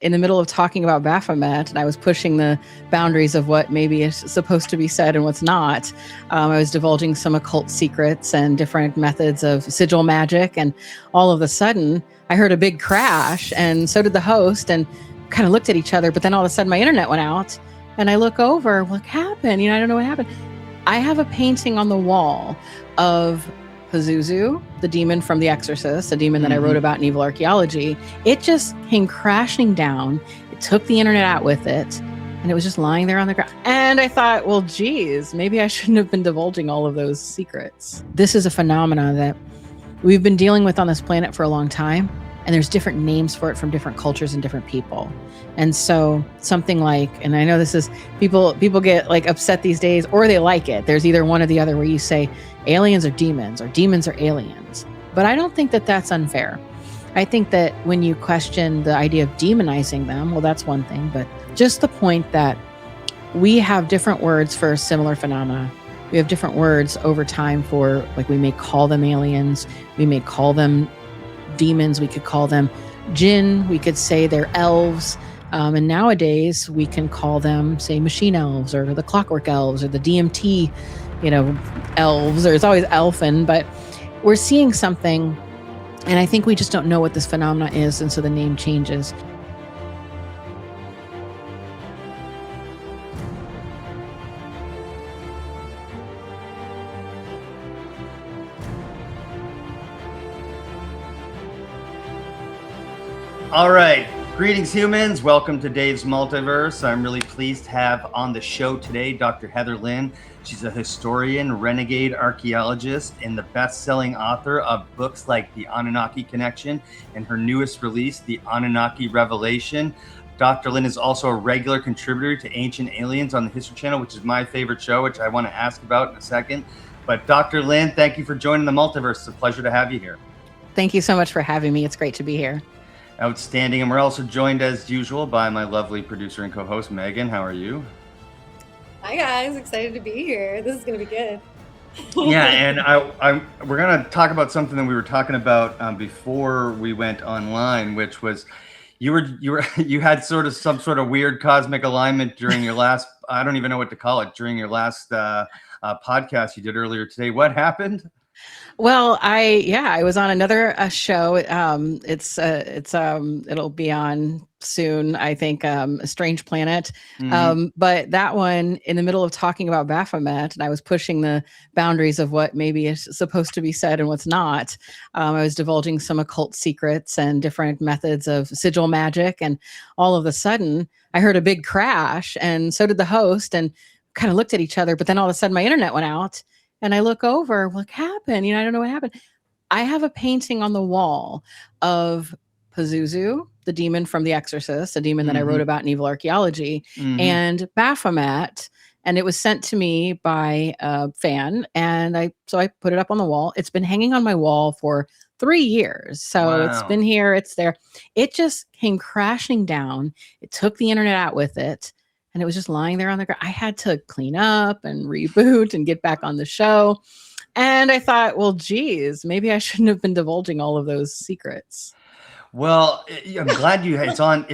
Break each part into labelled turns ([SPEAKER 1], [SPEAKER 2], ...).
[SPEAKER 1] in the middle of talking about Baphomet, and I was pushing the boundaries of what maybe is supposed to be said and what's not. I was divulging some occult secrets and different methods of sigil magic, and all of a sudden, I heard a big crash, and so did the host, and kind of looked at each other. But then all of a sudden, my internet went out, and I look over, what happened? I don't know what happened. I have a painting on the wall of Pazuzu, the demon from The Exorcist, a demon that I wrote about in Evil Archaeology. It just came crashing down. It took the internet out with it, and it was just lying there on the ground. And I thought, well, geez, maybe I shouldn't have been divulging all of those secrets. This is a phenomenon that we've been dealing with on this planet for a long time, and there's different names for it from different cultures and different people. And so something like, and I know this is, people get like upset these days, or they like it. There's either one or the other, where you say aliens are demons or demons are aliens. But I don't think that that's unfair. I think that when you question the idea of demonizing them, well, that's one thing, but just the point that we have different words for similar phenomena. We have different words over time for, like, we may call them aliens, we may call them demons, we could call them jinn, we could say they're elves. And nowadays we can call them, say, machine elves, or the clockwork elves, or the DMT, elves, or it's always elfin, but we're seeing something, and I think we just don't know what this phenomena is, and so the name changes.
[SPEAKER 2] All right. Greetings, humans. Welcome to Dave's Multiverse. I'm really pleased to have on the show today Dr. Heather Lynn. She's a historian, renegade archaeologist, and the best-selling author of books like The Anunnaki Connection and her newest release, The Anunnaki Revelation. Dr. Lynn is also a regular contributor to Ancient Aliens on the History Channel, which is my favorite show, which I want to ask about in a second. But Dr. Lynn, thank you for joining the Multiverse. It's a pleasure to have you here.
[SPEAKER 1] Thank you so much for having me. It's great to be here.
[SPEAKER 2] Outstanding. And we're also joined, as usual, by my lovely producer and co-host, Megan. How are you?
[SPEAKER 3] Hi, guys. Excited to be here. This is going to be good.
[SPEAKER 2] Yeah, and we're going to talk about something that we were talking about before we went online, which was you had some sort of weird cosmic alignment during your last, I don't even know what to call it, during your last podcast you did earlier today. What happened?
[SPEAKER 1] Well, I was on another show. It'll be on soon, I think, A Strange Planet. But that one, in the middle of talking about Baphomet, and I was pushing the boundaries of what maybe is supposed to be said and what's not. I was divulging some occult secrets and different methods of sigil magic, and all of a sudden, I heard a big crash, and so did the host, and kind of looked at each other. But then all of a sudden, my internet went out. And I look over, what happened? I don't know what happened. I have a painting on the wall of Pazuzu, the demon from The Exorcist, a demon that I wrote about in Evil Archaeology, and Baphomet. And it was sent to me by a fan. And I put it up on the wall. It's been hanging on my wall for 3 years. So It's been here, it's there. It just came crashing down. It took the internet out with it. And it was just lying there on the ground. I had to clean up and reboot and get back on the show. And I thought, well, geez, maybe I shouldn't have been divulging all of those secrets.
[SPEAKER 2] Well, I'm glad it's on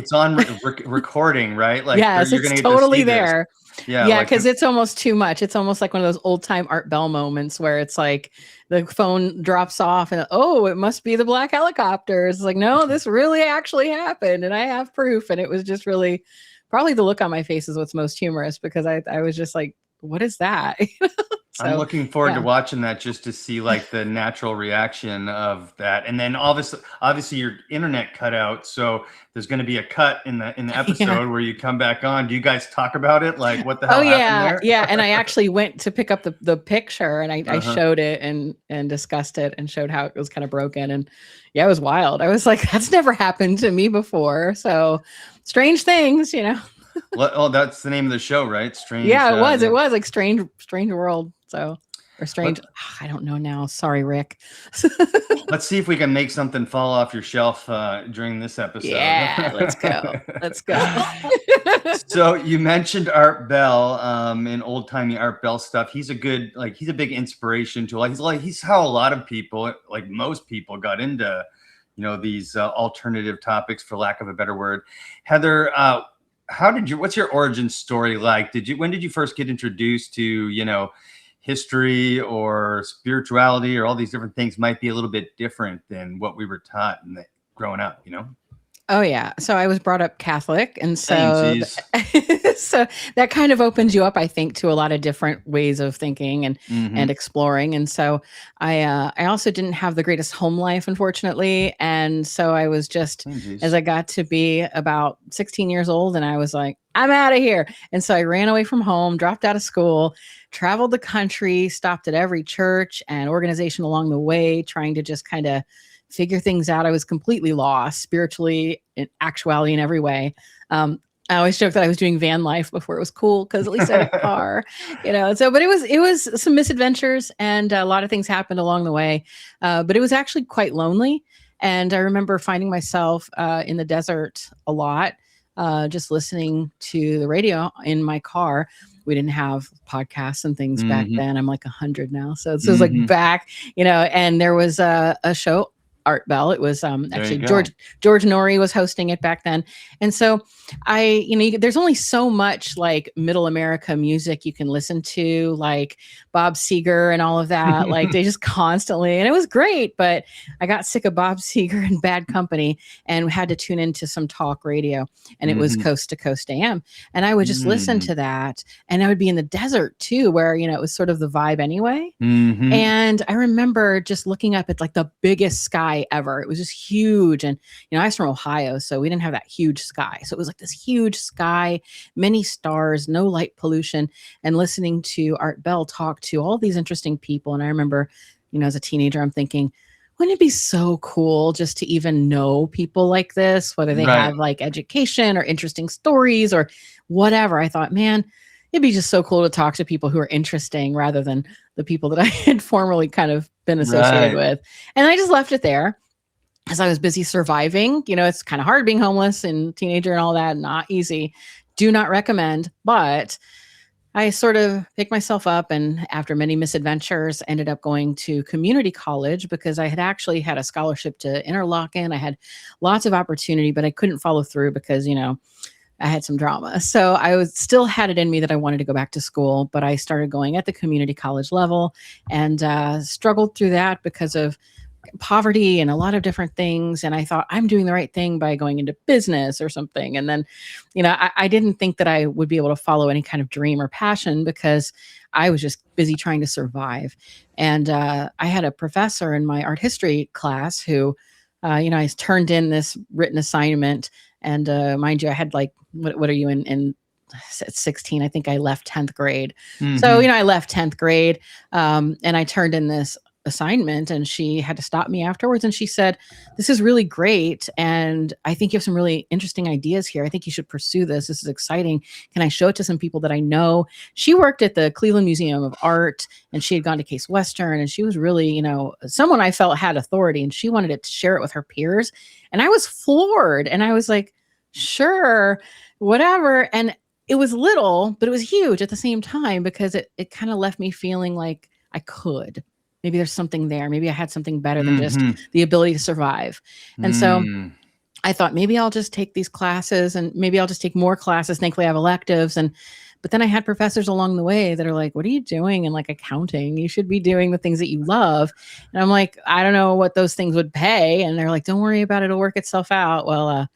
[SPEAKER 2] recording, right? Like,
[SPEAKER 1] yes,
[SPEAKER 2] you're
[SPEAKER 1] it's totally there.
[SPEAKER 2] Yeah,
[SPEAKER 1] because it's almost too much. It's almost like one of those old time Art Bell moments where it's like the phone drops off and, oh, it must be the black helicopter. It's like, no, this really actually happened. And I have proof. And it was just really, probably the look on my face is what's most humorous, because I was just like, what is that? So,
[SPEAKER 2] I'm looking forward to watching that, just to see like the natural reaction of that. And then obviously your internet cut out, so there's going to be a cut in the episode where you come back on. Do you guys talk about it? Like, what the hell happened there?
[SPEAKER 1] Yeah. And I actually went to pick up the picture, and I showed it and discussed it and showed how it was kind of broken. And yeah, it was wild. I was like, that's never happened to me before. So strange things,
[SPEAKER 2] Oh, that's the name of the show, right? Strange.
[SPEAKER 1] Yeah, it was. It was like strange world. So, or strange. I don't know now. Sorry, Rick.
[SPEAKER 2] Let's see if we can make something fall off your shelf during this episode.
[SPEAKER 1] Yeah, let's go. Let's go.
[SPEAKER 2] So you mentioned Art Bell, and old timey Art Bell stuff. He's a big inspiration to he's how a lot of people, like most people, got into these alternative topics, for lack of a better word. Heather, what's your origin story like? When did you first get introduced to, history or spirituality, or all these different things might be a little bit different than what we were taught growing up,
[SPEAKER 1] Oh yeah. So I was brought up Catholic, and so
[SPEAKER 2] Samesies.
[SPEAKER 1] so that kind of opens you up, I think, to a lot of different ways of thinking and exploring. And so I also didn't have the greatest home life, unfortunately, and so I was just as I got to be about 16 years old, and I was like, I'm out of here. And so I ran away from home, dropped out of school, traveled the country, stopped at every church and organization along the way, trying to just kind of figure things out. I was completely lost spiritually, in actuality, in every way. I always joke that I was doing van life before it was cool, because at least I had a car, So, but it was some misadventures, and a lot of things happened along the way. But it was actually quite lonely. And I remember finding myself in the desert a lot, just listening to the radio in my car. We didn't have podcasts and things back then. I'm like 100 now. So this was like back, and there was a show, Art Bell. It was actually George Norrie was hosting it back then. And so there's only so much like middle America music you can listen to, like Bob Seger and all of that. Like they just constantly, and it was great, but I got sick of Bob Seger and Bad Company and had to tune into some talk radio, and it was Coast to Coast AM. And I would just listen to that, and I would be in the desert too, where, it was sort of the vibe anyway. And I remember just looking up at like the biggest sky ever. It was just huge. And, I was from Ohio, so we didn't have that huge sky. So it was like this huge sky, many stars, no light pollution, and listening to Art Bell talk to all these interesting people. And I remember, as a teenager, I'm thinking, wouldn't it be so cool just to even know people like this, whether they have like education or interesting stories or whatever. I thought, man, it'd be just so cool to talk to people who are interesting rather than the people that I had formerly kind of been associated with. And I just left it there as I was busy surviving. It's kind of hard being homeless and teenager and all that. Not easy. Do not recommend. But I sort of picked myself up, and after many misadventures, ended up going to community college, because I had actually had a scholarship to Interlochen. I had lots of opportunity, but I couldn't follow through because, I had some drama. So I still had it in me that I wanted to go back to school, but I started going at the community college level and struggled through that because of poverty and a lot of different things. And I thought, I'm doing the right thing by going into business or something. And then, I didn't think that I would be able to follow any kind of dream or passion, because I was just busy trying to survive. And I had a professor in my art history class who, I turned in this written assignment. And mind you, I had like, what are you in 16? I think I left 10th grade. So, I left 10th grade and I turned in this assignment, and she had to stop me afterwards. And she said, this is really great, and I think you have some really interesting ideas here. I think you should pursue this. This is exciting. Can I show it to some people that I know? She worked at the Cleveland Museum of Art, and she had gone to Case Western, and she was really, someone I felt had authority, and she wanted to share it with her peers. And I was floored, and I was like, sure, whatever. And it was little, but it was huge at the same time, because it kind of left me feeling like I could. Maybe there's something there. Maybe I had something better than just the ability to survive. And so I thought, maybe I'll just take these classes, and maybe I'll just take more classes. Thankfully, I have electives. But then I had professors along the way that are like, what are you doing in like accounting? You should be doing the things that you love. And I'm like, I don't know what those things would pay. And they're like, don't worry about it. It'll work itself out. Well,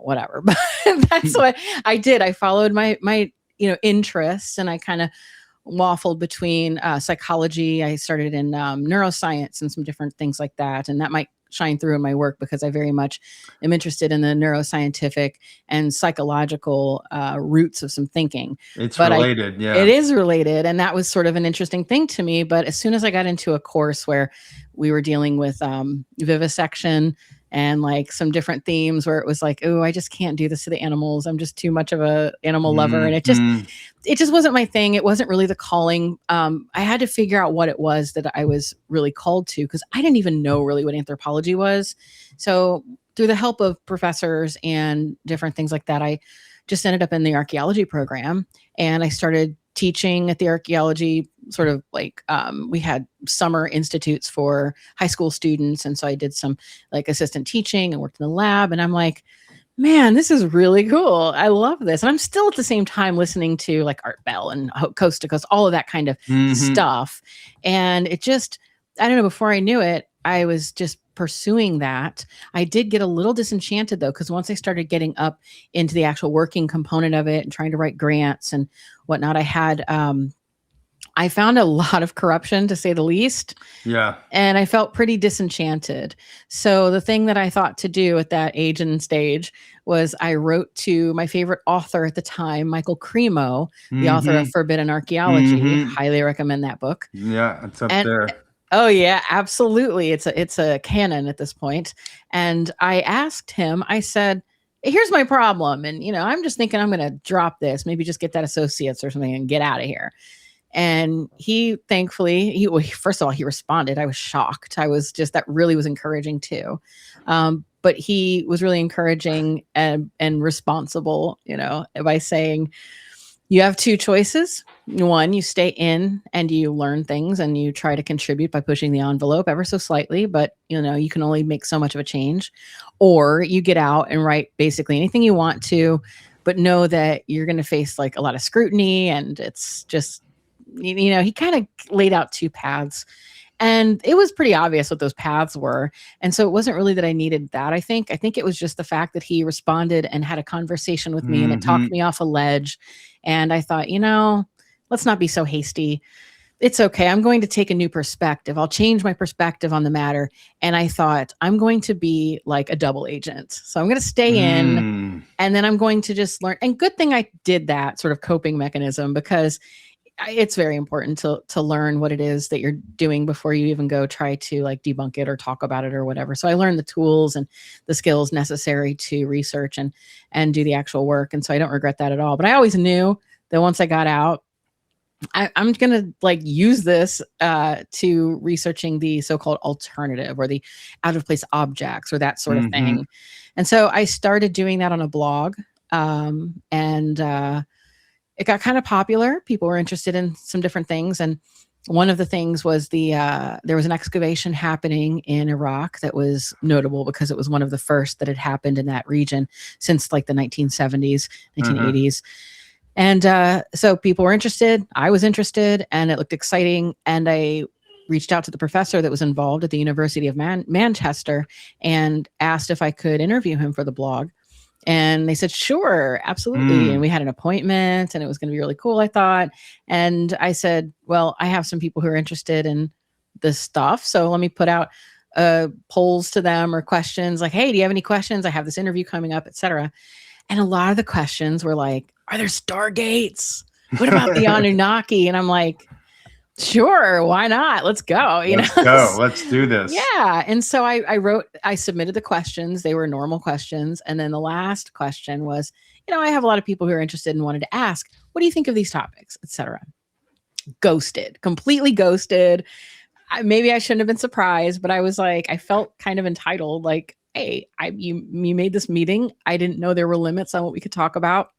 [SPEAKER 1] whatever. But that's what I did. I followed my interests, and I kind of waffled between psychology. I started in neuroscience and some different things like that. And that might shine through in my work, because I very much am interested in the neuroscientific and psychological roots of some thinking.
[SPEAKER 2] It's related. Yeah,
[SPEAKER 1] it is related. And that was sort of an interesting thing to me. But as soon as I got into a course where we were dealing with vivisection and like some different themes, where it was like, oh, I just can't do this to the animals. I'm just too much of a animal lover. And it just wasn't my thing. It wasn't really the calling. I had to figure out what it was that I was really called to, because I didn't even know really what anthropology was. So through the help of professors and different things like that, I just ended up in the archaeology program, and I started teaching at the archaeology sort of like we had summer institutes for high school students, and so I did some like assistant teaching and worked in the lab, and I'm like, man, this is really cool. I love this. And I'm still at the same time listening to like Art Bell and Coast to Coast, all of that kind of stuff. And it just, I don't know, before I knew it, I was just pursuing that. I did get a little disenchanted though, because once I started getting up into the actual working component of it and trying to write grants and whatnot, I found a lot of corruption, to say the least.
[SPEAKER 2] Yeah.
[SPEAKER 1] And I felt pretty disenchanted. So the thing that I thought to do at that age and stage was I wrote to my favorite author at the time, Michael Cremo, the author of Forbidden Archaeology. Highly recommend that book.
[SPEAKER 2] Yeah, it's up there.
[SPEAKER 1] Oh yeah, absolutely. It's a canon at this point. And I asked him, I said, here's my problem. And, I'm just thinking I'm going to drop this, maybe just get that associate's or something and get out of here. And he, thankfully, first of all, he responded. I was shocked. That really was encouraging too. But he was really encouraging and responsible, by saying, you have two choices. One, you stay in and you learn things and you try to contribute by pushing the envelope ever so slightly, but you can only make so much of a change. Or you get out and write basically anything you want to, but know that you're going to face like a lot of scrutiny, and it's just, he kind of laid out two paths, and it was pretty obvious what those paths were. And so it wasn't really that I needed that. I think it was just the fact that he responded and had a conversation with me and it talked me off a ledge. And I thought, let's not be so hasty. It's okay. I'm going to take a new perspective. I'll change my perspective on the matter. And I thought, I'm going to be like a double agent. So I'm going to stay in, and then I'm going to just learn. And good thing I did that sort of coping mechanism, because it's very important to learn what it is that you're doing before you even go try to like debunk it or talk about it or whatever. So I learned the tools and the skills necessary to research and do the actual work. And so I don't regret that at all. But I always knew that once I got out, I'm going to like use this to researching the so-called alternative or the out of place objects or that sort of thing. And so I started doing that on a blog, and it got kind of popular. People were interested in some different things. And one of the things was there was an excavation happening in Iraq that was notable because it was one of the first that had happened in that region since like the 1970s, 1980s. And so people were interested. I was interested, and it looked exciting. And I reached out to the professor that was involved at the University of Manchester and asked if I could interview him for the blog. And they said, sure, absolutely. And we had an appointment, and it was going to be really cool, I thought. And I said, well, I have some people who are interested in this stuff, so let me put out polls to them or questions like, hey, do you have any questions? I have this interview coming up, etc. And a lot of the questions were like, are there stargates? What about the Anunnaki? And I'm like, sure, why not? Let's go.
[SPEAKER 2] Let's go. Let's do this.
[SPEAKER 1] Yeah. And so I submitted the questions. They were normal questions. And then the last question was, I have a lot of people who are interested and wanted to ask, what do you think of these topics, etc. Ghosted, completely ghosted. Maybe I shouldn't have been surprised, but I was like, I felt kind of entitled. Like, hey, you made this meeting. I didn't know there were limits on what we could talk about.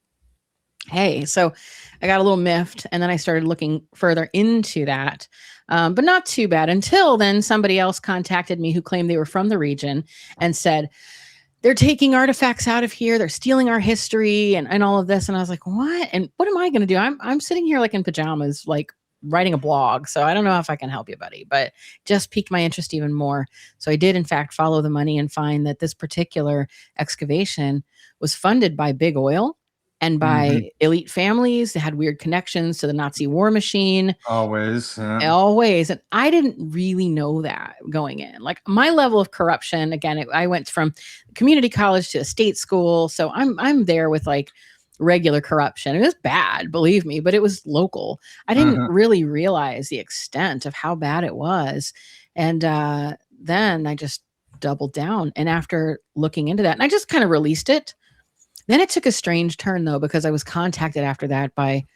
[SPEAKER 1] Hey, so I got a little miffed, and then I started looking further into that, but not too bad until then somebody else contacted me who claimed they were from the region and said, they're taking artifacts out of here. They're stealing our history and all of this. And I was like, what? And what am I going to do? I'm sitting here like in pajamas, like writing a blog. So I don't know if I can help you, buddy, but just piqued my interest even more. So I did, in fact, follow the money and find that this particular excavation was funded by big oil and by elite families. They had weird connections to the Nazi war machine.
[SPEAKER 2] Always.
[SPEAKER 1] Always. And I didn't really know that going in. Like my level of corruption, again, I went from community college to a state school. So I'm there with like regular corruption. It was bad, believe me, but it was local. I didn't really realize the extent of how bad it was. And then I just doubled down. And after looking into that, and I just kind of released it. Then it took a strange turn, though, because I was contacted after that by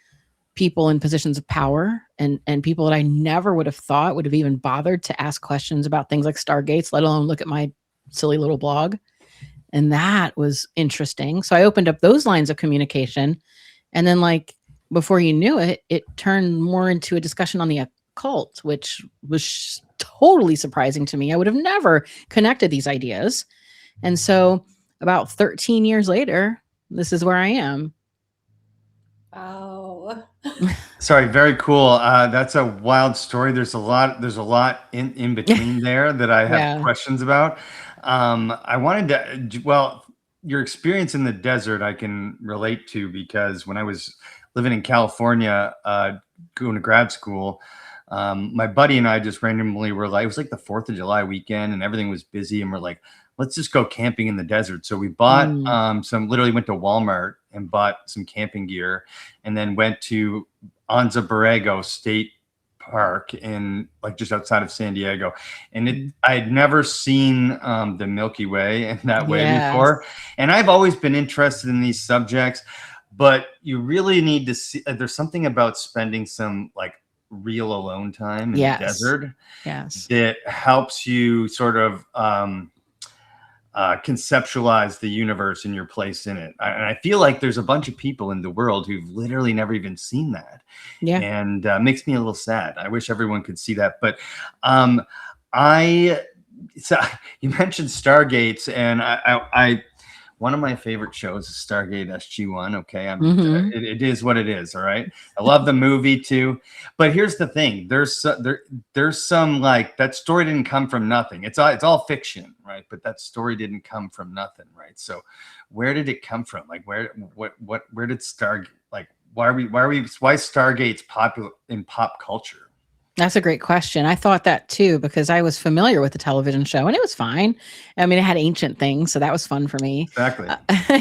[SPEAKER 1] people in positions of power and people that I never would have thought would have even bothered to ask questions about things like stargates, let alone look at my silly little blog. And that was interesting. So I opened up those lines of communication. And then like before you knew it, it turned more into a discussion on the occult, which was totally surprising to me. I would have never connected these ideas. And so about 13 years later, this is where I am.
[SPEAKER 3] Wow.
[SPEAKER 2] Sorry, very cool. That's a wild story. There's a lot in between there that I have questions about. I wanted to, well, your experience in the desert I can relate to, because when I was living in California, going to grad school, my buddy and I just randomly were like, it was like the 4th of July weekend and everything was busy, and we're like, let's just go camping in the desert. So we bought literally went to Walmart and bought some camping gear, and then went to Anza Borrego State Park in like just outside of San Diego. And I had never seen the Milky Way in that way before. And I've always been interested in these subjects, but you really need to see, there's something about spending some like real alone time in the desert that helps you sort of conceptualize the universe and your place in it. And I feel like there's a bunch of people in the world who've literally never even seen that. And makes me a little sad. I wish everyone could see that. But so you mentioned Stargates, and I one of my favorite shows is Stargate SG-1. Okay, it is what it is. All right, I love the movie too. But here's the thing: there's some like that story didn't come from nothing. It's all fiction, right? But that story didn't come from nothing, right? So where did it come from? Like where did Stargate, like why Stargate's popular in pop culture?
[SPEAKER 1] That's a great question. I thought that too, because I was familiar with the television show and it was fine. I mean, it had ancient things, so that was fun for me.
[SPEAKER 2] Exactly.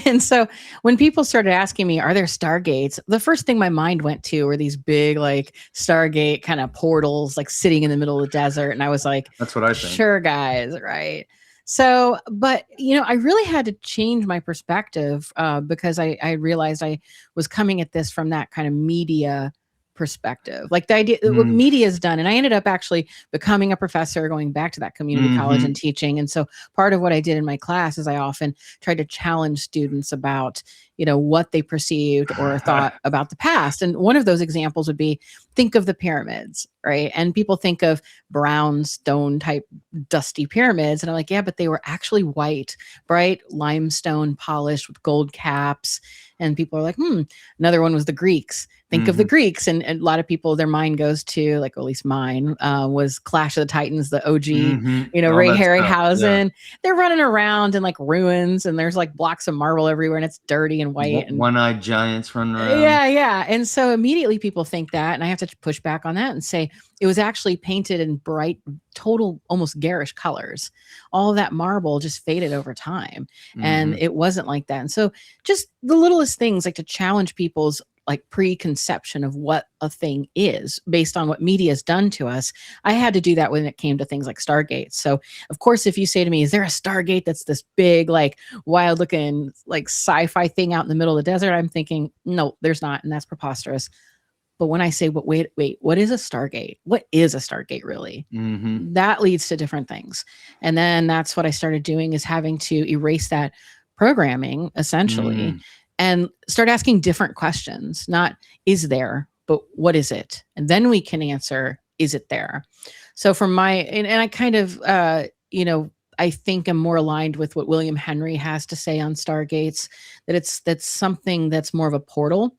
[SPEAKER 1] And so when people started asking me, are there Stargates? The first thing my mind went to were these big, like Stargate kind of portals, like sitting in the middle of the desert. And I was like,
[SPEAKER 2] that's what I think.
[SPEAKER 1] Sure, guys. Right. So, but, I really had to change my perspective because I realized I was coming at this from that kind of media perspective, like the idea what media is done. And I ended up actually becoming a professor, going back to that community college and teaching. And so part of what I did in my class is I often tried to challenge students about, what they perceived or thought about the past. And one of those examples would be, think of the pyramids, right? And people think of brown stone type dusty pyramids. And I'm like, yeah, but they were actually white, bright limestone polished with gold caps. And people are like, Another one was the Greeks. Think of the Greeks. And a lot of people, their mind goes to, like, at least mine, was Clash of the Titans, the OG, Ray Harryhausen. Yeah. They're running around in like ruins, and there's like blocks of marble everywhere, and it's dirty and white. And
[SPEAKER 2] one-eyed giants running around.
[SPEAKER 1] Yeah. And so immediately people think that, and I have to push back on that and say it was actually painted in bright, total, almost garish colors. All of that marble just faded over time. And it wasn't like that. And so just the littlest things, like to challenge people's like preconception of what a thing is based on what media has done to us. I had to do that when it came to things like Stargate. So of course, if you say to me, is there a Stargate that's this big, like wild looking, like sci-fi thing out in the middle of the desert? I'm thinking, no, there's not. And that's preposterous. But when I say, but wait, what is a Stargate? What is a Stargate really? That leads to different things. And then that's what I started doing, is having to erase that programming essentially and start asking different questions. Not is there, but what is it? And then we can answer, is it there? So from and I kind of, I think I'm more aligned with what William Henry has to say on Stargates, that's something that's more of a portal.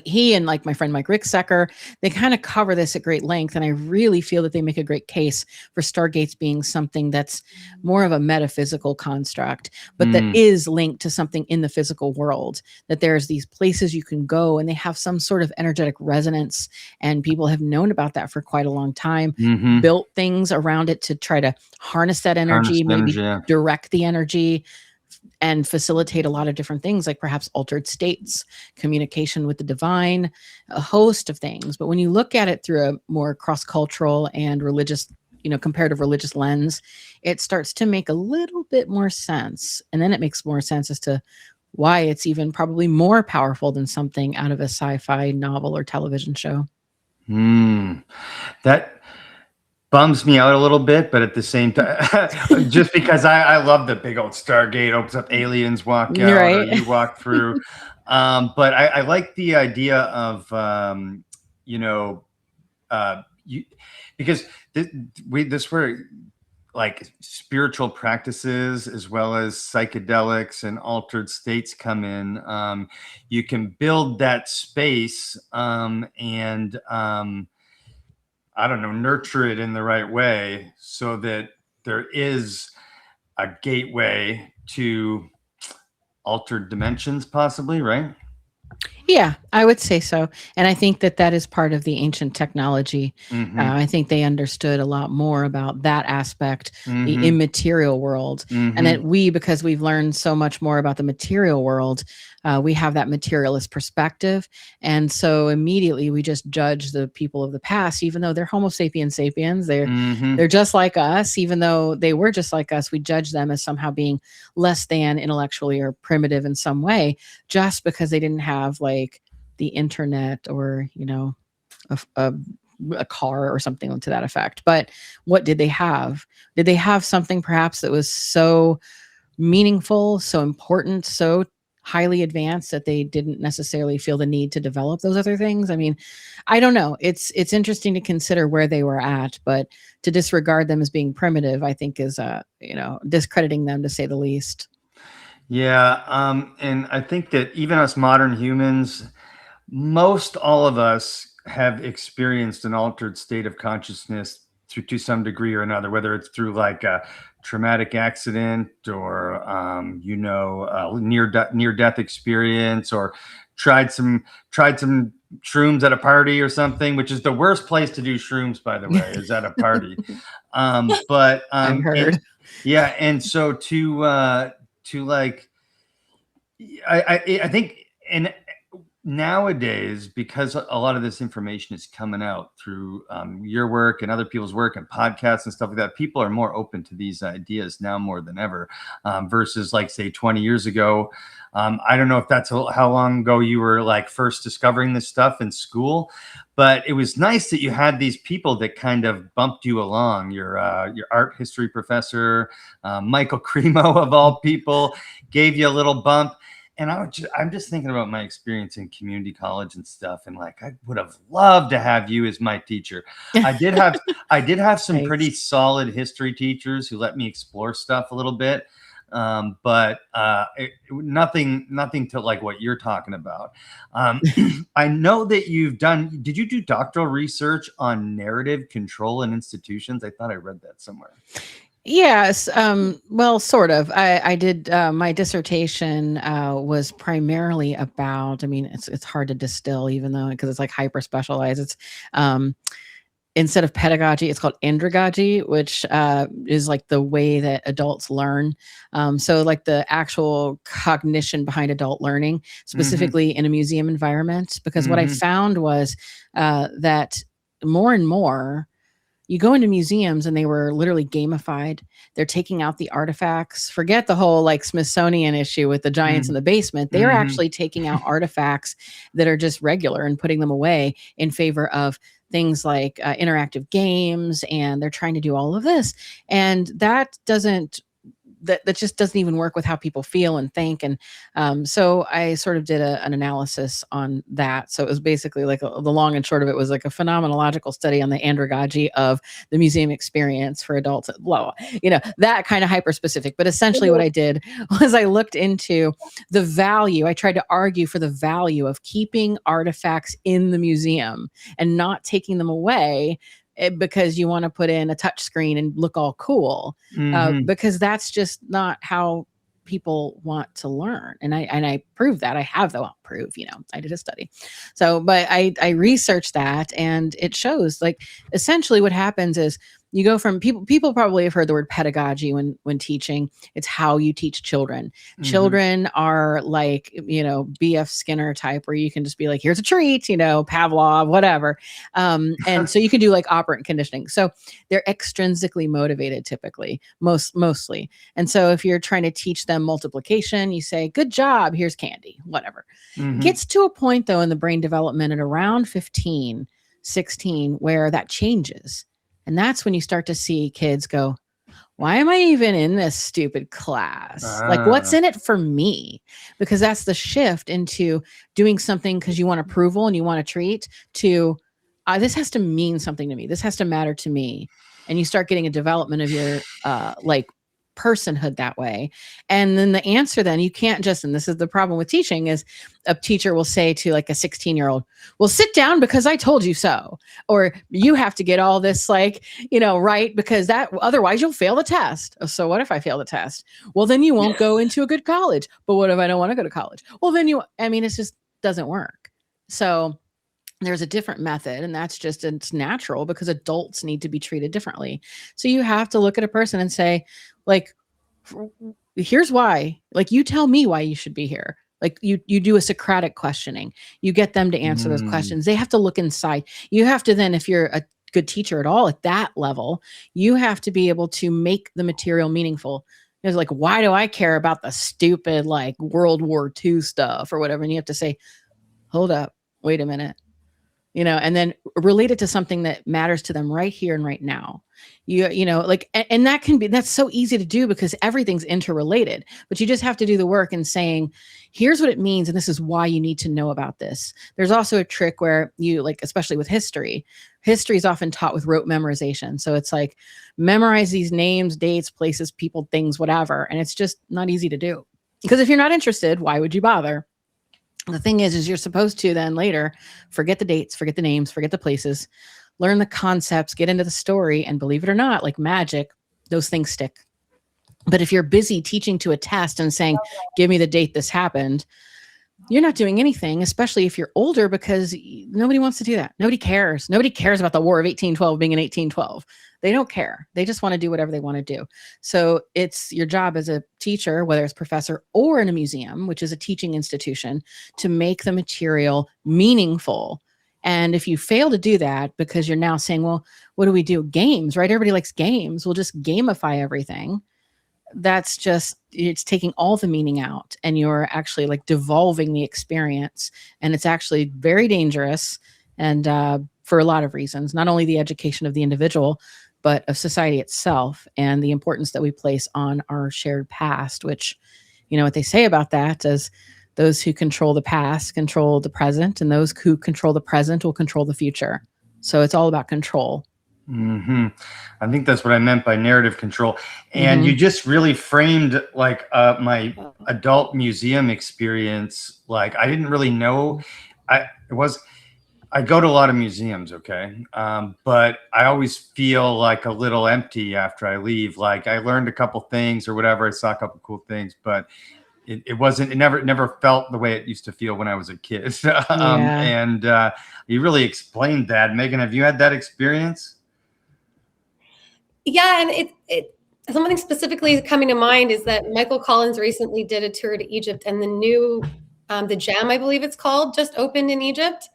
[SPEAKER 1] He and like my friend Mike Ricksecker, they kind of cover this at great length. And I really feel that they make a great case for Stargates being something that's more of a metaphysical construct, but that is linked to something in the physical world, that there's these places you can go and they have some sort of energetic resonance. And people have known about that for quite a long time, built things around it to try to harness that energy, direct the energy, and facilitate a lot of different things, like perhaps altered states, communication with the divine, a host of things. But when you look at it through a more cross-cultural and religious, comparative religious lens, it starts to make a little bit more sense. And then it makes more sense as to why it's even probably more powerful than something out of a sci-fi novel or television show.
[SPEAKER 2] bums me out a little bit, but at the same time, just because I love the big old Stargate opens up, aliens walk out, or
[SPEAKER 1] Right.
[SPEAKER 2] you walk through. But I like the idea of, you know, you, because this where like spiritual practices as well as psychedelics and altered states come in. You can build that space and I don't know, nurture it in the right way so that there is a gateway to altered dimensions, possibly, right?
[SPEAKER 1] Yeah, I would say so. And I think that that is part of the ancient technology.
[SPEAKER 2] Mm-hmm.
[SPEAKER 1] I think they understood a lot more about that aspect, the
[SPEAKER 2] Mm-hmm.
[SPEAKER 1] immaterial world.
[SPEAKER 2] Mm-hmm.
[SPEAKER 1] And that we, because we've learned so much more about the material world, we have that materialist perspective. And so immediately we just judge the people of the past, even though they're Homo sapiens sapiens.
[SPEAKER 2] Mm-hmm.
[SPEAKER 1] They're just like us, even though they were just like us. We judge them as somehow being less than intellectually or primitive in some way, just because they didn't have like the internet or, you know, a car or something to that effect. But what did they have? Did they have something perhaps that was so meaningful, so important, so highly advanced that they didn't necessarily feel the need to develop those other things? I mean, I don't know. It's interesting to consider where they were at, but to disregard them as being primitive, I think is you know, discrediting them to say the least.
[SPEAKER 2] Yeah, and I think that even us modern humans, most all of us have experienced an altered state of consciousness to some degree or another, whether it's through like a traumatic accident or you know, near death experience, or tried some shrooms at a party or something, which is the worst place to do shrooms, by the way, is at a party. But
[SPEAKER 1] I've heard.
[SPEAKER 2] yeah, and so to like, I think, and nowadays, because a lot of this information is coming out through your work and other people's work and podcasts and stuff like that, people are more open to these ideas now more than ever, versus like say 20 years ago. I don't know if that's how long ago you were like first discovering this stuff in school, but it was nice that you had these people that kind of bumped you along. Your art history professor, Michael Cremo of all people, gave you a little bump. And I'm just thinking about my experience in community college and stuff, and like I would have loved to have you as my teacher. I did have some
[SPEAKER 1] Thanks.
[SPEAKER 2] pretty solid history teachers who let me explore stuff a little bit, but nothing to like what you're talking about. I know that did you do doctoral research on narrative control in institutions? I thought I read that somewhere.
[SPEAKER 1] Yes, well, sort of. I did my dissertation was primarily about. I mean, it's hard to distill, even though because it's like hyper specialized. It's instead of pedagogy, it's called andragogy, which is like the way that adults learn. So like the actual cognition behind adult learning, specifically in a museum environment. Because what I found was that more and more. You go into museums and they were literally gamified. They're taking out the artifacts. Forget the whole like Smithsonian issue with the giants in the basement. They are actually taking out artifacts that are just regular and putting them away in favor of things like interactive games. And they're trying to do all of this. And that just doesn't even work with how people feel and think. And so I sort of did an analysis on that. So it was basically like the long and short of it was like a phenomenological study on the andragogy of the museum experience for adults, blah, blah, you know, that kind of hyper specific. But essentially what I did was I looked into the value. I tried to argue for the value of keeping artifacts in the museum and not taking them away because you want to put in a touch screen and look all cool, because that's just not how people want to learn. And I proved that. I have the proof, you know, I did a study. So, but I researched that, and it shows like essentially what happens is you go from people probably have heard the word pedagogy when teaching. It's how you teach children. Children are like, you know, BF Skinner type where you can just be like, here's a treat, you know, Pavlov, whatever. And so you can do like operant conditioning. So they're extrinsically motivated typically, mostly. And so if you're trying to teach them multiplication, you say, good job, here's candy, whatever. Gets to a point though in the brain development at around 15, 16, where that changes. And that's when you start to see kids go, why am I even in this stupid class? Like, what's in it for me? Because that's the shift into doing something because you want approval and you want a treat to this has to mean something to me. This has to matter to me. And you start getting a development of your like personhood that way. And then the answer then you can't just, and this is the problem with teaching, is a teacher will say to like a 16-year-old, well, sit down because I told you so. Or you have to get all this like, right, because that otherwise you'll fail the test. So what if I fail the test? Well, then you won't go into a good college. But what if I don't want to go to college? Well, then it just doesn't work. So there's a different method, and that's just, it's natural because adults need to be treated differently. So you have to look at a person and say, like, here's why. Like, you tell me why you should be here. Like you do a Socratic questioning. You get them to answer those questions. They have to look inside. You have to then, if you're a good teacher at all at that level, you have to be able to make the material meaningful. It's like, why do I care about the stupid like World War II stuff or whatever? And you have to say, hold up, wait a minute. And then relate it to something that matters to them right here and right now. And that's so easy to do because everything's interrelated, but you just have to do the work and saying, here's what it means. And this is why you need to know about this. There's also a trick where you especially with history is often taught with rote memorization. So it's like, memorize these names, dates, places, people, things, whatever. And it's just not easy to do because if you're not interested, why would you bother? The thing is you're supposed to then later forget the dates, forget the names, forget the places, learn the concepts, get into the story, and believe it or not, like magic, those things stick. But if you're busy teaching to a test and saying, give me the date this happened, you're not doing anything, especially if you're older, because nobody wants to do that. Nobody cares. Nobody cares about the War of 1812 being in 1812. They don't care. They just want to do whatever they want to do. So it's your job as a teacher, whether it's professor or in a museum, which is a teaching institution, to make the material meaningful. And if you fail to do that because you're now saying, well, what do we do? Games, right? Everybody likes games. We'll just gamify everything. That's just, it's taking all the meaning out and you're actually like devolving the experience. And it's actually very dangerous. And for a lot of reasons, not only the education of the individual, but of society itself and the importance that we place on our shared past, which, what they say about that is those who control the past control the present, and those who control the present will control the future. So it's all about control.
[SPEAKER 2] I think that's what I meant by narrative control. And you just really framed like my adult museum experience. Like I didn't really know. I go to a lot of museums, okay? But I always feel like a little empty after I leave. Like I learned a couple things or whatever. I saw a couple cool things, but it never felt the way it used to feel when I was a kid. And you really explained that. Megan, have you had that experience?
[SPEAKER 3] Yeah, and it something specifically coming to mind is that Michael Collins recently did a tour to Egypt, and the new the Jam, I believe it's called, just opened in Egypt.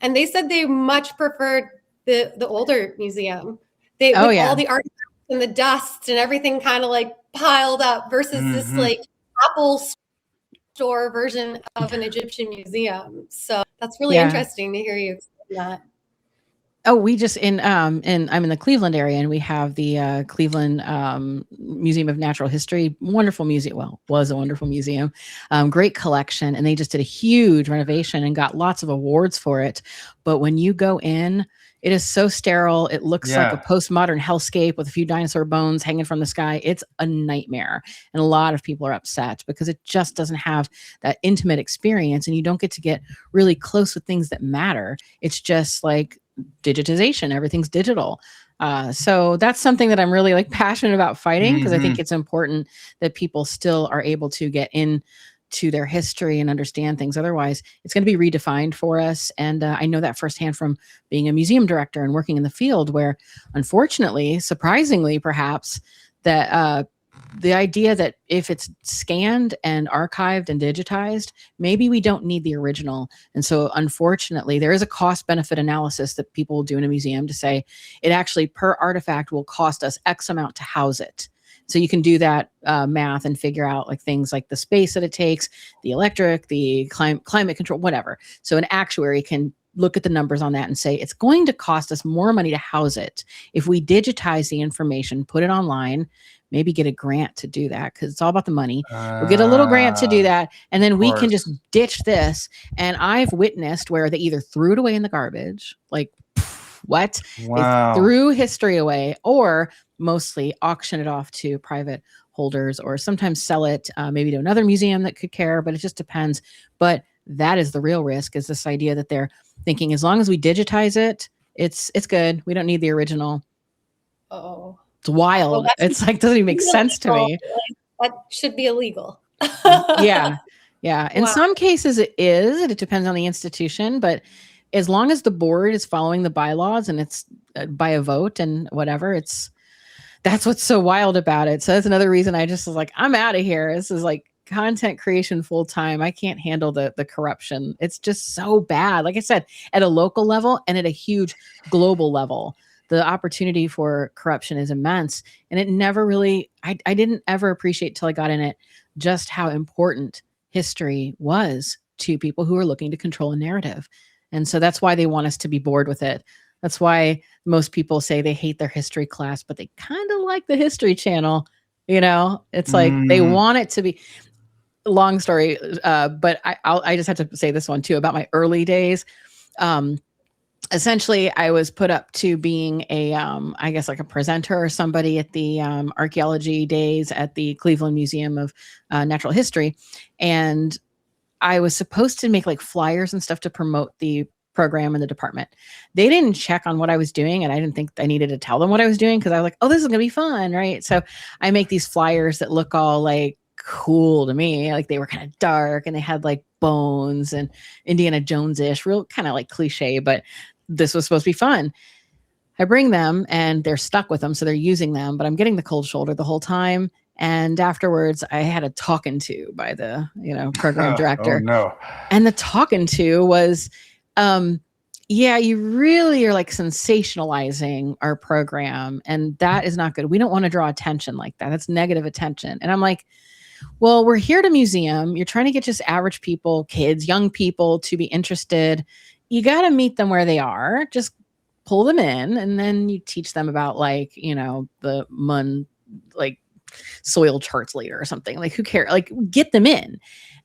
[SPEAKER 3] And they said they much preferred the older museum. With all the art and the dust and everything kind of like piled up versus this like Apple store version of an Egyptian museum. So that's really interesting to hear you explain that.
[SPEAKER 1] Oh, we just I'm in the Cleveland area, and we have the Cleveland Museum of Natural History. Wonderful museum. Well, was a wonderful museum. Great collection, and they just did a huge renovation and got lots of awards for it. But when you go in, it is so sterile. It looks like a postmodern hellscape with a few dinosaur bones hanging from the sky. It's a nightmare, and a lot of people are upset because it just doesn't have that intimate experience, and you don't get to get really close with things that matter. It's just like digitization. Everything's digital. So that's something that I'm really like passionate about fighting, because I think it's important that people still are able to get into their history and understand things. Otherwise, it's going to be redefined for us. And I know that firsthand from being a museum director and working in the field, where unfortunately, surprisingly, perhaps, that the idea that if it's scanned and archived and digitized, maybe we don't need the original. And so unfortunately, there is a cost benefit analysis that people will do in a museum to say it actually per artifact will cost us X amount to house it. So you can do that math and figure out like things like the space that it takes, the electric, the climate control, whatever. So an actuary can look at the numbers on that and say, it's going to cost us more money to house it if we digitize the information, put it online, maybe get a grant to do that, because it's all about the money. We'll get a little grant to do that, and then we can just ditch this. And I've witnessed where they either threw it away in the garbage, like, what?
[SPEAKER 2] Wow.
[SPEAKER 1] They threw history away, or mostly auction it off to private holders, or sometimes sell it maybe to another museum that could care, but it just depends. But that is the real risk, is this idea that they're thinking as long as we digitize it, it's good. We don't need the original.
[SPEAKER 3] Oh,
[SPEAKER 1] it's wild.
[SPEAKER 3] Well,
[SPEAKER 1] it's like, doesn't even make sense to me.
[SPEAKER 3] That should be illegal.
[SPEAKER 1] Yeah. In some cases it is, and it depends on the institution, but as long as the board is following the bylaws and it's by a vote and whatever, that's what's so wild about it. So that's another reason I just was like, I'm out of here. This is like content creation full time. I can't handle the corruption. It's just so bad. Like I said, at a local level and at a huge global level, the opportunity for corruption is immense. And it never really, I didn't ever appreciate till I got in it, just how important history was to people who are looking to control a narrative. And so that's why they want us to be bored with it. That's why most people say they hate their history class, but they kind of like the History Channel. It's like they want it to be. Long story, but I just have to say this one too about my early days. Essentially, I was put up to being a, I guess like a presenter or somebody at the archaeology days at the Cleveland Museum of Natural History, and I was supposed to make like flyers and stuff to promote the program in the department. They didn't check on what I was doing, and I didn't think I needed to tell them what I was doing, because I was like, oh, this is gonna be fun, right? So I make these flyers that look all like cool to me, like they were kind of dark and they had like bones and Indiana Jones-ish, real kind of like cliche, but this was supposed to be fun. I bring them and they're stuck with them, so they're using them, but I'm getting the cold shoulder the whole time. And afterwards I had a talking to by the program director.
[SPEAKER 2] Oh no.
[SPEAKER 1] And the talking to was yeah, you really are like sensationalizing our program, and that is not good. We don't want to draw attention like that. That's negative attention. And I'm like, well, we're here at a museum. You're trying to get just average people, kids, young people to be interested. You got to meet them where they are. Just pull them in, and then you teach them about like, the like soil charts later or something. Like, who cares? Like, get them in.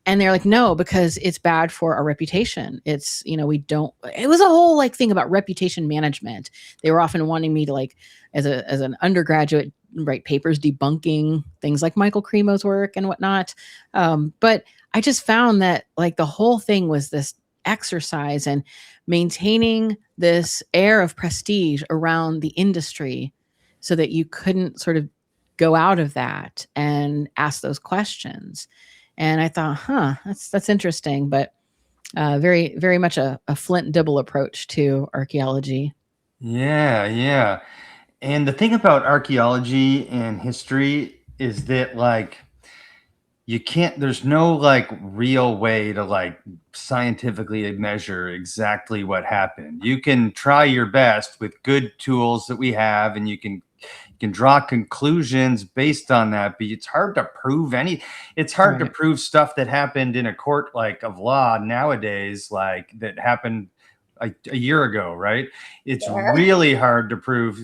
[SPEAKER 1] And they're like, no, because it's bad for our reputation. It's, it was a whole like thing about reputation management. They were often wanting me to like, as an undergraduate, write papers debunking things like Michael Cremo's work and whatnot. But I just found that like the whole thing was this exercise in maintaining this air of prestige around the industry so that you couldn't sort of go out of that and ask those questions. And I thought, that's interesting, but very, very much a Flint Dibble approach to archaeology.
[SPEAKER 2] Yeah. And the thing about archaeology and history is that like there's no like real way to like scientifically measure exactly what happened. You can try your best with good tools that we have, and you can draw conclusions based on that, but it's hard to prove it's hard to prove stuff that happened in a court like of law nowadays, like that happened a year ago, right? It's really hard to prove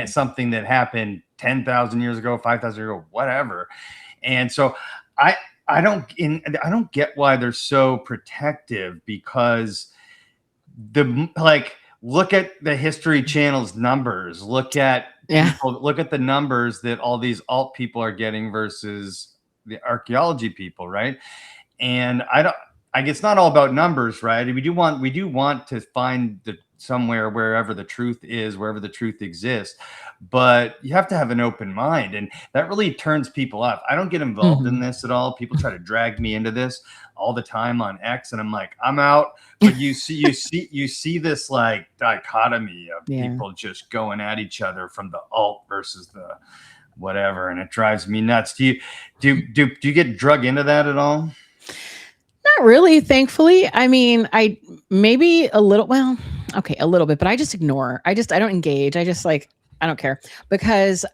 [SPEAKER 2] something that happened 10,000 years ago, 5,000 years ago, whatever. And so I don't get why they're so protective, because look at the History Channel's numbers, look at the numbers that all these alt people are getting versus the archaeology people, right? And I guess it's not all about numbers, right? We do want to find somewhere wherever the truth is, wherever the truth exists, but you have to have an open mind, and that really turns people off. I don't get involved in this at all. People try to drag me into this all the time on X, and I'm like, I'm out. But you see this like dichotomy of people just going at each other from the alt versus the whatever, and it drives me nuts. Do you get drug into that at all?
[SPEAKER 1] Not really, thankfully. I mean, I maybe a little, well, okay, a little bit, but I just ignore. I don't engage. I just like, I don't care, because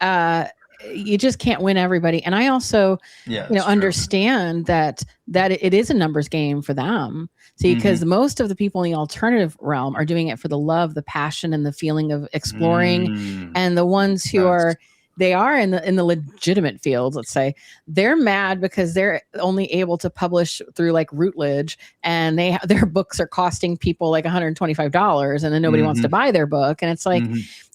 [SPEAKER 1] you just can't win everybody. And I also, understand that it is a numbers game for them. See, because most of the people in the alternative realm are doing it for the love, the passion, and the feeling of exploring. And the ones who are in the legitimate fields, let's say, they're mad because they're only able to publish through like Routledge, and their books are costing people like $125, and then nobody wants to buy their book. And it's like,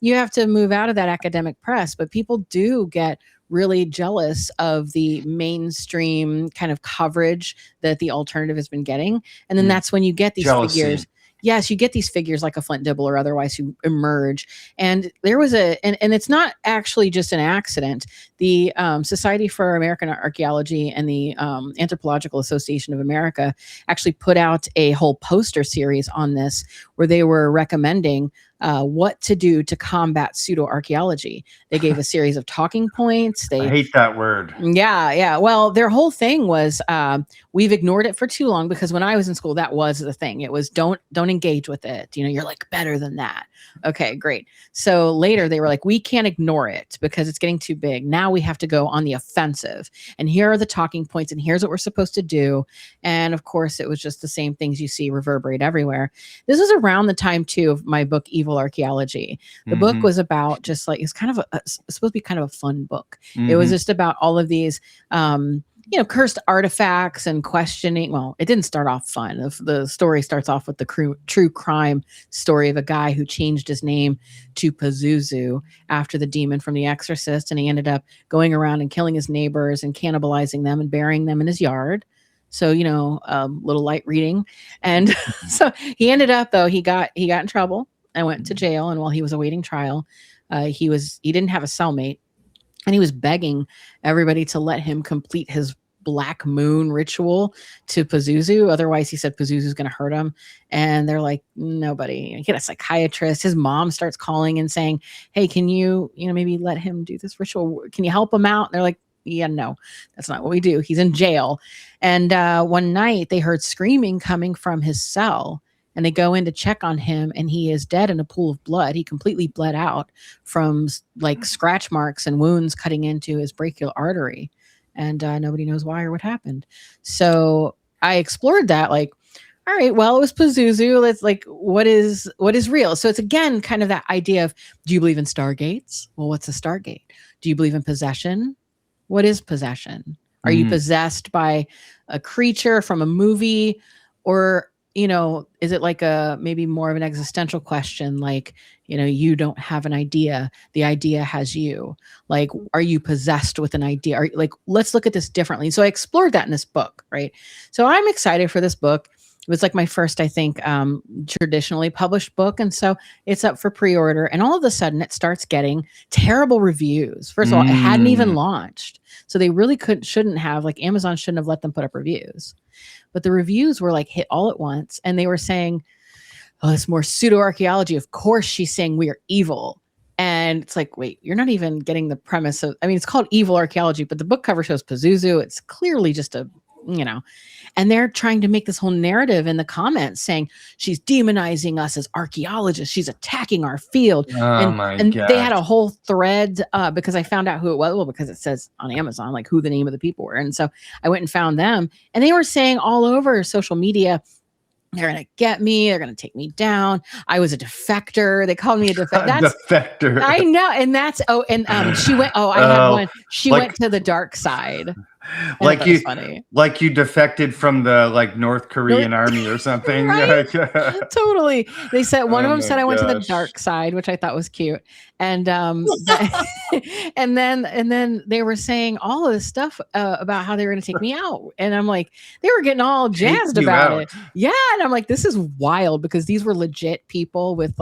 [SPEAKER 1] you have to move out of that academic press. But people do get really jealous of the mainstream kind of coverage that the alternative has been getting. And then that's when you get these figures. Yes, you get these figures like a Flint Dibble or otherwise who emerge. And there was and it's not actually just an accident. The Society for American Archaeology and the Anthropological Association of America actually put out a whole poster series on this, where they were recommending what to do to combat pseudo-archaeology. They gave a series of talking points.
[SPEAKER 2] I hate that word.
[SPEAKER 1] Yeah. Well, their whole thing was we've ignored it for too long, because when I was in school, that was the thing. It was don't engage with it. You're like better than that. Okay, great. So later they were like, we can't ignore it because it's getting too big. Now we have to go on the offensive. And here are the talking points, and here's what we're supposed to do. And of course, it was just the same things you see reverberate everywhere. This was around the time too of my book, Evil Archaeology. The book was about just like, it's kind of it's supposed to be kind of a fun book. It was just about all of these cursed artifacts and questioning. Well, it didn't start off fun. The story starts off with the true crime story of a guy who changed his name to Pazuzu after the demon from The Exorcist, and he ended up going around and killing his neighbors and cannibalizing them and burying them in his yard. So, little light reading. And so he ended up, though, he got in trouble and went to jail. And while he was awaiting trial, he didn't have a cellmate. And he was begging everybody to let him complete his black moon ritual to Pazuzu. Otherwise, he said Pazuzu's going to hurt him. And they're like, nobody. He had a psychiatrist. His mom starts calling and saying, hey, can you, maybe let him do this ritual? Can you help him out? And they're like, yeah, no, that's not what we do. He's in jail. And one night they heard screaming coming from his cell. And they go in to check on him, and he is dead in a pool of blood. He completely bled out from like scratch marks and wounds cutting into his brachial artery. And nobody knows why or what happened. So I explored that, like, all right, well, it was Pazuzu. Let's like, what is real? So it's again kind of that idea of, do you believe in stargates? Well, what's a stargate? Do you believe in possession? What is possession? Are you possessed by a creature from a movie, or is it like maybe more of an existential question? Like, you don't have an idea. The idea has you. Like, are you possessed with an idea? Let's look at this differently. So I explored that in this book, right? So I'm excited for this book. It was like my first, I think, traditionally published book. And so it's up for pre-order. And all of a sudden it starts getting terrible reviews. First of all, it hadn't even launched. So they really shouldn't have, like, Amazon shouldn't have let them put up reviews. But the reviews were like hit all at once. And they were saying, oh, it's more pseudo-archaeology. Of course, she's saying we are evil. And it's like, wait, you're not even getting the premise of, it's called Evil Archaeology, but the book cover shows Pazuzu. It's clearly just and they're trying to make this whole narrative in the comments saying she's demonizing us as archaeologists. She's attacking our field. And they had a whole thread because I found out who it was. Well, because it says on Amazon, like, who the name of the people were. And so I went and found them, and they were saying all over social media, they're going to get me. They're going to take me down. I was a defector. They called me a defector.
[SPEAKER 2] Defector.
[SPEAKER 1] I know. And that's, she went, I had one. She went to the dark side.
[SPEAKER 2] Like you defected from the North Korean army or something.
[SPEAKER 1] Right? Totally. They said one of them said I went to the dark side, which I thought was cute. And and then they were saying all of this stuff about how they were going to take me out. And I'm like, they were getting all jazzed about it. Yeah. And I'm like, this is wild, because these were legit people with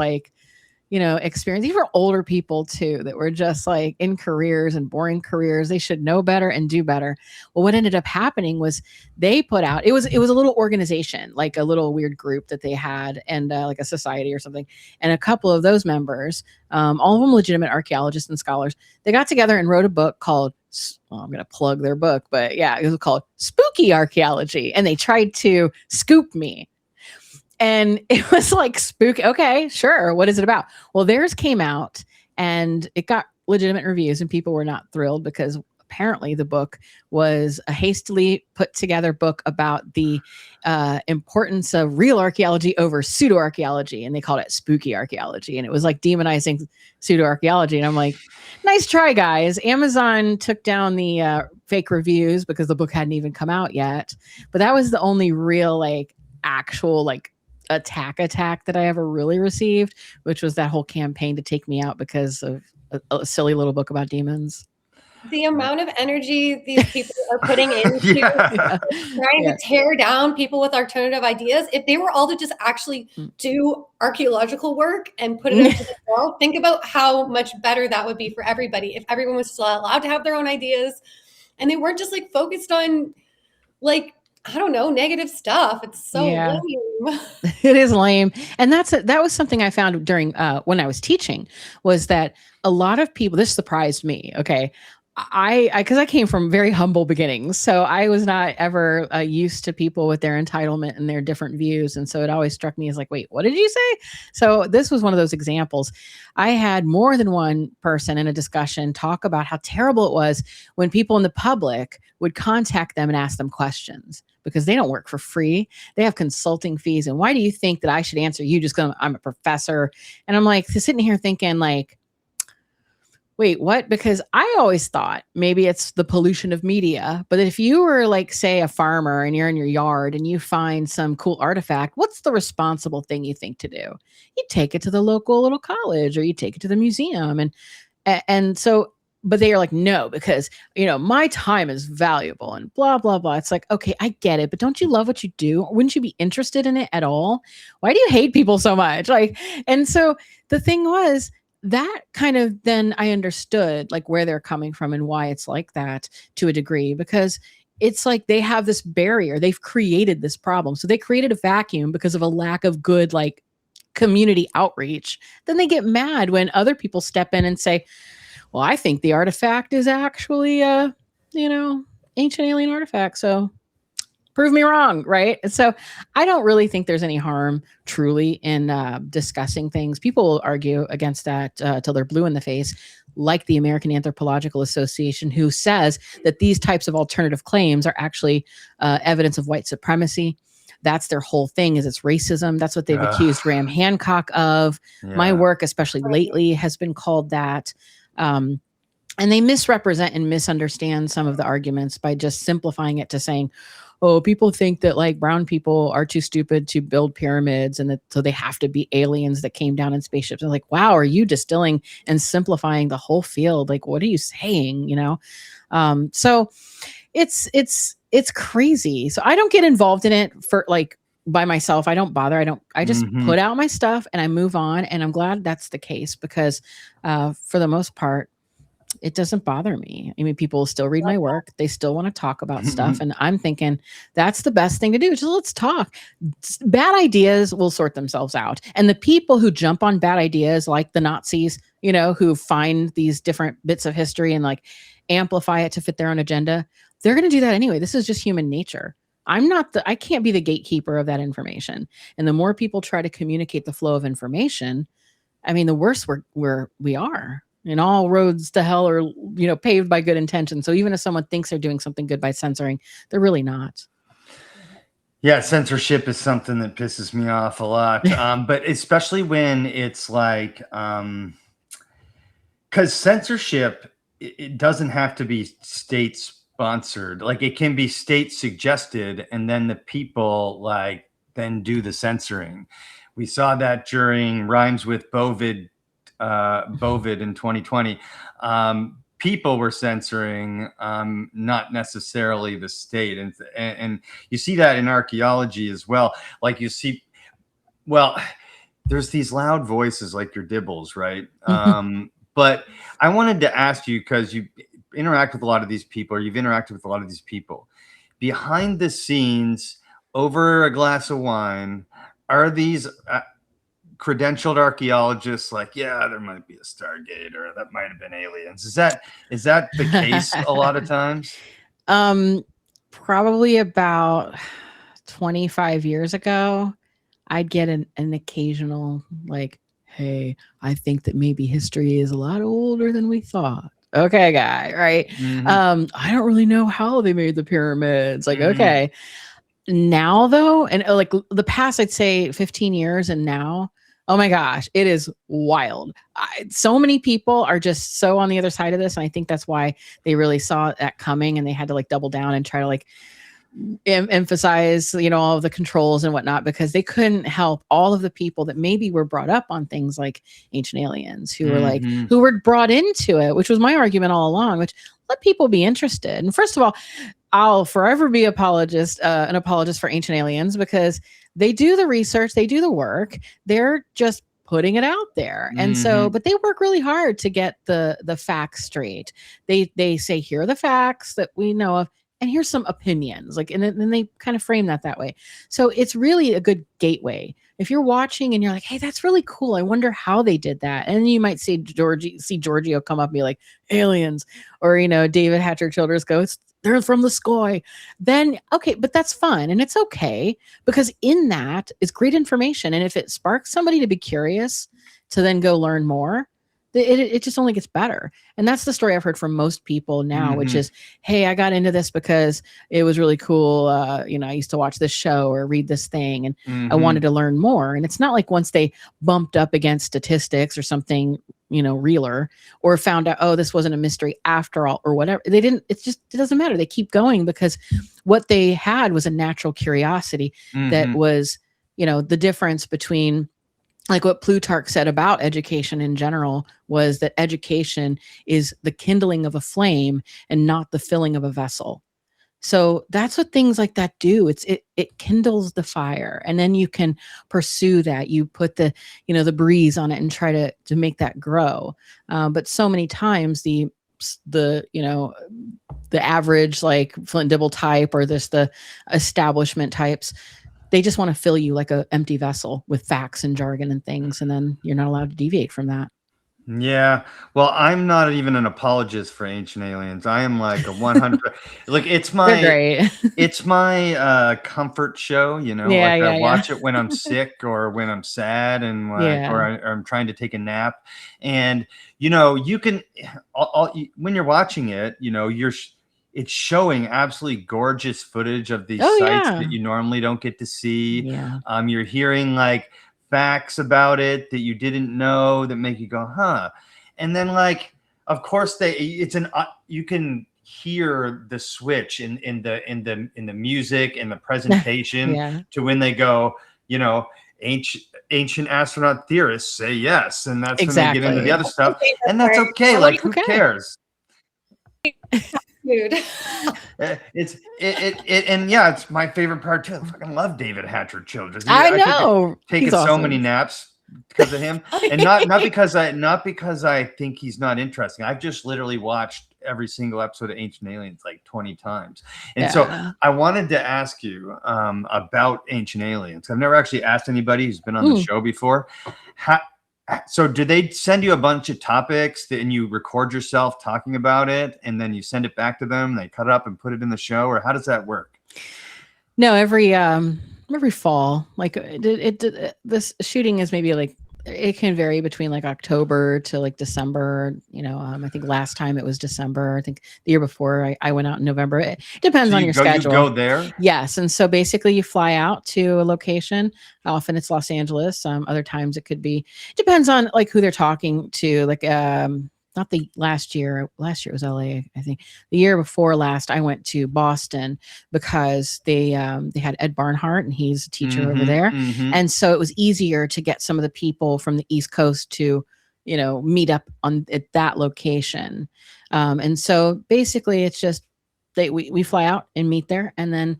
[SPEAKER 1] experience. These were older people too, that were just like in careers and boring careers. They should know better and do better. Well, what ended up happening was they put out, it was a little organization, like a little weird group that they had, and like a society or something. And a couple of those members, all of them legitimate archaeologists and scholars, they got together and wrote a book called, I'm going to plug their book, but yeah, it was called Spooky Archaeology. And they tried to scoop me. And it was like, spooky. Okay, sure. What is it about? Well, theirs came out, and it got legitimate reviews, and people were not thrilled because apparently the book was a hastily put together book about the importance of real archaeology over pseudo archaeology, and they called it spooky archaeology, and it was like demonizing pseudo archaeology. And I'm like, nice try, guys. Amazon took down the fake reviews because the book hadn't even come out yet, but that was the only real like actual like attack that I ever really received, which was that whole campaign to take me out because of a silly little book about demons.
[SPEAKER 3] The amount of energy these people are putting into trying to tear down people with alternative ideas, if they were all to just actually do archaeological work and put it into the world, think about how much better that would be for everybody if everyone was still allowed to have their own ideas and they weren't just like focused on like, I don't know, negative stuff. It's so lame.
[SPEAKER 1] It is lame. And that was something I found during when I was teaching, was that a lot of people, this surprised me. Okay. Because I came from very humble beginnings, so I was not ever used to people with their entitlement and their different views, and so it always struck me as like, wait, what did you say? So this was one of those examples. I had more than one person in a discussion talk about how terrible it was when people in the public would contact them and ask them questions because they don't work for free. They have consulting fees, and why do you think that I should answer you just because I'm a professor? And I'm like sitting here thinking like, wait, what? Because I always thought maybe it's the pollution of media, but if you were like, say, a farmer and you're in your yard and you find some cool artifact, what's the responsible thing you think to do? You take it to the local little college or you take it to the museum. And so, but they are like, no, because, you know, my time is valuable and blah, blah, blah. It's like, okay, I get it, but don't you love what you do? Wouldn't you be interested in it at all? Why do you hate people so much? Like, and so the thing was, that kind of then I understood like where they're coming from and why it's like that to a degree, because it's like they have this barrier. They've created this problem. So they created a vacuum because of a lack of good like community outreach. Then they get mad when other people step in and say, well, I think the artifact is actually ancient alien artifact. So prove me wrong, right? And so I don't really think there's any harm truly in discussing things. People will argue against that till they're blue in the face, like the American Anthropological Association, who says that these types of alternative claims are actually evidence of white supremacy. That's their whole thing, is it's racism. That's what they've accused Graham Hancock of. Yeah. My work, especially lately, has been called that. And they misrepresent and misunderstand some of the arguments by just simplifying it to saying, oh, people think that like brown people are too stupid to build pyramids and that so they have to be aliens that came down in spaceships. I'm like, wow, are you distilling and simplifying the whole field? Like, what are you saying? You know? So it's crazy. So I don't get involved in it for like by myself. I don't bother. I just put out my stuff and I move on. And I'm glad that's the case because for the most part, it doesn't bother me. I mean, people still read my work. They still want to talk about stuff. And I'm thinking that's the best thing to do. Just let's talk. Bad ideas will sort themselves out. And the people who jump on bad ideas, like the Nazis, you know, who find these different bits of history and like amplify it to fit their own agenda, they're going to do that anyway. This is just human nature. I can't be the gatekeeper of that information. And the more people try to communicate the flow of information, I mean, the worse we are. And all roads to hell are, you know, paved by good intention. So even if someone thinks they're doing something good by censoring, they're really not.
[SPEAKER 2] Yeah, censorship is something that pisses me off a lot. But especially when it's like, because censorship, it doesn't have to be state sponsored. Like it can be state suggested, and then the people like then do the censoring. We saw that during Rhymes with Bovid in 2020. People were censoring, not necessarily the state. And you see that in archaeology as well. Like you see, well, there's these loud voices like your Dibbles, right? But I wanted to ask you, because you interact with a lot of these people, or you've interacted with a lot of these people, behind the scenes, over a glass of wine, are these credentialed archaeologists like, yeah, there might be a Stargate, or that might have been aliens? Is that the case a lot of times?
[SPEAKER 1] Probably about 25 years ago, I'd get an occasional like, hey, I think that maybe history is a lot older than we thought. Okay, guy, right? I don't really know how they made the pyramids. Like, okay. Now though, and like the past, I'd say 15 years and now, oh my gosh, it is wild. So many people are just so on the other side of this. And I think that's why they really saw that coming and they had to like double down and try to like emphasize, all of the controls and whatnot, because they couldn't help all of the people that maybe were brought up on things like ancient aliens who were like, who were brought into it, which was my argument all along, which let people be interested. And first of all, I'll forever be an apologist for ancient aliens because they do the research, they do the work, they're just putting it out there. And so, but they work really hard to get the facts straight. They say, here are the facts that we know of, and here's some opinions, like, and then they kind of frame that way. So it's really a good gateway. If you're watching and you're like, hey, that's really cool, I wonder how they did that. And you might see Giorgio come up and be like, aliens, or, David Hatcher Childers goes, they're from the sky. Then, okay, but that's fun. And it's okay because in that is great information. And if it sparks somebody to be curious to then go learn more, it just only gets better. And that's the story I've heard from most people now, which is, hey, I got into this because it was really cool. I used to watch this show or read this thing and I wanted to learn more. And it's not like once they bumped up against statistics or something, realer, or found out, oh, this wasn't a mystery after all, or whatever. They didn't, it doesn't matter. They keep going because what they had was a natural curiosity that was, the difference between, like what Plutarch said about education in general was that education is the kindling of a flame and not the filling of a vessel. So that's what things like that do. It kindles the fire, and then you can pursue that. You put the breeze on it and try to make that grow. But so many times the average like Flint Dibble type or the establishment types, they just want to fill you like an empty vessel with facts and jargon and things, and then you're not allowed to deviate from that.
[SPEAKER 2] Yeah. Well, I'm not even an apologist for ancient aliens. I am like a 100. Like it's my comfort show, I watch it when I'm sick or when I'm sad and or I'm trying to take a nap. And you can when you're watching it, it's showing absolutely gorgeous footage of these sites that you normally don't get to see.
[SPEAKER 1] Yeah.
[SPEAKER 2] You're hearing like facts about it that you didn't know that make you go, huh? And then like, of course you can hear the switch in the music and the presentation to when they go, ancient astronaut theorists say yes. And that's when they get into the other stuff. And that's okay. Like, who cares?
[SPEAKER 3] Dude.
[SPEAKER 2] It's my favorite part too. I fucking love David Hatcher Childers.
[SPEAKER 1] I know.
[SPEAKER 2] Taking so many naps because of him, and not because I think he's not interesting. I've just literally watched every single episode of Ancient Aliens like 20 times, and so I wanted to ask you about Ancient Aliens. I've never actually asked anybody who's been on the show before. So do they send you a bunch of topics and you record yourself talking about it and then you send it back to them, they cut it up and put it in the show, or how does that work?
[SPEAKER 1] No, every fall, like this shooting is maybe like, it can vary between like October to like December. I think last time it was December. I think the year before I went out in November. It depends on your schedule.
[SPEAKER 2] You go there?
[SPEAKER 1] Yes. And so basically you fly out to a location. Often it's Los Angeles. Other times it could be, depends on like who they're talking to. Like, not the last year it was LA. I think the year before last, I went to Boston because they had Ed Barnhart, and he's a teacher over there. And so it was easier to get some of the people from the East Coast to, meet up at that location. And so basically it's just, we fly out and meet there. And then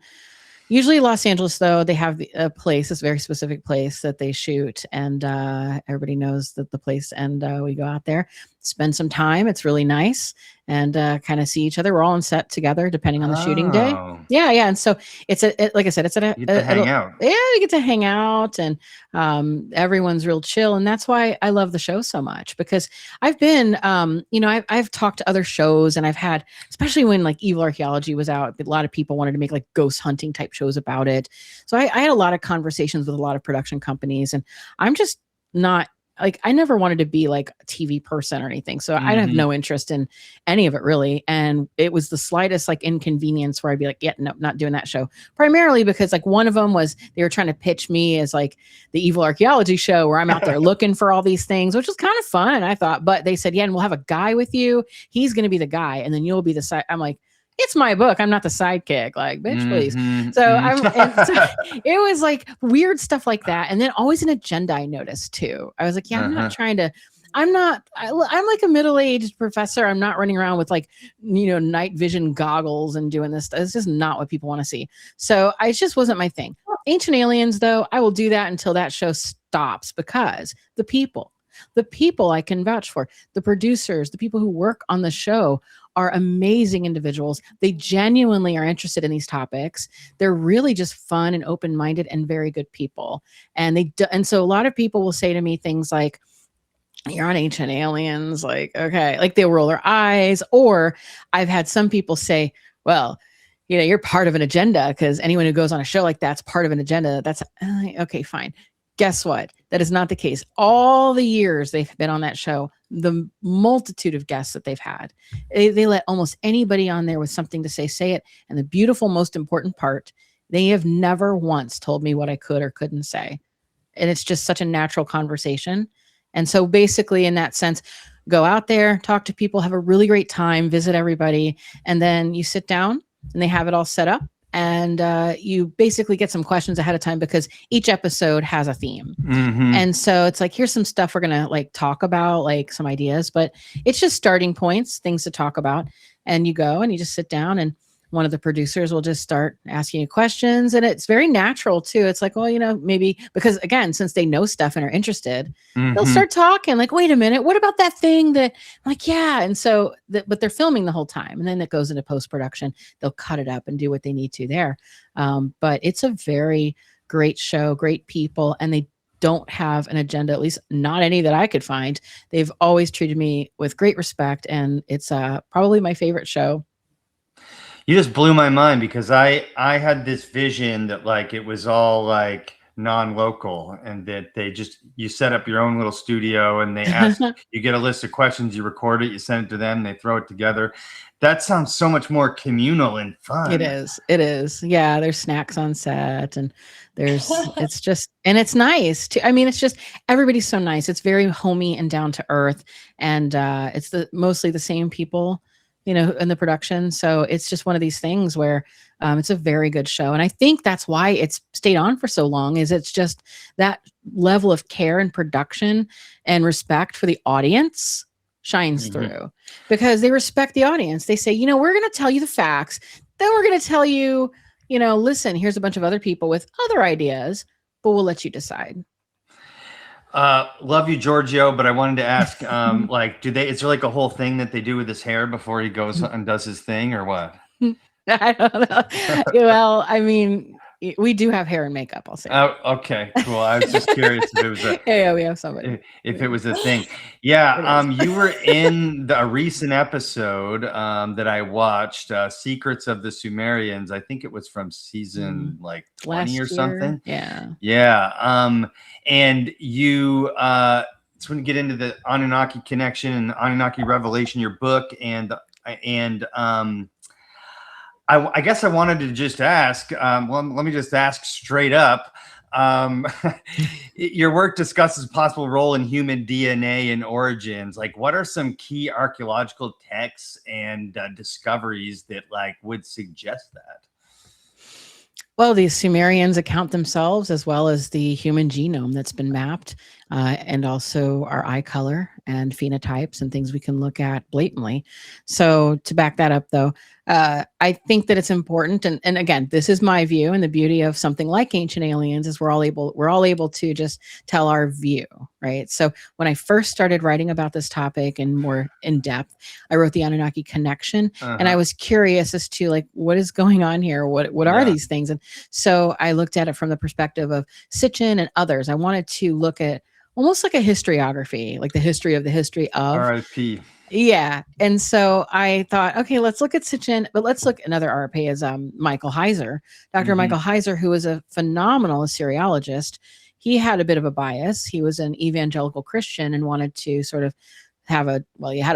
[SPEAKER 1] usually Los Angeles, though, they have a place, this very specific place that they shoot, and everybody knows that the place. And we go out there, spend some time. It's really nice, and kind of see each other. We're all on set together, depending on the shooting day. Yeah. And so like I said, it's
[SPEAKER 2] you get to hang out.
[SPEAKER 1] Yeah, you get to hang out, and everyone's real chill, and that's why I love the show so much, because I've been, I've talked to other shows, and I've had, especially when like Evil Archaeology was out, a lot of people wanted to make like ghost hunting type shows about it. So I had a lot of conversations with a lot of production companies, and I'm just not like, I never wanted to be like a TV person or anything. So I have no interest in any of it really. And it was the slightest like inconvenience where I'd be like, yeah, no, not doing that show. Primarily because like one of them was they were trying to pitch me as like the evil archaeology show where I'm out there looking for all these things, which was kind of fun, I thought. But they said, yeah, and we'll have a guy with you. He's going to be the guy. And then you'll be the side. I'm like, it's my book. I'm not the sidekick. Like, bitch, please. So it was like weird stuff like that. And then always an agenda I noticed too. I was like, yeah, I'm not trying to, I'm like a middle-aged professor. I'm not running around with like, night vision goggles and doing this. It's just not what people want to see. So it just wasn't my thing. Ancient Aliens though, I will do that until that show stops because the people I can vouch for, the producers, the people who work on the show are amazing individuals. They genuinely are interested in these topics. They're really just fun and open-minded and very good people. And so a lot of people will say to me things like, you're on Ancient Aliens, like, okay, like they'll roll their eyes. Or I've had some people say, well, you're part of an agenda because anyone who goes on a show like that's part of an agenda. That's okay, fine. Guess what? That is not the case. All the years they've been on that show, the multitude of guests that they've had, they let almost anybody on there with something to say it. And the beautiful, most important part, they have never once told me what I could or couldn't say. And it's just such a natural conversation. And so basically in that sense, go out there, talk to people, have a really great time, visit everybody. And then you sit down and they have it all set up. And you basically get some questions ahead of time because each episode has a theme. And so it's like, here's some stuff we're going to like talk about, like some ideas, but it's just starting points, things to talk about. And you go and you just sit down and one of the producers will just start asking you questions. And it's very natural too. It's like, well, maybe because again, since they know stuff and are interested, they'll start talking like, wait a minute, what about that thing that I'm like, yeah. And so, but they're filming the whole time. And then it goes into post-production. They'll cut it up and do what they need to there. But it's a very great show, great people. And they don't have an agenda, at least not any that I could find. They've always treated me with great respect. And it's probably my favorite show.
[SPEAKER 2] You just blew my mind because I had this vision that like it was all like non-local and that you set up your own little studio and they ask, you get a list of questions, you record it, you send it to them, they throw it together. That sounds so much more communal and fun.
[SPEAKER 1] It is. Yeah. There's snacks on set and it's just, and it's nice too. I mean, it's just, everybody's so nice. It's very homey and down to earth. And it's mostly the same people, in the production. So it's just one of these things where it's a very good show. And I think that's why it's stayed on for so long is it's just that level of care and production and respect for the audience shines through because they respect the audience. They say, we're going to tell you the facts. Then we're going to tell you, listen, here's a bunch of other people with other ideas, but we'll let you decide.
[SPEAKER 2] Love you, Giorgio, but I wanted to ask, is there like a whole thing that they do with his hair before he goes and does his thing or what?
[SPEAKER 1] I don't know. Well, I mean, we do have hair and makeup, I'll say.
[SPEAKER 2] Oh, okay, cool. I was just curious if it was
[SPEAKER 1] yeah, we have somebody.
[SPEAKER 2] If it was a thing. Yeah, you were in a recent episode that I watched, Secrets of the Sumerians. I think it was from season like 20 or something.
[SPEAKER 1] Yeah.
[SPEAKER 2] Yeah. And you it's when you get into the Anunnaki connection and Anunnaki Revelation, your book, and I guess I wanted to just ask, let me just ask straight up. Your work discusses possible role in human DNA and origins. Like, what are some key archaeological texts and discoveries that like would suggest that?
[SPEAKER 1] Well, the Sumerians account themselves as well as the human genome that's been mapped, and also our eye color and phenotypes and things we can look at blatantly. So to back that up, though, I think that it's important. And again, this is my view, and the beauty of something like Ancient Aliens is we're all able to just tell our view, right? So when I first started writing about this topic and more in depth, I wrote the Anunnaki Connection, and I was curious as to like what is going on here, what are these things, and so I looked at it from the perspective of Sitchin and others. I wanted to look at almost like a historiography, like the history of
[SPEAKER 2] R.I.P.
[SPEAKER 1] Yeah. And so I thought, okay, let's look at Sitchin, but let's look another RP is Michael Heiser, Dr. Michael Heiser, who is a phenomenal Assyriologist. he had a bit of a bias. He was an evangelical Christian and wanted to sort of he had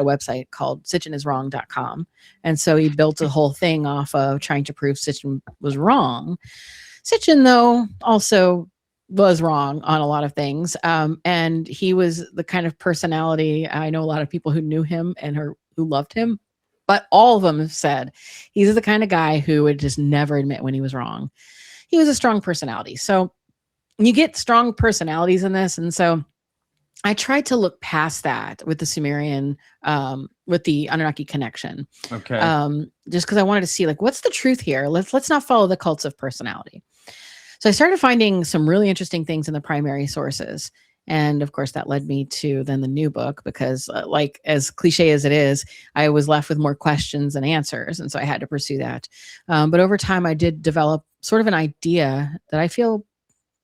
[SPEAKER 1] a website called sitchiniswrong.com. And so he built a whole thing off of trying to prove Sitchin was wrong. Sitchin, though, also was wrong on a lot of things. And he was the kind of personality, I know a lot of people who knew him and who loved him, but all of them have said he's the kind of guy who would just never admit when he was wrong. He was a strong personality. So you get strong personalities in this. And so I tried to look past that with the Sumerian, with the Anunnaki connection.
[SPEAKER 2] Okay.
[SPEAKER 1] Just because I wanted to see, like, what's the truth here? Let's not follow the cults of personality. So I started finding some really interesting things in the primary sources. And of course, that led me to then the new book, because like as cliche as it is, I was left with more questions than answers. And so I had to pursue that. But over time, I did develop sort of an idea that I feel,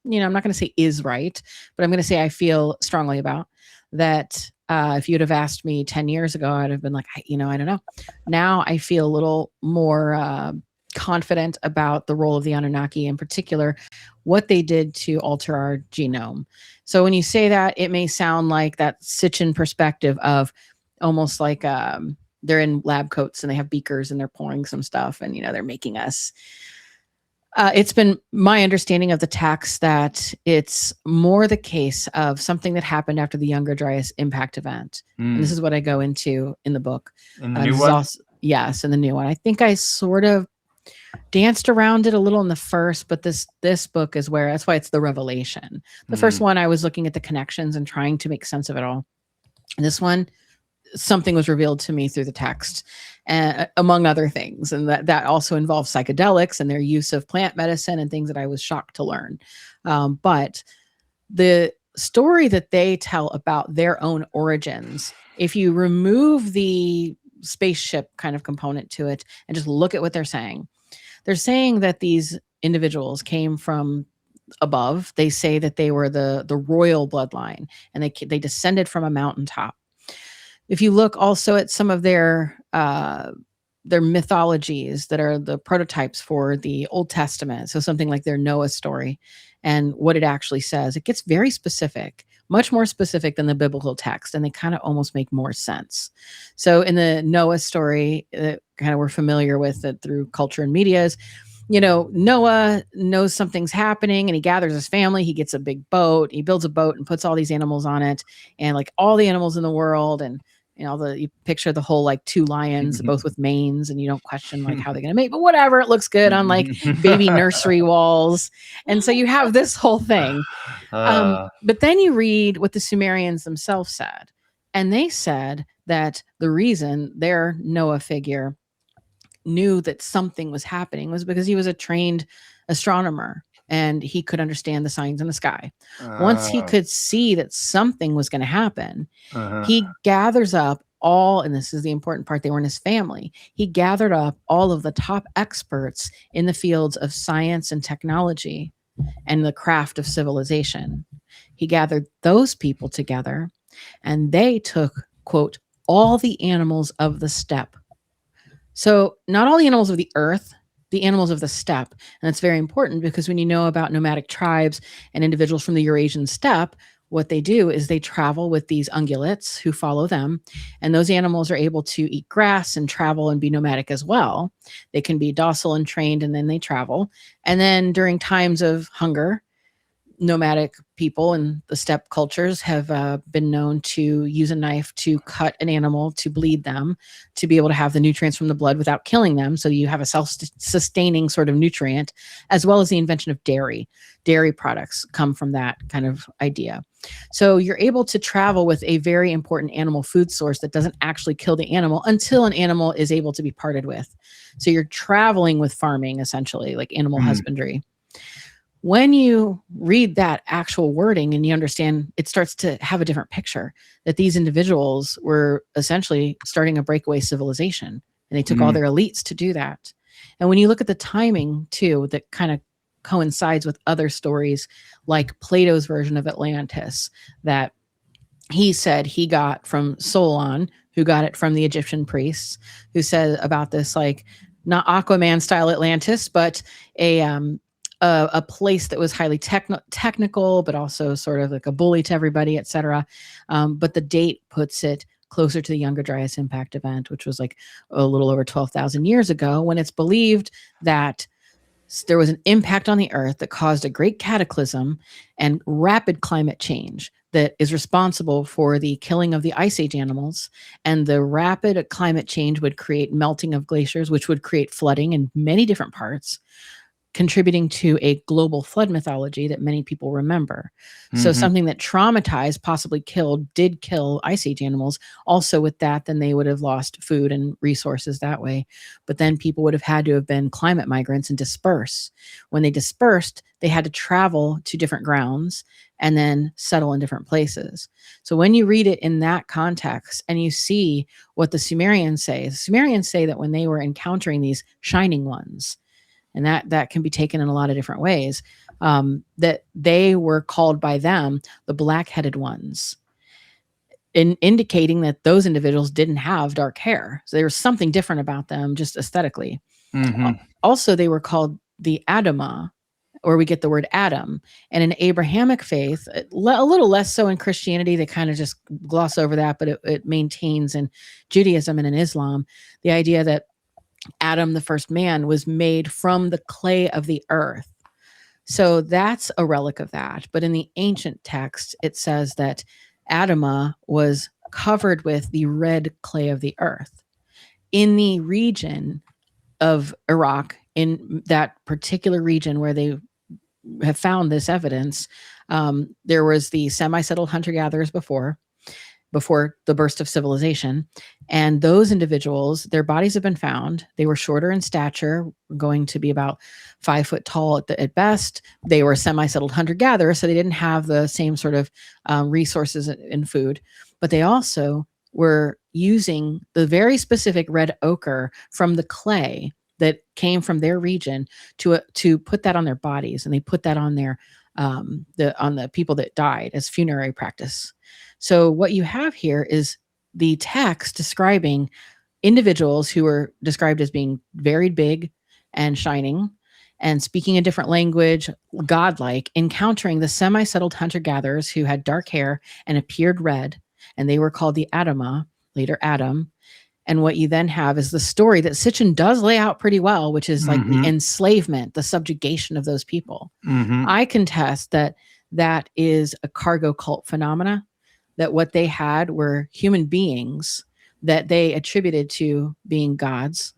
[SPEAKER 1] I'm not going to say is right, but I'm going to say I feel strongly about that. If you'd have asked me 10 years ago, I'd have been like, I don't know. Now I feel a little more confident about the role of the Anunnaki, in particular, what they did to alter our genome. So when you say that, it may sound like that Sitchin perspective of almost like they're in lab coats and they have beakers and they're pouring some stuff and, they're making us. It's been my understanding of the text that it's more the case of something that happened after the Younger Dryas impact event. And this is what I go into in the book.
[SPEAKER 2] In the new one?
[SPEAKER 1] Yes, in the new one. I think I sort of danced around it a little in the first, but this book is where, that's why it's the revelation. The first one, I was looking at the connections and trying to make sense of it all. And this one, something was revealed to me through the text, among other things. And that also involves psychedelics and their use of plant medicine and things that I was shocked to learn. But the story that they tell about their own origins, if you remove the spaceship kind of component to it and just look at what they're saying that these individuals came from above. They say that they were the royal bloodline, and they descended from a mountaintop. If you look also at some of their mythologies that are the prototypes for the Old Testament, so something like their Noah story and what it actually says, it gets very specific, much more specific than the biblical text, and they kind of almost make more sense. So in the Noah story, kind of we're familiar with it through culture and medias, Noah knows something's happening and he gathers his family. He gets a big boat. He builds a boat and puts all these animals on it, and like all the animals in the world. And you picture the whole like two lions, both with manes, and you don't question like how they're going to mate, but whatever, it looks good on like baby nursery walls. And so you have this whole thing. But then you read what the Sumerians themselves said, and they said that the reason their Noah figure knew that something was happening was because he was a trained astronomer and he could understand the signs in the sky. Once he could see that something was going to happen, he gathers up all, and this is the important part, they were in his family. He gathered up all of the top experts in the fields of science and technology and the craft of civilization. He gathered those people together, and they took, quote, all the animals of the steppe. So not all the animals of the earth, the animals of the steppe. And that's very important, because when you know about nomadic tribes and individuals from the Eurasian steppe, what they do is they travel with these ungulates who follow them. And those animals are able to eat grass and travel and be nomadic as well. They can be docile and trained, and then they travel. And then during times of hunger, nomadic people in the steppe cultures have been known to use a knife to cut an animal to bleed them, to be able to have the nutrients from the blood without killing them. So you have a self-sustaining sort of nutrient, as well as the invention of dairy. Dairy products come from that kind of idea. So you're able to travel with a very important animal food source that doesn't actually kill the animal until an animal is able to be parted with. So you're traveling with farming, essentially, like animal husbandry. When you read that actual wording and you understand, it starts to have a different picture, that these individuals were essentially starting a breakaway civilization, and they took all their elites to do that. And when you look at the timing too, that kind of coincides with other stories like Plato's version of Atlantis, that he said he got from Solon, who got it from the Egyptian priests, who said about this, like, not Aquaman style Atlantis, but a place that was highly technical, but also sort of like a bully to everybody, etc. But the date puts it closer to the Younger Dryas impact event, which was like a little over 12,000 years ago, when it's believed that there was an impact on the earth that caused a great cataclysm and rapid climate change that is responsible for the killing of the ice age animals. And the rapid climate change would create melting of glaciers, which would create flooding in many different parts, contributing to a global flood mythology that many people remember. So something that traumatized, possibly killed, did kill ice age animals. Also with that, then they would have lost food and resources that way. But then people would have had to have been climate migrants and disperse. When they dispersed, they had to travel to different grounds and then settle in different places. So when you read it in that context and you see what the Sumerians say that when they were encountering these shining ones, and that can be taken in a lot of different ways, that they were called by them the black-headed ones, indicating that those individuals didn't have dark hair. So there was something different about them just aesthetically. Also, they were called the Adama, or we get the word Adam. And in Abrahamic faith, a little less so in Christianity, they kind of just gloss over that, but it maintains in Judaism and in Islam the idea that Adam, the first man, was made from the clay of the earth. So that's a relic of that. But in the ancient text, it says that Adama was covered with the red clay of the earth. In the region of Iraq, in that particular region where they have found this evidence, there was the semi-settled hunter-gatherers before the burst of civilization. And those individuals, their bodies have been found. They were shorter in stature, going to be about 5 foot tall at best. They were semi-settled hunter-gatherers, so they didn't have the same sort of resources in food. But they also were using the very specific red ochre from the clay that came from their region to put that on their bodies. And they put that on their on the people that died as funerary practice. So what you have here is the text describing individuals who were described as being very big and shining and speaking a different language, godlike, encountering the semi-settled hunter-gatherers who had dark hair and appeared red, and they were called the Adama, later Adam. And what you then have is the story that Sitchin does lay out pretty well, which is like the enslavement, the subjugation of those people. I contest that that is a cargo cult phenomena, that what they had were human beings that they attributed to being gods.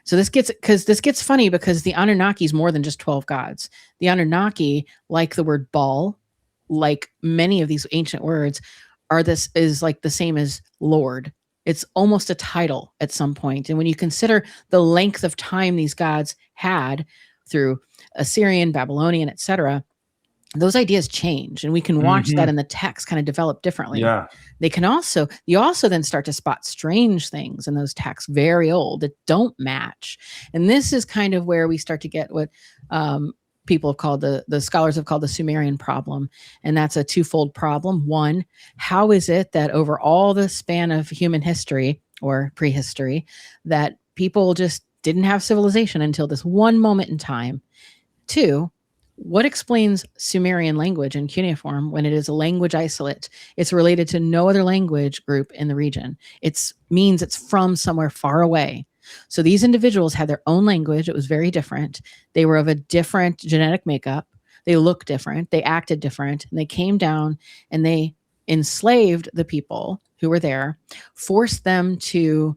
[SPEAKER 1] So this gets funny because the Anunnaki is more than just 12 gods. The Anunnaki, like the word Baal, like many of these ancient words, is like the same as Lord. It's almost a title at some point. And when you consider the length of time these gods had through Assyrian, Babylonian, etc., those ideas change, and we can watch that in the text kind of develop differently.
[SPEAKER 2] Yeah.
[SPEAKER 1] You also then start to spot strange things in those texts, very old, that don't match. And this is kind of where we start to get what people have called the scholars have called the Sumerian problem. And that's a twofold problem. One, how is it that over all the span of human history or prehistory, that people just didn't have civilization until this one moment in time? Two, what explains Sumerian language and cuneiform when it is a language isolate? It's related to no other language group in the region. It means it's from somewhere far away. So these individuals had their own language. It was very different. They were of a different genetic makeup. They looked different. They acted different. And they came down and they enslaved the people who were there, forced them to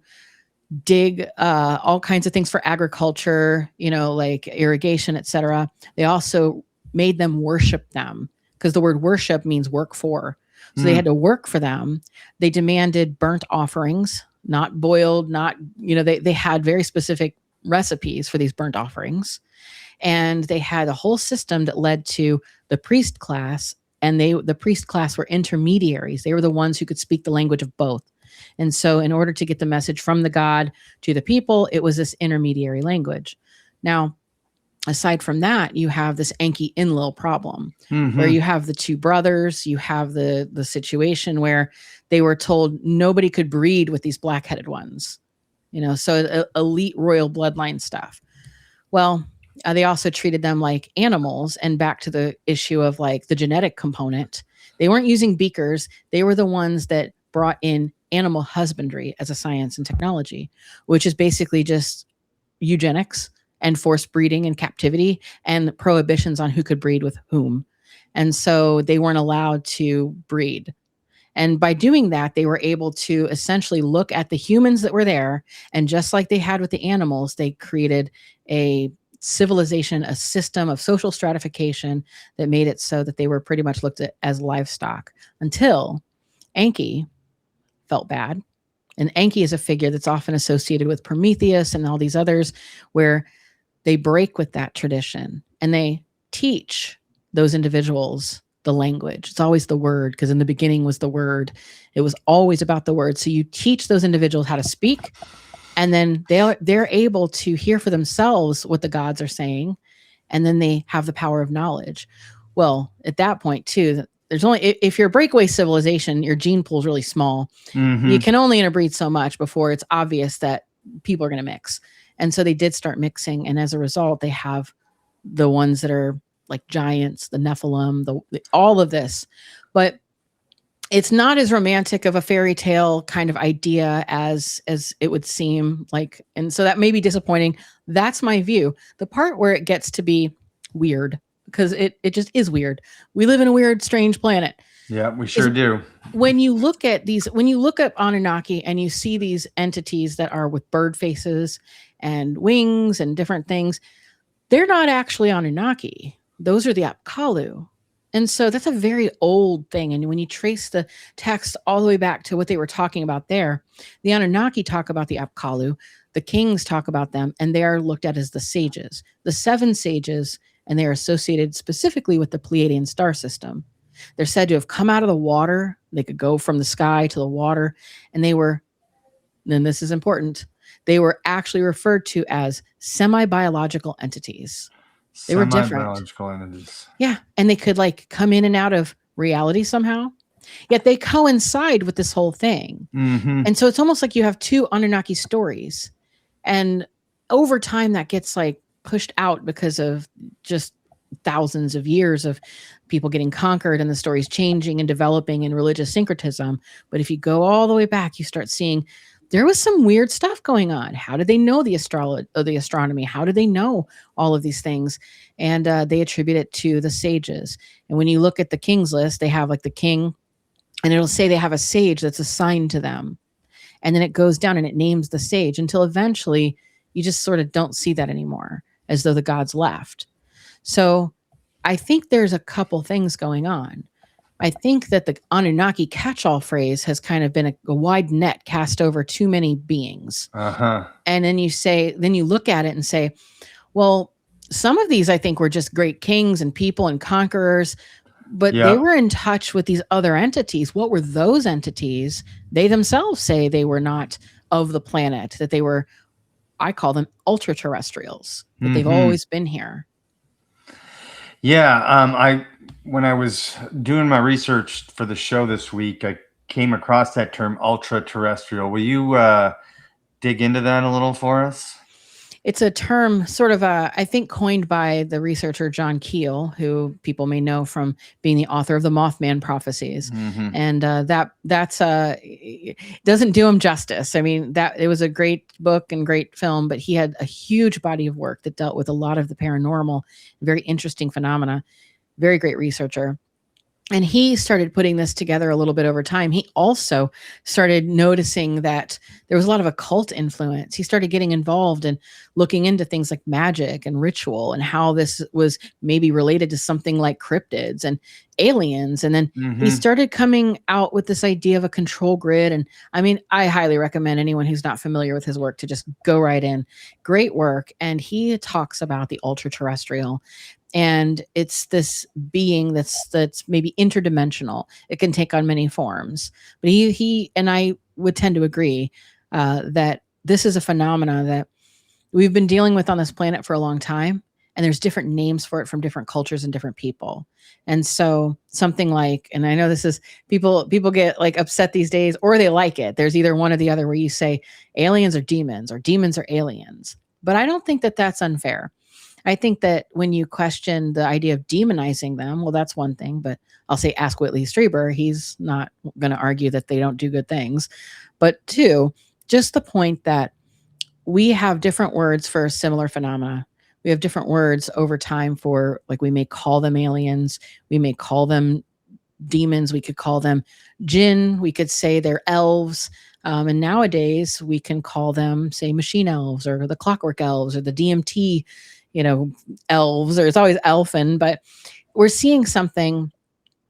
[SPEAKER 1] dig all kinds of things for agriculture, like irrigation, etc. They also made them worship them, because the word worship means work for. So they had to work for them. They demanded burnt offerings, not boiled, they had very specific recipes for these burnt offerings. And they had a whole system that led to the priest class, and the priest class were intermediaries. They were the ones who could speak the language of both. And so in order to get the message from the god to the people, it was this intermediary language. Now, aside from that, you have this Enki-Enlil problem, where you have the two brothers, you have the situation where they were told nobody could breed with these black-headed ones, so elite royal bloodline stuff. Well, They also treated them like animals. And back to the issue of like the genetic component, they weren't using beakers. They were the ones that brought in animal husbandry as a science and technology, which is basically just eugenics and forced breeding and captivity and prohibitions on who could breed with whom. And so they weren't allowed to breed. And by doing that, they were able to essentially look at the humans that were there. And just like they had with the animals, they created a civilization, a system of social stratification that made it so that they were pretty much looked at as livestock until Enki felt bad. And Enki is a figure that's often associated with Prometheus and all these others, where they break with that tradition and they teach those individuals the language. It's always the word, because in the beginning was the word. It was always about the word. So you teach those individuals how to speak, and then they're able to hear for themselves what the gods are saying, and then they have the power of knowledge. Well, at that point too, there's only, if you're a breakaway civilization, your gene pool is really small. You can only interbreed so much before it's obvious that people are going to mix. And so they did start mixing, and as a result, they have the ones that are like giants, the Nephilim, all of this. But it's not as romantic of a fairy tale kind of idea as it would seem like. And so that may be disappointing. That's my view. The part where it gets to be weird, because it just is weird. We live in a weird, strange planet.
[SPEAKER 2] Yeah, we sure do.
[SPEAKER 1] When you look at Anunnaki and you see these entities that are with bird faces and wings and different things, they're not actually Anunnaki. Those are the Apkallu. And so that's a very old thing. And when you trace the text all the way back to what they were talking about there, the Anunnaki talk about the Apkallu, the kings talk about them, and they are looked at as the sages, the 7 sages, and they are associated specifically with the Pleiadian star system. They're said to have come out of the water. They could go from the sky to the water, and they were, and this is important, they were actually referred to as semi-biological entities. They were different.
[SPEAKER 2] Biological entities.
[SPEAKER 1] Yeah. And they could like come in and out of reality somehow. Yet they coincide with this whole thing. And so it's almost like you have 2 Anunnaki stories. And over time that gets like pushed out because of just thousands of years of people getting conquered and the stories changing and developing and religious syncretism. But if you go all the way back, you start seeing there was some weird stuff going on. How did they know the astronomy? How did they know all of these things? And they attribute it to the sages. And when you look at the king's list, they have like the king, and it'll say they have a sage that's assigned to them. And then it goes down and it names the sage until eventually you just sort of don't see that anymore, as though the gods left. So I think there's a couple things going on. I think that the Anunnaki catch-all phrase has kind of been a wide net cast over too many beings. And then you look at it and say, well, some of these I think were just great kings and people and conquerors, but they were in touch with these other entities. What were those entities? They themselves say they were not of the planet, that they were, I call them ultra-terrestrials, that they've always been here.
[SPEAKER 2] Yeah, when I was doing my research for the show this week, I came across that term ultra-terrestrial. Will you dig into that a little for us?
[SPEAKER 1] It's a term sort of, I think, coined by the researcher John Keel, who people may know from being the author of the Mothman prophecies. And that's doesn't do him justice. I mean, that it was a great book and great film, but he had a huge body of work that dealt with a lot of the paranormal, very interesting phenomena. Very great researcher. And he started putting this together a little bit over time. He also started noticing that there was a lot of occult influence. He started getting involved and looking into things like magic and ritual and how this was maybe related to something like cryptids and aliens. And then he started coming out with this idea of a control grid. And I mean, I highly recommend anyone who's not familiar with his work to just go right in. Great work. And he talks about the ultra-terrestrial. And it's this being that's maybe interdimensional. It can take on many forms. But he and I would tend to agree that this is a phenomena that we've been dealing with on this planet for a long time. And there's different names for it from different cultures and different people. And so something like, and I know this is, people get like upset these days, or they like it. There's either one or the other, where you say aliens or demons or aliens. But I don't think that that's unfair. I think that when you question the idea of demonizing them, well, that's one thing, but I'll say ask Whitley Strieber. He's not going to argue that they don't do good things. But two, just the point that we have different words for similar phenomena. We have different words over time for, like, we may call them aliens, we may call them demons, we could call them jinn, we could say they're elves. And nowadays we can call them, say, machine elves or the clockwork elves or the DMT, elves, or it's always elfin, but we're seeing something.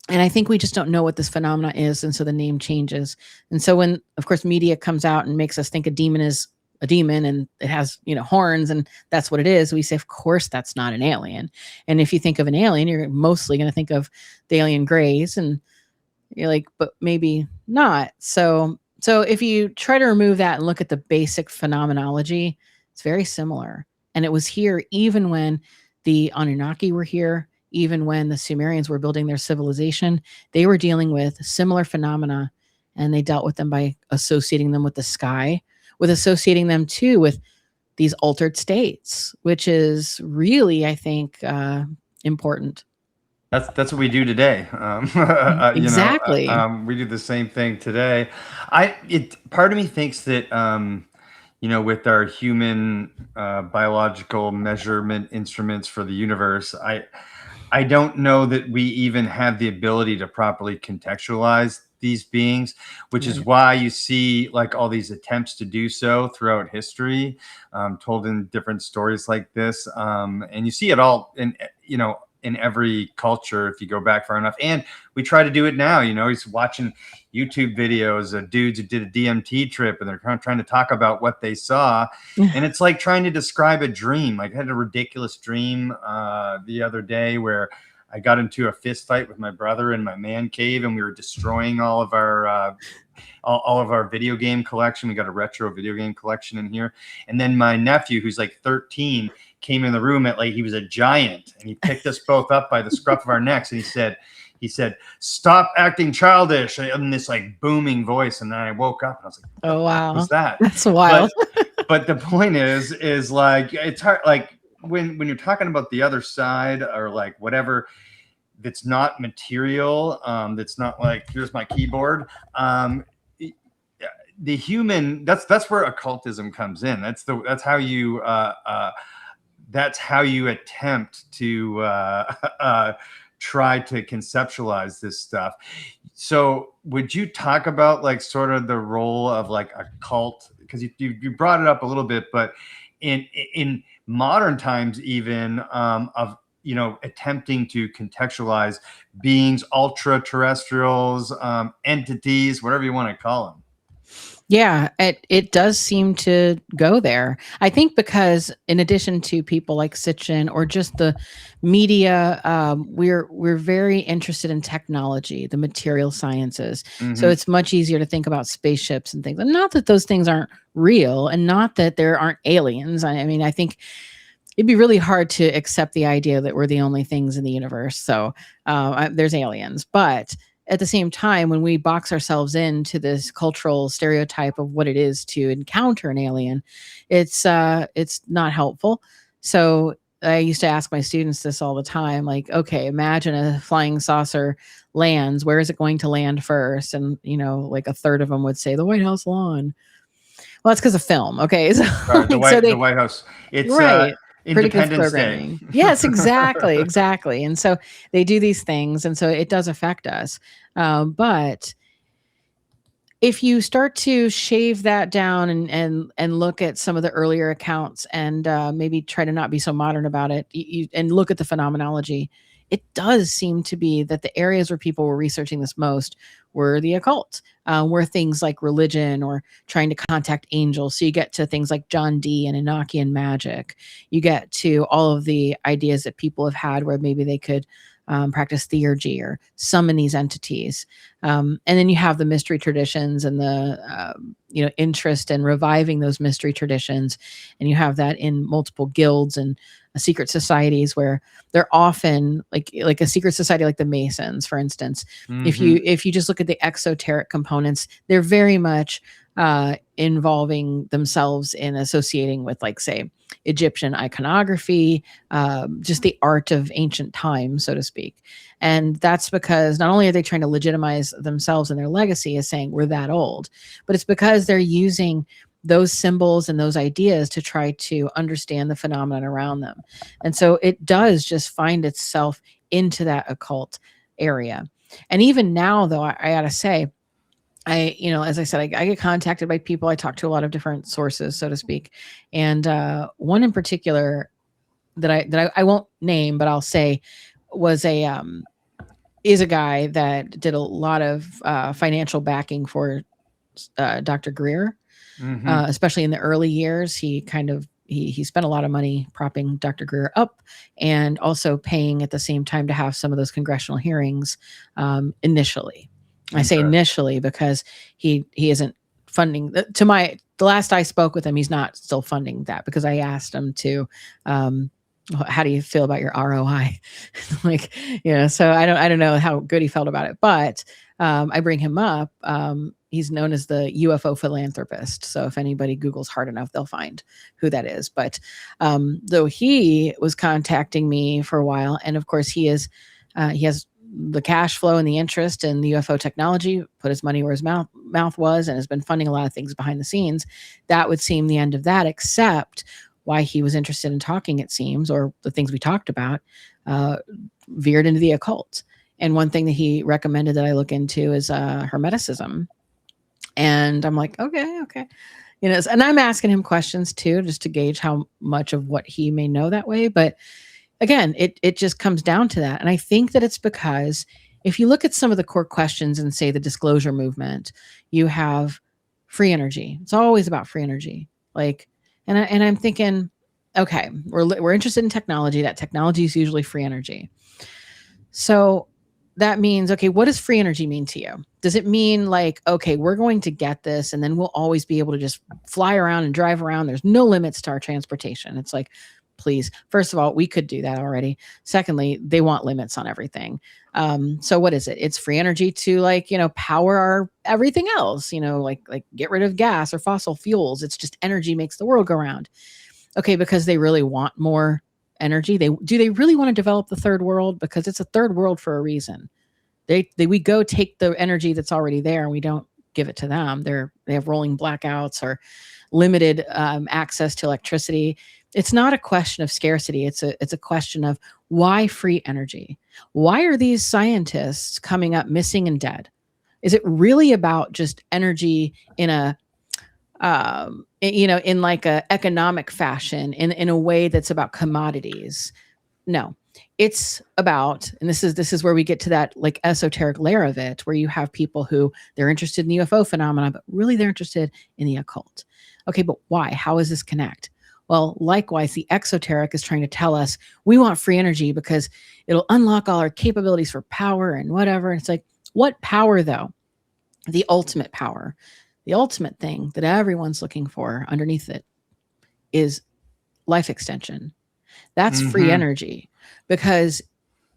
[SPEAKER 1] And I think we just don't know what this phenomena is. And so the name changes. And so when, of course, media comes out and makes us think a demon is a demon and it has, horns and that's what it is, we say, of course, that's not an alien. And if you think of an alien, you're mostly going to think of the alien grays, and you're like, but maybe not. So if you try to remove that and look at the basic phenomenology, it's very similar. And it was here even when the Anunnaki were here, even when the Sumerians were building their civilization, they were dealing with similar phenomena, and they dealt with them by associating them with the sky, with associating them too with these altered states, which is really, I think, important.
[SPEAKER 2] That's what we do today.
[SPEAKER 1] Exactly.
[SPEAKER 2] We do the same thing today. Part of me thinks that with our human biological measurement instruments for the universe, I don't know that we even have the ability to properly contextualize these beings, which is why you see like all these attempts to do so throughout history, told in different stories like this. And you see it all in every culture if you go back far enough. And we try to do it now. He's watching YouTube videos of dudes who did a DMT trip and they're kind of trying to talk about what they saw. And it's like trying to describe a dream. Like I had a ridiculous dream the other day where I got into a fist fight with my brother in my man cave, and we were destroying all of our video game collection. We got a retro video game collection in here. And then my nephew, who's like 13, came in the room at he was a giant, and he picked us both up by the scruff of our necks, and he said, "Stop acting childish," in this like booming voice. And then I woke up and I was like,
[SPEAKER 1] "Oh wow,
[SPEAKER 2] what was that?"
[SPEAKER 1] That's wild.
[SPEAKER 2] But the point is like, it's hard. Like when you're talking about the other side or like whatever that's not material, that's not like, here's my keyboard. The human, that's where occultism comes in. That's how you attempt to try to conceptualize this stuff. So would you talk about like sort of the role of like a cult? Because you brought it up a little bit, but in modern times, even of attempting to contextualize beings, ultra terrestrials, entities, whatever you want to call them.
[SPEAKER 1] Yeah, it does seem to go there. I think because in addition to people like Sitchin or just the media, we're very interested in technology, the material sciences. Mm-hmm. So it's much easier to think about spaceships and things. And not that those things aren't real, and not that there aren't aliens. I mean, I think it'd be really hard to accept the idea that we're the only things in the universe. So there's aliens, but at the same time, when we box ourselves into this cultural stereotype of what it is to encounter an alien, it's not helpful. So I used to ask my students this all the time, like, okay, imagine a flying saucer lands. Where is it going to land first? And, like a third of them would say the White House lawn. Well, that's because of film. Okay. So,
[SPEAKER 2] the White House. It's
[SPEAKER 1] right.
[SPEAKER 2] Independence Day.
[SPEAKER 1] Yes, exactly. And so they do these things, and so it does affect us. But if you start to shave that down and look at some of the earlier accounts and maybe try to not be so modern about it, and look at the phenomenology, it does seem to be that the areas where people were researching this most were the occult, were things like religion or trying to contact angels. So you get to things like John Dee and Enochian magic. You get to all of the ideas that people have had where maybe they could practice theurgy or summon these entities. And then you have the mystery traditions and the interest in reviving those mystery traditions. And you have that in multiple guilds and secret societies where they're often like a secret society like the Masons, for instance. Mm-hmm. If you just look at the exoteric components, they're very much involving themselves in associating with, like, say, Egyptian iconography, just the art of ancient times, so to speak. And that's because not only are they trying to legitimize themselves and their legacy as saying we're that old, but it's because they're using those symbols and those ideas to try to understand the phenomenon around them. And so it does just find itself into that occult area. And even now, though, I gotta say, as I said, I get contacted by people. I talk to a lot of different sources, so to speak. And one in particular that I won't name, but I'll say is a guy that did a lot of financial backing for Dr. Greer, especially in the early years. He spent a lot of money propping Dr. Greer up, and also paying at the same time to have some of those congressional hearings initially. I say initially because he isn't funding. The last I spoke with him, he's not still funding that, because I asked him to, how do you feel about your ROI? So I don't know how good he felt about it, but I bring him up. He's known as the UFO philanthropist. So if anybody Googles hard enough, they'll find who that is. But though he was contacting me for a while, and of course he has the cash flow and the interest in the UFO technology, put his money where his mouth was, and has been funding a lot of things behind the scenes. That would seem the end of that, except why he was interested in talking, it seems, or the things we talked about, veered into the occult. And one thing that he recommended that I look into is Hermeticism. And I'm like, okay. And I'm asking him questions too, just to gauge how much of what he may know that way. But again, it just comes down to that. And I think that it's because if you look at some of the core questions and say the disclosure movement, you have free energy. It's always about free energy. And I'm thinking, okay, we're interested in technology. That technology is usually free energy. So that means, okay, what does free energy mean to you? Does it mean okay, we're going to get this and then we'll always be able to just fly around and drive around? There's no limits to our transportation. It's please. First of all, we could do that already. Secondly, they want limits on everything. So what is it? It's free energy to power our everything else, get rid of gas or fossil fuels. It's just energy makes the world go round. Okay, because they really want more energy. Do they really want to develop the third world? Because it's a third world for a reason. We go take the energy that's already there and we don't give it to them. They have rolling blackouts or limited access to electricity. It's not a question of scarcity. It's a question of why free energy? Why are these scientists coming up missing and dead? Is it really about just energy in a in a economic fashion, in a way that's about commodities? No, it's about, and this is where we get to that esoteric layer of it, where you have people who they're interested in the UFO phenomena, but really they're interested in the occult. Okay, but why? How does this connect? Well, likewise, the exoteric is trying to tell us we want free energy because it'll unlock all our capabilities for power and whatever. And it's what power though? The ultimate power, the ultimate thing that everyone's looking for underneath it is life extension. That's free energy. Because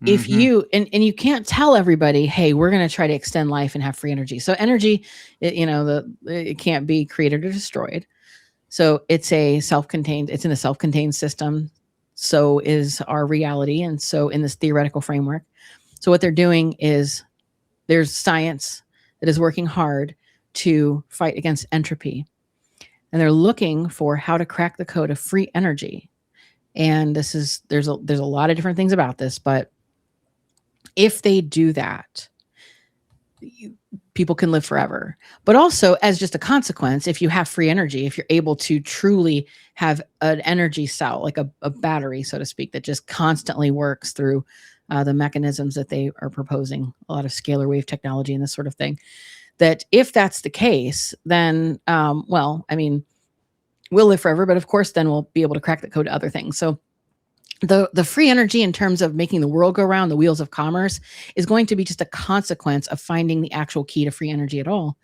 [SPEAKER 1] if you, and you can't tell everybody, hey, we're going to try to extend life and have free energy. So energy, it can't be created or destroyed. So it's in a self-contained system. So is our reality. And so in this theoretical framework, so what they're doing is there's science that is working hard to fight against entropy. And they're looking for how to crack the code of free energy. And there's a lot of different things about this, but if they do that, people can live forever. But also, as just a consequence, if you have free energy, if you're able to truly have an energy cell, like a battery, so to speak, that just constantly works through the mechanisms that they are proposing, a lot of scalar wave technology and this sort of thing, that if that's the case, then, we'll live forever. But of course, then we'll be able to crack the code to other things. So the free energy in terms of making the world go round, the wheels of commerce, is going to be just a consequence of finding the actual key to free energy at all.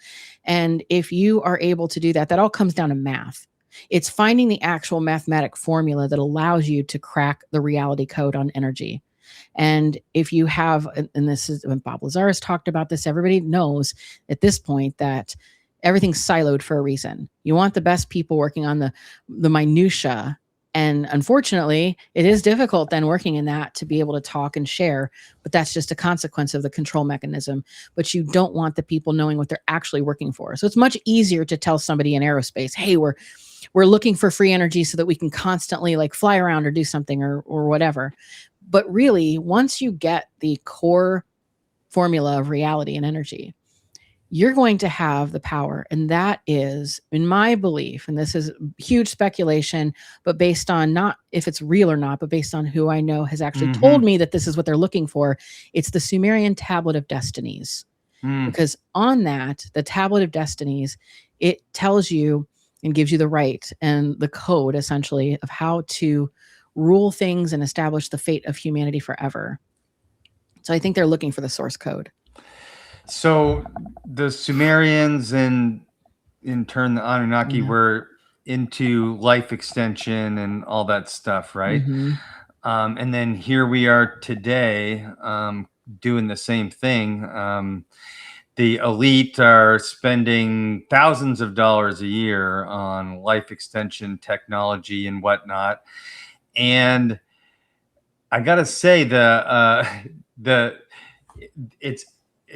[SPEAKER 1] And if you are able to do that, that all comes down to math. It's finding the actual mathematic formula that allows you to crack the reality code on energy. And if you have, and this is when Bob Lazarus talked about this, everybody knows at this point that everything's siloed for a reason. You want the best people working on the minutia And unfortunately, it is difficult then working in that to be able to talk and share, but that's just a consequence of the control mechanism. But you don't want the people knowing what they're actually working for. So it's much easier to tell somebody in aerospace, hey, we're looking for free energy so that we can constantly like fly around or do something or whatever. But really, once you get the core formula of reality and energy, you're going to have the power. And that is, in my belief, and this is huge speculation, but based on not if it's real or not, but based on who I know has actually told me that this is what they're looking for, it's the Sumerian Tablet of Destinies. Because on that, the Tablet of Destinies, it tells you and gives you the right and the code, essentially, of how to rule things and establish the fate of humanity forever. So I think they're looking for the source code.
[SPEAKER 2] So the Sumerians and in turn the Anunnaki were into life extension and all that stuff, right? And then here we are today doing the same thing. The elite are spending thousands of dollars a year on life extension technology and whatnot. And I gotta say,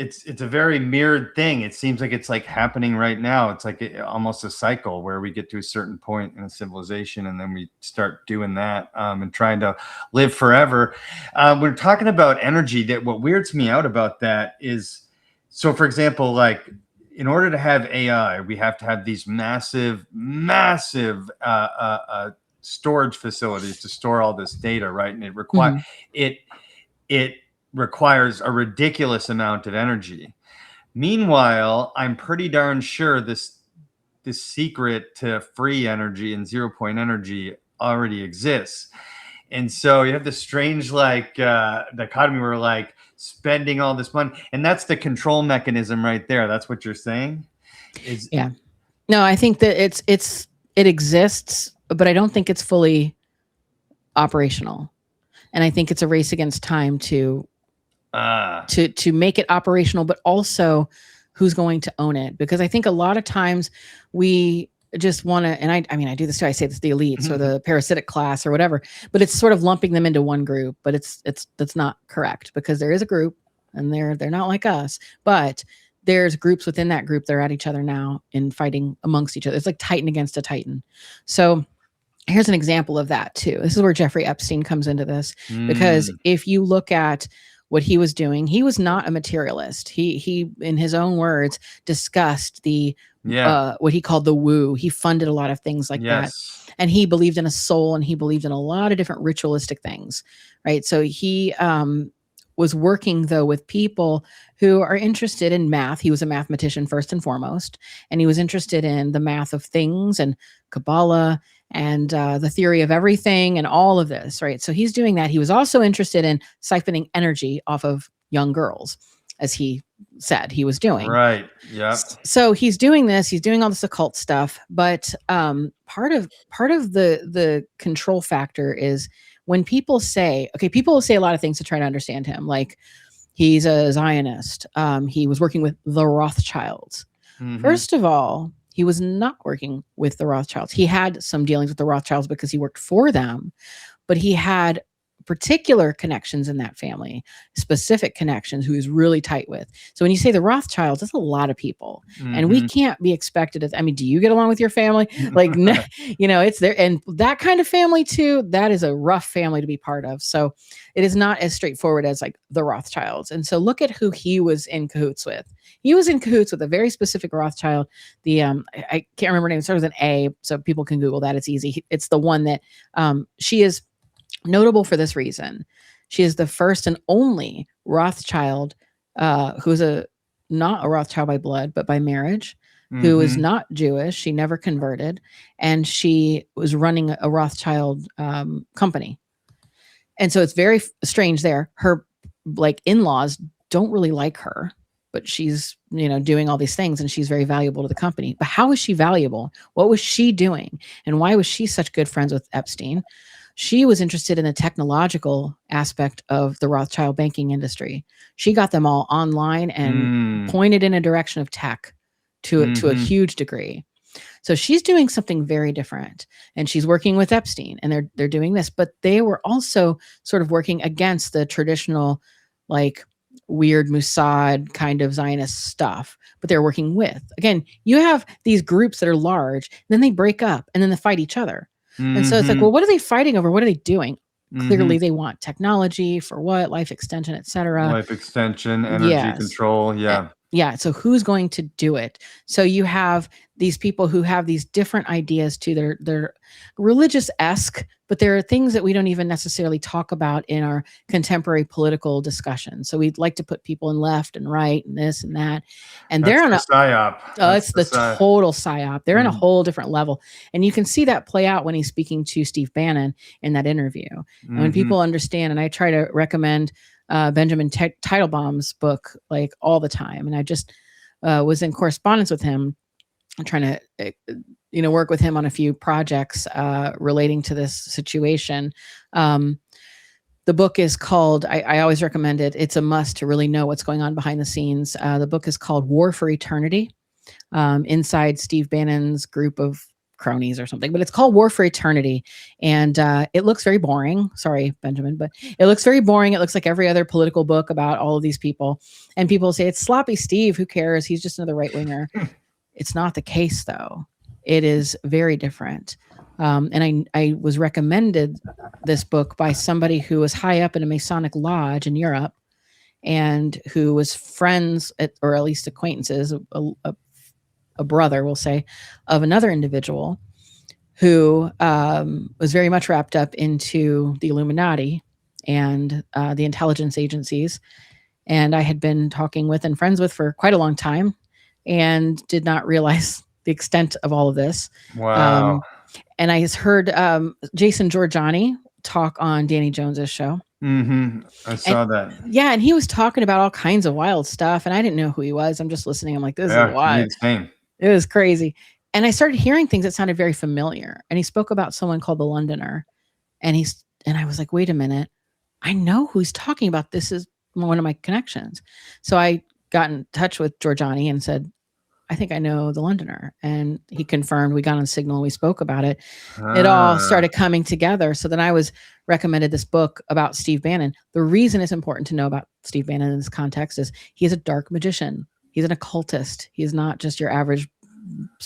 [SPEAKER 2] it's a very mirrored thing. It seems like it's like happening right now. It's like almost a cycle where we get to a certain point in a civilization and then we start doing that and trying to live forever. We're talking about energy. That what weirds me out about that is, so for example, like in order to have AI, we have to have these massive storage facilities to store all this data, right? And it requires it requires a ridiculous amount of energy. Meanwhile, I'm pretty darn sure this secret to free energy and 0 point energy already exists. And so you have this strange dichotomy where like spending all this money, and that's the control mechanism right there. That's what you're saying?
[SPEAKER 1] Yeah. No, I think that it exists, but I don't think it's fully operational. And I think it's a race against time to make it operational, but also who's going to own it. Because I think a lot of times we just want to, and I mean, I do this too. I say this, the elites or the parasitic class or whatever, but it's sort of lumping them into one group, but that's not correct, because there is a group and they're not like us, but there's groups within that group that are at each other now in fighting amongst each other. It's like Titan against a Titan. So here's an example of that too. This is where Jeffrey Epstein comes into this, because if you look at what he was doing, he was not a materialist. He in his own words discussed the what he called the woo. He funded a lot of things like that, and he believed in a soul, and he believed in a lot of different ritualistic things, right? So he was working though with people who are interested in math. He was a mathematician first and foremost, and he was interested in the math of things and Kabbalah and the theory of everything and all of this, right? So he's doing that. He was also interested in siphoning energy off of young girls, as he said he was doing.
[SPEAKER 2] Right. Yeah.
[SPEAKER 1] So he's doing this. He's doing all this occult stuff, but part of the control factor is when people say, okay, people will say a lot of things to try to understand him, like he's a Zionist. He was working with the Rothschilds. First of all, he was not working with the Rothschilds. He had some dealings with the Rothschilds because he worked for them, but he had particular connections in that family, specific connections who he's really tight with. So when you say the Rothschilds, that's a lot of people. And we can't be expected to, I mean, do you get along with your family? Like, it's there. And that kind of family too, that is a rough family to be part of. So it is not as straightforward as like the Rothschilds. And so look at who he was in cahoots with. He was in cahoots with a very specific Rothschild. The I can't remember her name. It starts with an A, so people can Google that. It's easy. It's the one that she is notable for this reason. She is the first and only Rothschild who's not a Rothschild by blood, but by marriage, who is not Jewish. She never converted, and she was running a Rothschild company. And so it's very strange there. Her in-laws don't really like her, but she's, doing all these things, and she's very valuable to the company. But how was she valuable? What was she doing? And why was she such good friends with Epstein? She was interested in the technological aspect of the Rothschild banking industry. She got them all online and pointed in a direction of tech to a huge degree. So she's doing something very different, and she's working with Epstein, and they're doing this, but they were also sort of working against the traditional, like, weird Mossad kind of Zionist stuff, but they're working with, again, you have these groups that are large, then they break up and then they fight each other. And so it's like, well, what are they fighting over? What are they doing? Clearly they want technology for what? Life extension, etc.
[SPEAKER 2] Life extension, energy control. Yeah.
[SPEAKER 1] Yeah. So who's going to do it? So you have these people who have these different ideas too. They're religious-esque, but there are things that we don't even necessarily talk about in our contemporary political discussion. So we'd like to put people in left and right and this and that. And they're on a
[SPEAKER 2] psyop.
[SPEAKER 1] It's the total psyop. They're in a whole different level. And you can see that play out when he's speaking to Steve Bannon in that interview. And when people understand, and I try to recommend Benjamin Teitelbaum's book like all the time. And I just was in correspondence with him. I'm trying to, work with him on a few projects relating to this situation. The book is called, I always recommend it. It's a must to really know what's going on behind the scenes. The book is called War for Eternity, inside Steve Bannon's group of cronies or something, but it's called War for Eternity. And it looks very boring. Sorry, Benjamin, but it looks very boring. It looks like every other political book about all of these people. And people say, it's sloppy Steve. Who cares? He's just another right winger. It's not the case, though. It is very different. And I was recommended this book by somebody who was high up in a Masonic lodge in Europe and who was friends, or at least acquaintances, a brother, we'll say, of another individual who was very much wrapped up into the Illuminati and the intelligence agencies. And I had been talking with and friends with for quite a long time and did not realize the extent of all of this.
[SPEAKER 2] Wow.
[SPEAKER 1] And I heard Jason Giorgiani talk on Danny Jones's show.
[SPEAKER 2] I saw that.
[SPEAKER 1] Yeah, and he was talking about all kinds of wild stuff, and I didn't know who he was. I'm just listening. I'm like, this is wild. It was crazy. And I started hearing things that sounded very familiar. And he spoke about someone called the Londoner. And I was like, wait a minute. I know who he's talking about. This is one of my connections. So I got in touch with Giorgiani and said, I think I know the Londoner. And he confirmed. We got on Signal and we spoke about it. It all started coming together. So then I was recommended this book about Steve Bannon. The reason it's important to know about Steve Bannon in this context is he is a dark magician. He's an occultist. He's not just your average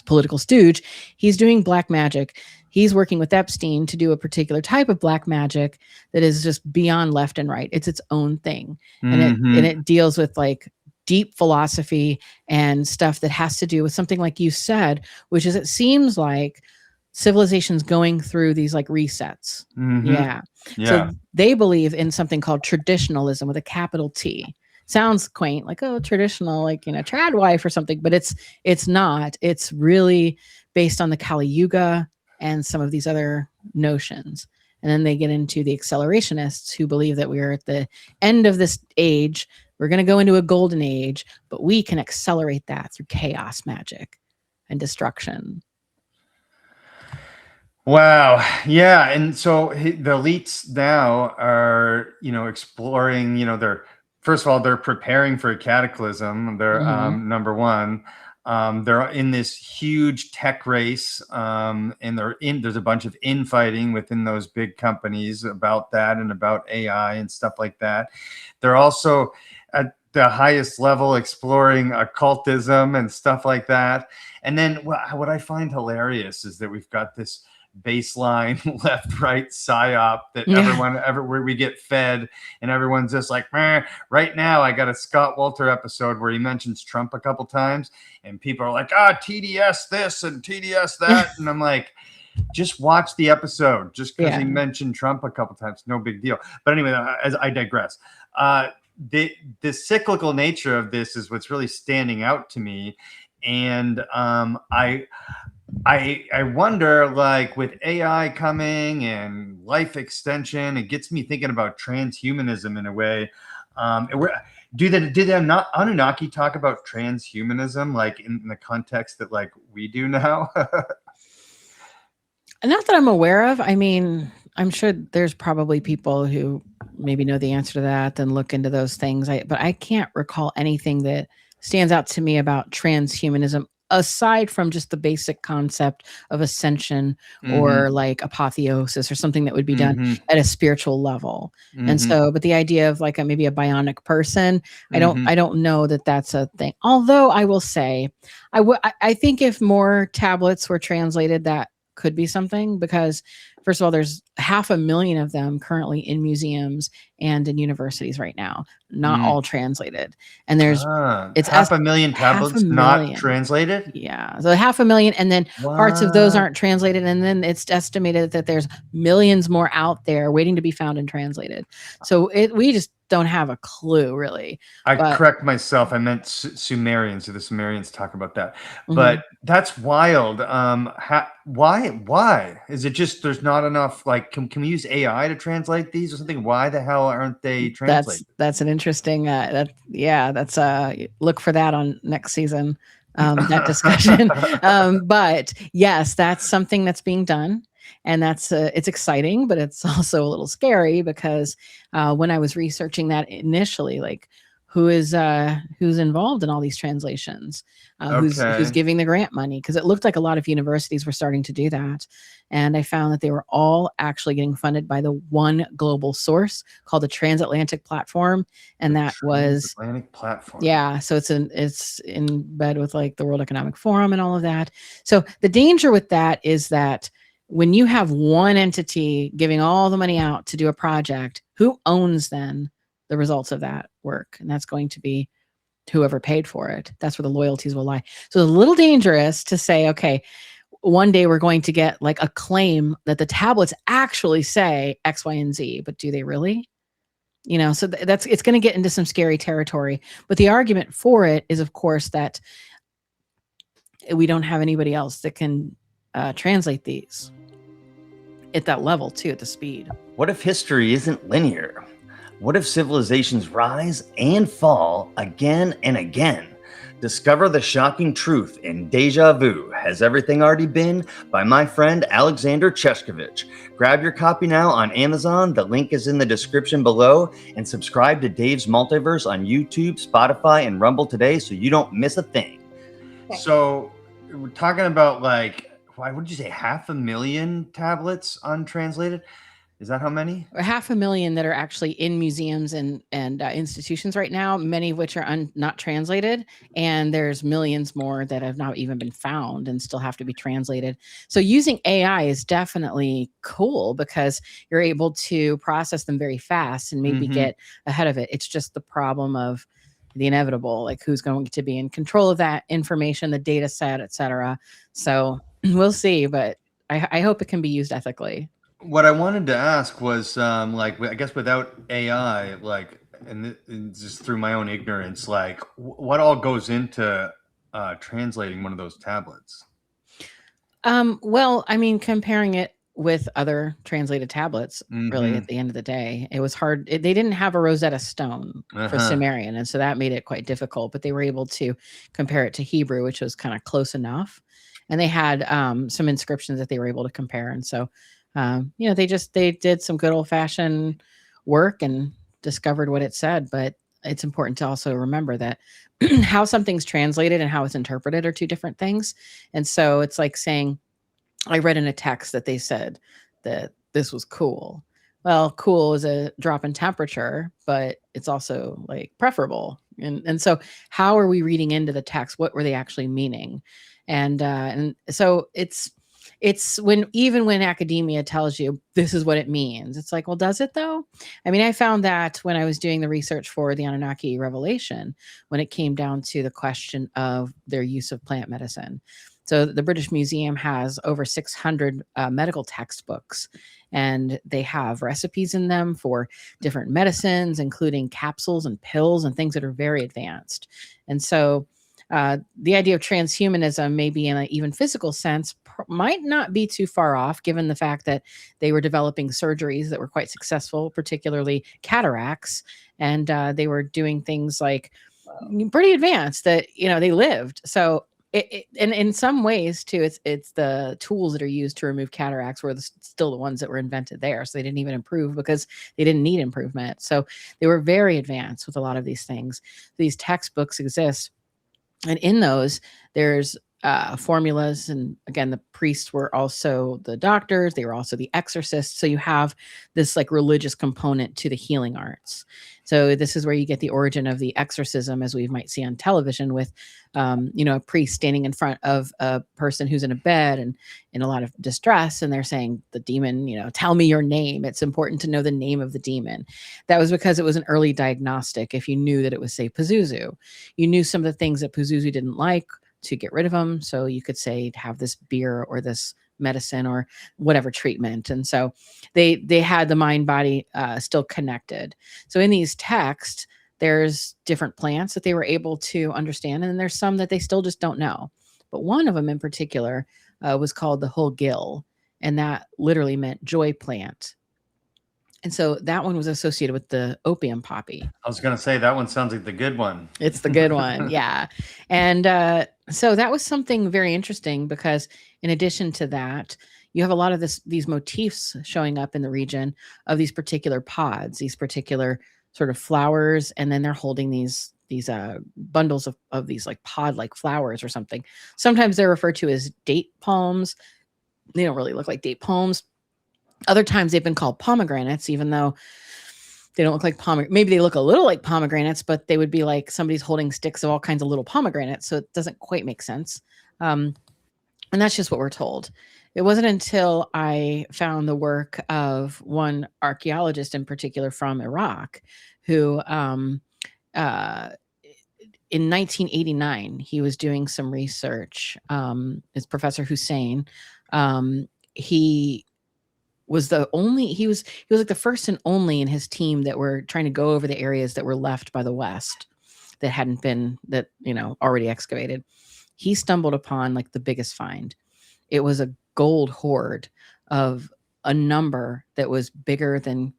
[SPEAKER 1] political stooge. He's doing black magic. He's working with Epstein to do a particular type of black magic that is just beyond left and right. It's its own thing. And it deals with like deep philosophy and stuff that has to do with something like you said, which is, it seems like civilization's going through these like resets. Yeah. So they believe in something called traditionalism with a capital T. Sounds quaint, like, oh, traditional, like, trad wife or something, but it's not. It's really based on the Kali Yuga and some of these other notions. And then they get into the accelerationists who believe that we are at the end of this age. We're going to go into a golden age, but we can accelerate that through chaos magic and destruction.
[SPEAKER 2] Wow. Yeah. And so the elites now are, exploring, first of all, they're preparing for a cataclysm. They're number one. They're in this huge tech race, and there's a bunch of infighting within those big companies about that and about AI and stuff like that. They're also at the highest level exploring occultism and stuff like that. And then what I find hilarious is that we've got this baseline left-right psyop that everywhere we get fed, and everyone's just like, right now I got a Scott Walter episode where he mentions Trump a couple times and people are like, TDS this and TDS that. And I'm like, just watch the episode just because he mentioned Trump a couple times. No big deal. But anyway, as I digress, the cyclical nature of this is what's really standing out to me. And I wonder, like, with AI coming and life extension, it gets me thinking about transhumanism in a way. Did the Anunnaki talk about transhumanism, like in the context that like we do now?
[SPEAKER 1] Not that I'm aware of. I mean, I'm sure there's probably people who maybe know the answer to that, then look into those things. But I can't recall anything that stands out to me about transhumanism aside from just the basic concept of ascension
[SPEAKER 2] Mm-hmm.
[SPEAKER 1] or like apotheosis or something that would be done
[SPEAKER 2] Mm-hmm.
[SPEAKER 1] at a spiritual level. And
[SPEAKER 2] Mm-hmm.
[SPEAKER 1] so, but the idea of like maybe a bionic person,
[SPEAKER 2] Mm-hmm.
[SPEAKER 1] I don't know that that's a thing. Although I will say, I think if more tablets were translated, that could be something, because first of all, there's 500,000 of them currently in museums and in universities right now, not all translated. And there's it's
[SPEAKER 2] 500,000 tablets not
[SPEAKER 1] 500,000.
[SPEAKER 2] translated.
[SPEAKER 1] Yeah, so 500,000, and then parts of those aren't translated, and then it's estimated that there's millions more out there waiting to be found and translated. So we just don't have a clue, really.
[SPEAKER 2] I correct myself. I meant Sumerian. So the Sumerians talk about that,
[SPEAKER 1] Mhm.
[SPEAKER 2] but that's wild. Why is it just there's not enough? Like, can we use AI to translate these or something? Why the hell aren't they translated?
[SPEAKER 1] That's an interesting. That's look for that on next season. That discussion. But yes, that's something that's being done. And that's it's exciting, but it's also a little scary, because when I was researching that initially, like who's involved in all these translations, who's giving the grant money, because it looked like a lot of universities were starting to do that, and I found that they were all actually getting funded by the one global source called the Transatlantic Platform, and that was
[SPEAKER 2] Transatlantic Platform.
[SPEAKER 1] Yeah, so it's in bed with like the World Economic Forum and all of that. So the danger with that is that when you have one entity giving all the money out to do a project, who owns then the results of that work? And that's going to be whoever paid for it. That's where the loyalties will lie. So it's a little dangerous to say, okay, one day we're going to get like a claim that the tablets actually say X, Y, and Z, but do they really? You know, so it's going to get into some scary territory. But the argument for it is, of course, that we don't have anybody else that can translate these at that level too, at the speed.
[SPEAKER 2] What if history isn't linear? What if civilizations rise and fall again and again? Discover the shocking truth in Deja Vu, Has Everything Already Been? By my friend Alexander Cheshkovich. Grab your copy now on Amazon. The link is in the description below. And subscribe to Dave's Multiverse on YouTube, Spotify, and Rumble today so you don't miss a thing. Okay. So we're talking about like, why would you say 500,000 tablets untranslated? Is that how many?
[SPEAKER 1] 500,000 that are actually in museums and institutions right now, many of which are not translated. And there's millions more that have not even been found and still have to be translated. So using AI is definitely cool, because you're able to process them very fast and maybe get ahead of it. It's just the problem of the inevitable, like who's going to be in control of that information, the data set, et cetera. So we'll see, but I hope it can be used ethically.
[SPEAKER 2] What I wanted to ask was, like, I guess without AI, like, and just through my own ignorance, like, what all goes into translating one of those tablets?
[SPEAKER 1] Well, I mean, comparing it with other translated tablets, really, at the end of the day, it was hard. They didn't have a Rosetta Stone for Sumerian, and so that made it quite difficult. But they were able to compare it to Hebrew, which was kind of close enough, and they had some inscriptions that they were able to compare, and so. You know, they did some good old fashioned work and discovered what it said, but it's important to also remember that how something's translated and how it's interpreted are two different things. And so it's like saying, I read in a text that they said that this was cool. Well, cool is a drop in temperature, but it's also like preferable. And so how are we reading into the text? What were they actually meaning? And so it's when academia tells you this is what it means, it's like, well, does it though? I mean, I found that when I was doing the research for the Anunnaki Revelation, when it came down to the question of their use of plant medicine. So the British Museum has over 600 medical textbooks, and they have recipes in them for different medicines, including capsules and pills and things that are very advanced. And so the idea of transhumanism, maybe in an even physical sense, might not be too far off, given the fact that they were developing surgeries that were quite successful, particularly cataracts. And they were doing things like pretty advanced that, you know, they lived. So and in some ways, too, it's the tools that are used to remove cataracts were still the ones that were invented there. So they didn't even improve because they didn't need improvement. So they were very advanced with a lot of these things. These textbooks exist. And in those, there's formulas. And again, the priests were also the doctors. They were also the exorcists. So you have this like religious component to the healing arts. So this is where you get the origin of the exorcism, as we might see on television with, a priest standing in front of a person who's in a bed and in a lot of distress. And they're saying, the demon, tell me your name. It's important to know the name of the demon. That was because it was an early diagnostic. If you knew that it was, say, Pazuzu, you knew some of the things that Pazuzu didn't like to get rid of them. So you could say, have this beer or this medicine or whatever treatment. And so they had the mind body still connected. So in these texts, there's different plants that they were able to understand. And then there's some that they still just don't know. But one of them in particular was called the Hulgil. And that literally meant joy plant. And so that one was associated with the opium poppy.
[SPEAKER 2] I was going to say that one sounds like the good one.
[SPEAKER 1] It's the good one. Yeah. And so that was something very interesting, because in addition to that, you have a lot of these motifs showing up in the region of these particular pods, these particular sort of flowers. And then they're holding these bundles of these like pod like flowers or something. Sometimes they're referred to as date palms. They don't really look like date palms. Other times they've been called pomegranates, even though they don't look like pomegranates. Maybe they look a little like pomegranates, but they would be like somebody's holding sticks of all kinds of little pomegranates. So it doesn't quite make sense. And that's just what we're told. It wasn't until I found the work of one archaeologist in particular from Iraq, who in 1989, he was doing some research. It's Professor Hussein. He was he was like the first and only in his team that were trying to go over the areas that were left by the West that hadn't been already excavated. He stumbled upon like the biggest find. It was a gold hoard of a number that was bigger than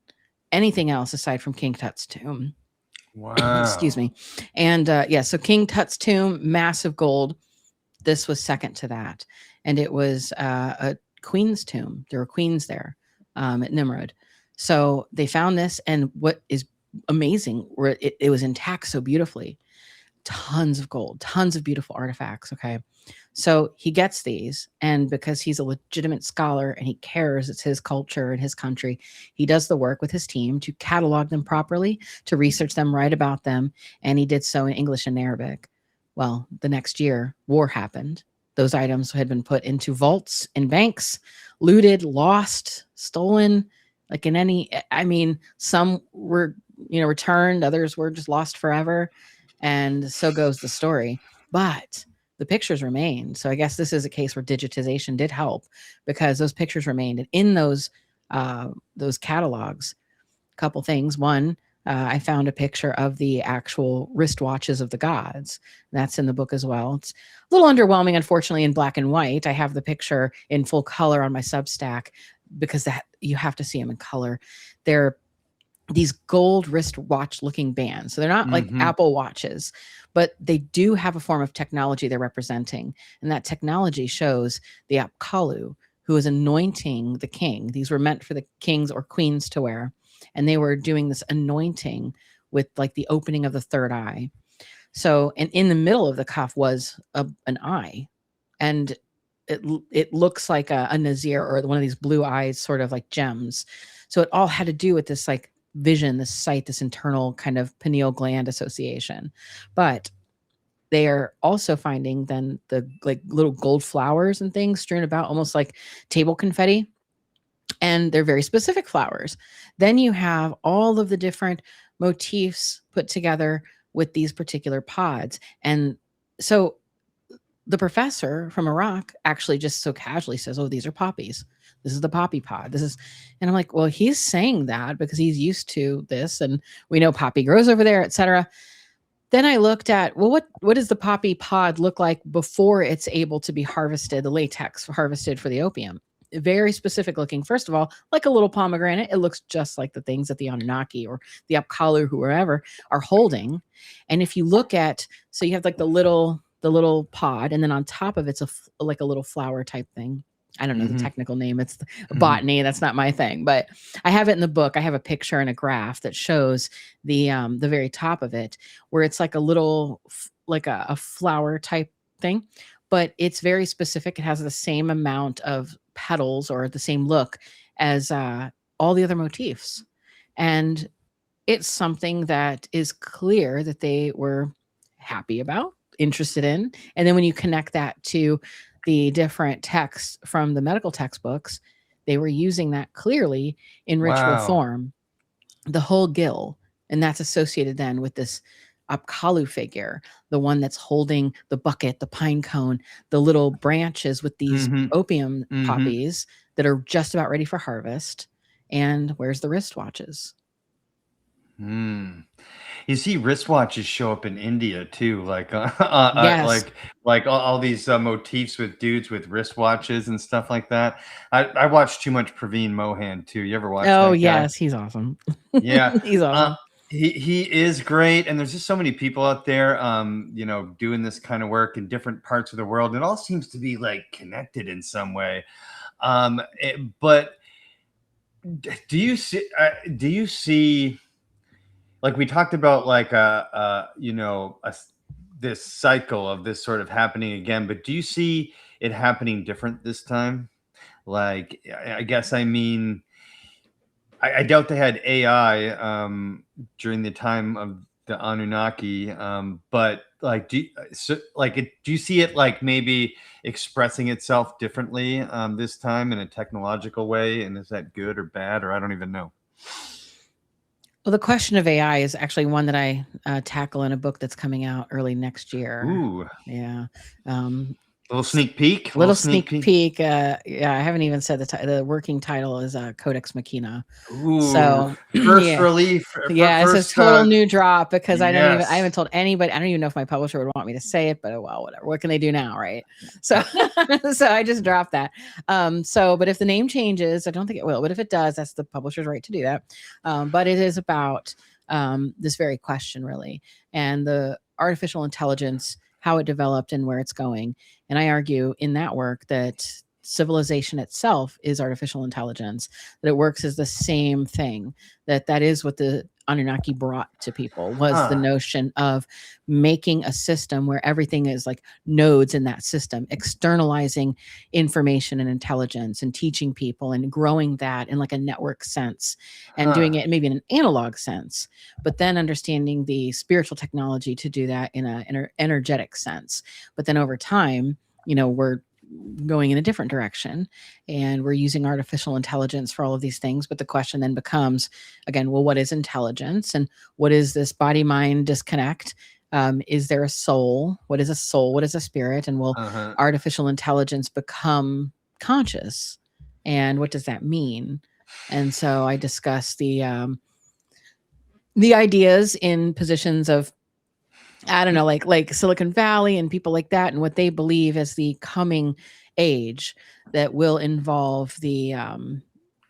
[SPEAKER 1] anything else aside from King Tut's tomb.
[SPEAKER 2] Wow.
[SPEAKER 1] Excuse me. And so King Tut's tomb, massive gold. This was second to that. And it was a queen's tomb. There were queens there at Nimrod. So they found this, and what is amazing, where it was intact so beautifully. Tons of gold, tons of beautiful artifacts. Okay. So he gets these, and because he's a legitimate scholar and he cares, it's his culture and his country, he does the work with his team to catalog them properly, to research them, write about them. And he did so in English and Arabic. Well, the next year, war happened. Those items had been put into vaults in banks, looted, lost, stolen, like some were, returned, others were just lost forever. And so goes the story. But the pictures remained. So I guess this is a case where digitization did help, because those pictures remained. And in those catalogs, a couple things. One, I found a picture of the actual wristwatches of the gods. That's in the book as well. It's a little underwhelming, unfortunately, in black and white. I have the picture in full color on my Substack, because that you have to see them in color. They're these gold wristwatch looking bands. So they're not like Apple watches, but they do have a form of technology they're representing. And that technology shows the Apkallu, who is anointing the king. These were meant for the kings or queens to wear. And they were doing this anointing with like the opening of the third eye. So, and in the middle of the cuff was an eye. And it looks like a Nazir, or one of these blue eyes, sort of like gems. So it all had to do with this like vision, this sight, this internal kind of pineal gland association. But they are also finding then the like little gold flowers and things strewn about, almost like table confetti. And they're very specific flowers. Then you have all of the different motifs put together with these particular pods. And so the professor from Iraq actually just so casually says, "Oh, these are poppies. This is the poppy pod. And I'm like, well, he's saying that because he's used to this, and we know poppy grows over there, etc. Then I looked at, well, what does the poppy pod look like before it's able to be harvested, the latex harvested for the opium? Very specific looking. First of all, like a little pomegranate. It looks just like the things that the Anunnaki or the Apkallu, whoever, are holding. And if you look at, so you have like the little pod, and then on top of it's like a little flower type thing. I don't know the technical name. It's botany. That's not my thing, but I have it in the book. I have a picture and a graph that shows the very top of it, where it's like a little, like a flower type thing. but it's very specific. It has the same amount of petals or the same look as all the other motifs. And it's something that is clear that they were happy about, interested in. And then when you connect that to the different texts from the medical textbooks, they were using that clearly in ritual
[SPEAKER 2] Wow.
[SPEAKER 1] form, the whole gill. And that's associated then with this Apkallu figure, the one that's holding the bucket, the pine cone, the little branches with these opium poppies that are just about ready for harvest. And where's the wristwatches?
[SPEAKER 2] You see wristwatches show up in India too, like
[SPEAKER 1] Yes.
[SPEAKER 2] like all these motifs with dudes with wristwatches and stuff like that. I watch too much Praveen Mohan too. You ever watch
[SPEAKER 1] Oh,
[SPEAKER 2] that guy?
[SPEAKER 1] yes, he's awesome.
[SPEAKER 2] Yeah,
[SPEAKER 1] He's awesome.
[SPEAKER 2] he is great, and there's just so many people out there, you know, doing this kind of work in different parts of the world. It all seems to be like connected in some way. But do you see? Like we talked about, like this cycle of this sort of happening again, but do you see it happening different this time? Like, I guess I mean, I doubt they had AI during the time of the Anunnaki, but like, do you see it like maybe expressing itself differently this time in a technological way? And is that good or bad, or I don't even know?
[SPEAKER 1] Well, the question of AI is actually one that I tackle in a book that's coming out early next year.
[SPEAKER 2] Ooh,
[SPEAKER 1] yeah.
[SPEAKER 2] Little sneak peek.
[SPEAKER 1] Little sneak peek. Yeah, I haven't even said the working title is Codex Machina.
[SPEAKER 2] Ooh,
[SPEAKER 1] so
[SPEAKER 2] first
[SPEAKER 1] yeah.
[SPEAKER 2] relief.
[SPEAKER 1] Yeah, it's a total new drop because I
[SPEAKER 2] yes.
[SPEAKER 1] haven't told anybody. I don't even know if my publisher would want me to say it, but well, whatever. What can they do now, right? So, so I just dropped that. But if the name changes, I don't think it will. But if it does, that's the publisher's right to do that. But it is about this very question, really, and the artificial intelligence, how it developed and where it's going. And I argue in that work that civilization itself is artificial intelligence, that it works as the same thing, that is what the Anunnaki brought to people, was the notion of making a system where everything is like nodes in that system, externalizing information and intelligence and teaching people and growing that in like a network sense and doing it maybe in an analog sense, but then understanding the spiritual technology to do that in an energetic sense. But then over time, you know, we're going in a different direction and we're using artificial intelligence for all of these things. But the question then becomes, again, well, what is intelligence and what is this body mind disconnect? Is there a soul? What is a soul? What is a spirit? And will artificial intelligence become conscious? And what does that mean? And so I discuss the ideas in positions of, I don't know, like Silicon Valley and people like that, and what they believe as the coming age that will involve the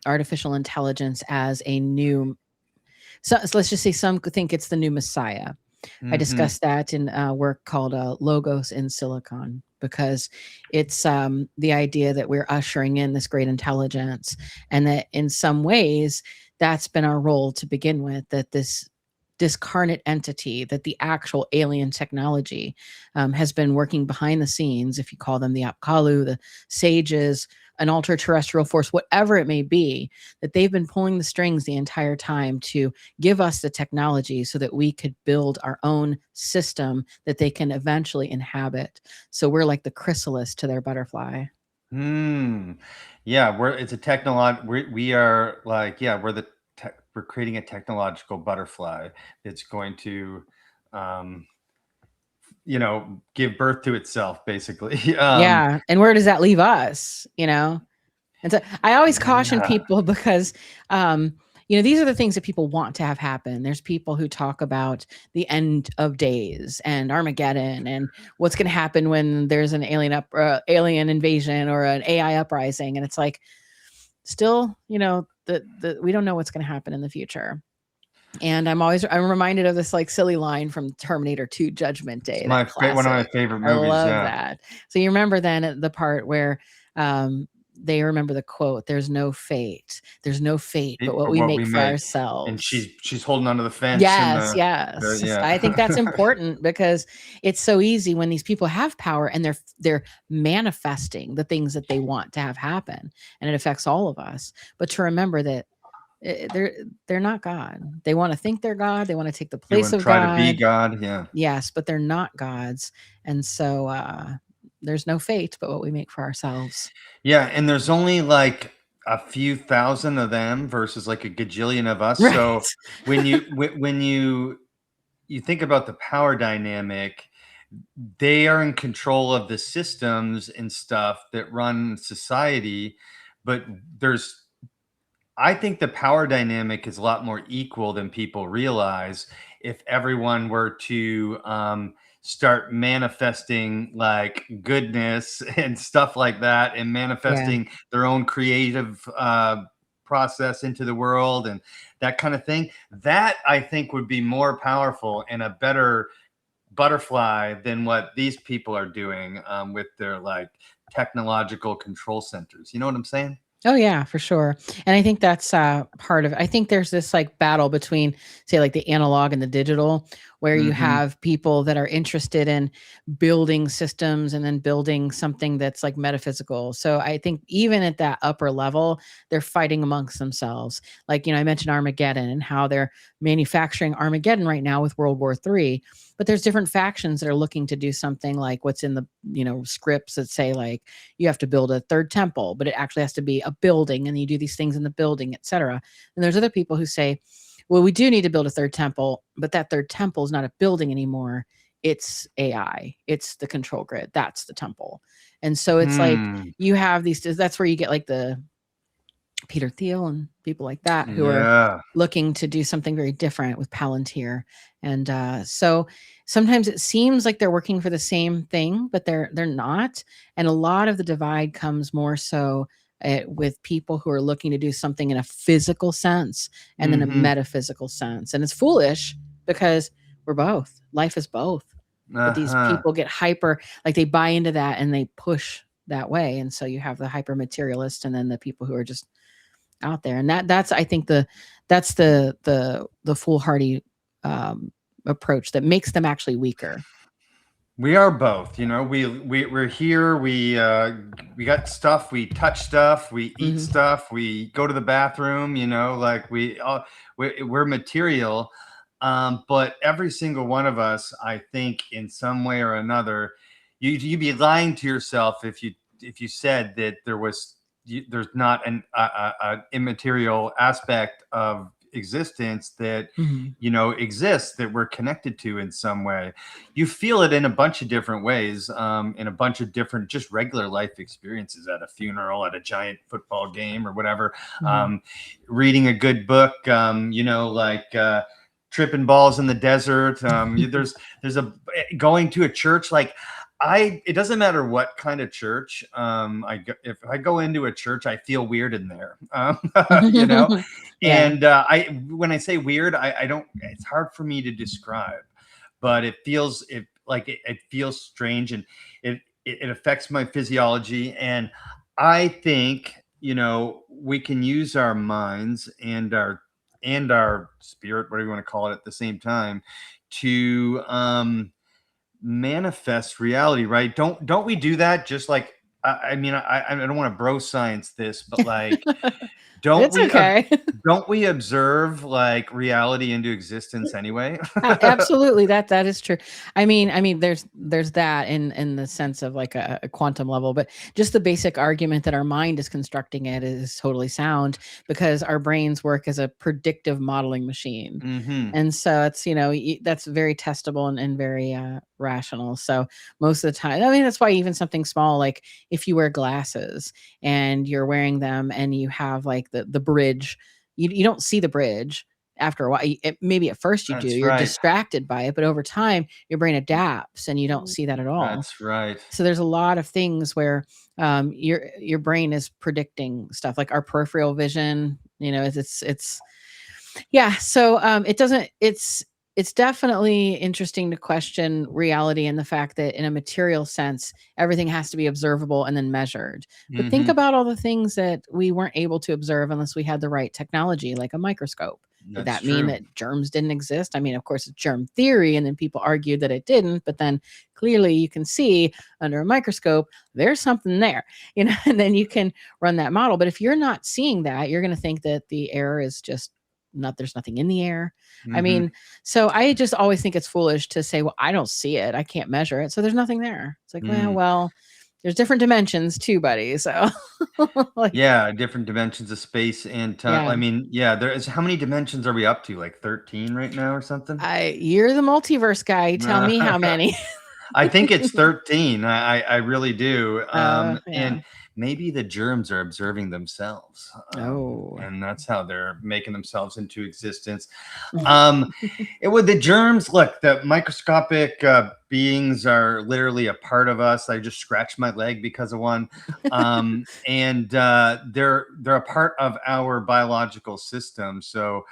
[SPEAKER 1] artificial intelligence as a new. So let's just say some think it's the new Messiah. I discussed that in a work called Logos in Silicon, because it's the idea that we're ushering in this great intelligence, and that in some ways that's been our role to begin with, that this discarnate entity, that the actual alien technology has been working behind the scenes, if you call them the Apkallu, the sages, an ultra-terrestrial force, whatever it may be, that they've been pulling the strings the entire time to give us the technology so that we could build our own system that they can eventually inhabit. So we're like the chrysalis to their butterfly.
[SPEAKER 2] Yeah, it's a technology. We are like, yeah, we're creating a technological butterfly that's going to, give birth to itself, basically.
[SPEAKER 1] Yeah. And where does that leave us, you know? And so I always caution people because, these are the things that people want to have happen. There's people who talk about the end of days and Armageddon and what's going to happen when there's an alien invasion or an AI uprising. And it's like, still, we don't know what's going to happen in the future. And I'm reminded of this like silly line from Terminator 2 Judgment Day.
[SPEAKER 2] One of my favorite movies.
[SPEAKER 1] I love that. So you remember then the part where they remember the quote, there's no fate but what
[SPEAKER 2] But
[SPEAKER 1] we
[SPEAKER 2] what we
[SPEAKER 1] make for
[SPEAKER 2] make, and
[SPEAKER 1] ourselves.
[SPEAKER 2] she's holding onto the fence, and
[SPEAKER 1] Yes, yes.
[SPEAKER 2] yeah.
[SPEAKER 1] I think that's important because it's so easy when these people have power and they're manifesting the things that they want to have happen, and it affects all of us. But to remember that they're not God. They want to think they're God. They want to take the
[SPEAKER 2] You
[SPEAKER 1] place
[SPEAKER 2] want to
[SPEAKER 1] of
[SPEAKER 2] try to be
[SPEAKER 1] God.
[SPEAKER 2] God, yeah.
[SPEAKER 1] Yes, but they're not gods. And so there's no fate but what we make for ourselves.
[SPEAKER 2] Yeah, and there's only like a few thousand of them versus like a gajillion of us.
[SPEAKER 1] Right.
[SPEAKER 2] So when you think about the power dynamic, they are in control of the systems and stuff that run society, but I think the power dynamic is a lot more equal than people realize if everyone were to start manifesting like goodness and stuff like that, and
[SPEAKER 1] Yeah.
[SPEAKER 2] manifesting their own creative process into the world and that kind of thing. That I think would be more powerful and a better butterfly than what these people are doing with their like technological control centers. You know what I'm saying?
[SPEAKER 1] Oh yeah, for sure. And I think that's part of, I think there's this like battle between, say, like the analog and the digital, where you
[SPEAKER 2] Mm-hmm.
[SPEAKER 1] have people that are interested in building systems and then building something that's like metaphysical. So I think even at that upper level, they're fighting amongst themselves. Like, I mentioned Armageddon and how they're manufacturing Armageddon right now with World War III. But there's different factions that are looking to do something like what's in the, scripts that say like, you have to build a third temple, but it actually has to be a building, and you do these things in the building, etc. And there's other people who say, well, we do need to build a third temple, but that third temple is not a building anymore. It's AI. It's the control grid. That's the temple. And so it's like you have these, that's where you get like the Peter Thiel and people like that who are looking to do something very different with Palantir. And so sometimes it seems like they're working for the same thing, but they're not. And a lot of the divide comes more so with people who are looking to do something in a physical sense and then a metaphysical sense. And it's foolish because we're both. Life is both. But these people get hyper, like they buy into that and they push that way. And so you have the hyper materialist and then the people who are just out there. And that's I think that's the foolhardy approach that makes them actually weaker.
[SPEAKER 2] We are both, we're here. We got stuff. We touch stuff. We eat stuff. We go to the bathroom. Like we're material. But every single one of us, I think, in some way or another, you'd be lying to yourself if you said that there's not an immaterial aspect of existence that exists, that we're connected to in some way. You feel it in a bunch of different ways, in a bunch of different just regular life experiences, at a funeral, at a giant football game or whatever, reading a good book, like tripping balls in the desert. There's going to a church. Like it doesn't matter what kind of church. If I go into a church, I feel weird in there. Yeah. And when I say weird, I don't. It's hard for me to describe, but it feels strange, and it affects my physiology. And I think we can use our minds and our spirit, whatever you want to call it, at the same time to manifest reality, right? Don't we do that? Just like I don't want to bro science this, but like don't we observe like reality into existence anyway?
[SPEAKER 1] Absolutely, that is true. I mean there's that in the sense of like a quantum level, but just the basic argument that our mind is constructing it is totally sound, because our brains work as a predictive modeling machine. And so it's that's very testable and very rational. So most of the time, that's why even something small, like if you wear glasses and you're wearing them and you have like the bridge, you don't see the bridge after a while. Maybe at first you do. You're distracted by it, but over time your brain adapts and you don't see that at all.
[SPEAKER 2] That's right.
[SPEAKER 1] So there's a lot of things where your brain is predicting stuff, like our peripheral vision. It's yeah. So it doesn't. it's definitely interesting to question reality and the fact that in a material sense, everything has to be observable and then measured. But think
[SPEAKER 2] Hmm.
[SPEAKER 1] about all the things that we weren't able to observe unless we had the right technology, like a microscope. Did
[SPEAKER 2] That's
[SPEAKER 1] that mean
[SPEAKER 2] true.
[SPEAKER 1] that germs didn't exist? I mean, of course, it's germ theory, and then people argued that it didn't, but then clearly you can see under a microscope, there's something there, and then you can run that model. But if you're not seeing that, you're going to think that the air is just not, there's nothing in the air. I
[SPEAKER 2] Hmm.
[SPEAKER 1] mean, so I just always think it's foolish to say, well, I don't see it. I can't measure it. So there's nothing there. It's like, well, there's different dimensions too, buddy. So like,
[SPEAKER 2] Yeah, different dimensions of space and time. I
[SPEAKER 1] yeah,
[SPEAKER 2] mean, yeah, there is how many dimensions are we up to? Like 13 right now or something?
[SPEAKER 1] you're the multiverse guy. Tell me how many.
[SPEAKER 2] I think it's 13. I really do.
[SPEAKER 1] Yeah.
[SPEAKER 2] And maybe the germs are observing themselves.
[SPEAKER 1] Oh.
[SPEAKER 2] And that's how they're making themselves into existence. Um, it would the germs look, the microscopic beings are literally a part of us. I just scratched my leg because of one. And they're a part of our biological system. So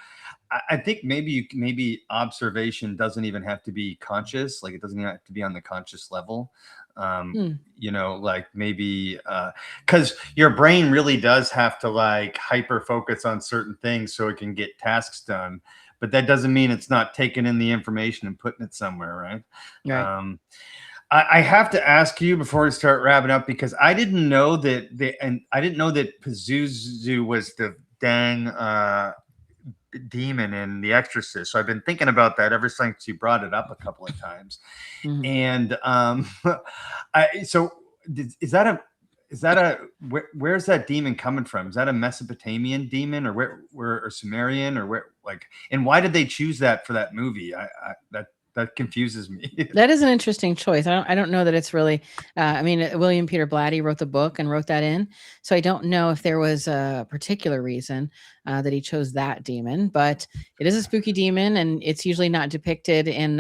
[SPEAKER 2] I think maybe observation doesn't even have to be conscious. Like it doesn't even have to be on the conscious level.
[SPEAKER 1] Hmm.
[SPEAKER 2] Like maybe because your brain really does have to like hyper focus on certain things so it can get tasks done. But that doesn't mean it's not taking in the information and putting it somewhere, right?
[SPEAKER 1] Right.
[SPEAKER 2] I have to ask you before we start wrapping up because I didn't know that Pazuzu was the dang demon in The Exorcist. So I've been thinking about that ever since you brought it up a couple of times.
[SPEAKER 1] Mhm.
[SPEAKER 2] And is that a where's that demon coming from? Is that a Mesopotamian demon or where or Sumerian or where like and why did they choose that for that movie? That confuses me.
[SPEAKER 1] That is an interesting choice. I don't know that it's really. I mean, William Peter Blatty wrote the book and wrote that in, so I don't know if there was a particular reason that he chose that demon. But it is a spooky demon, and it's usually not depicted in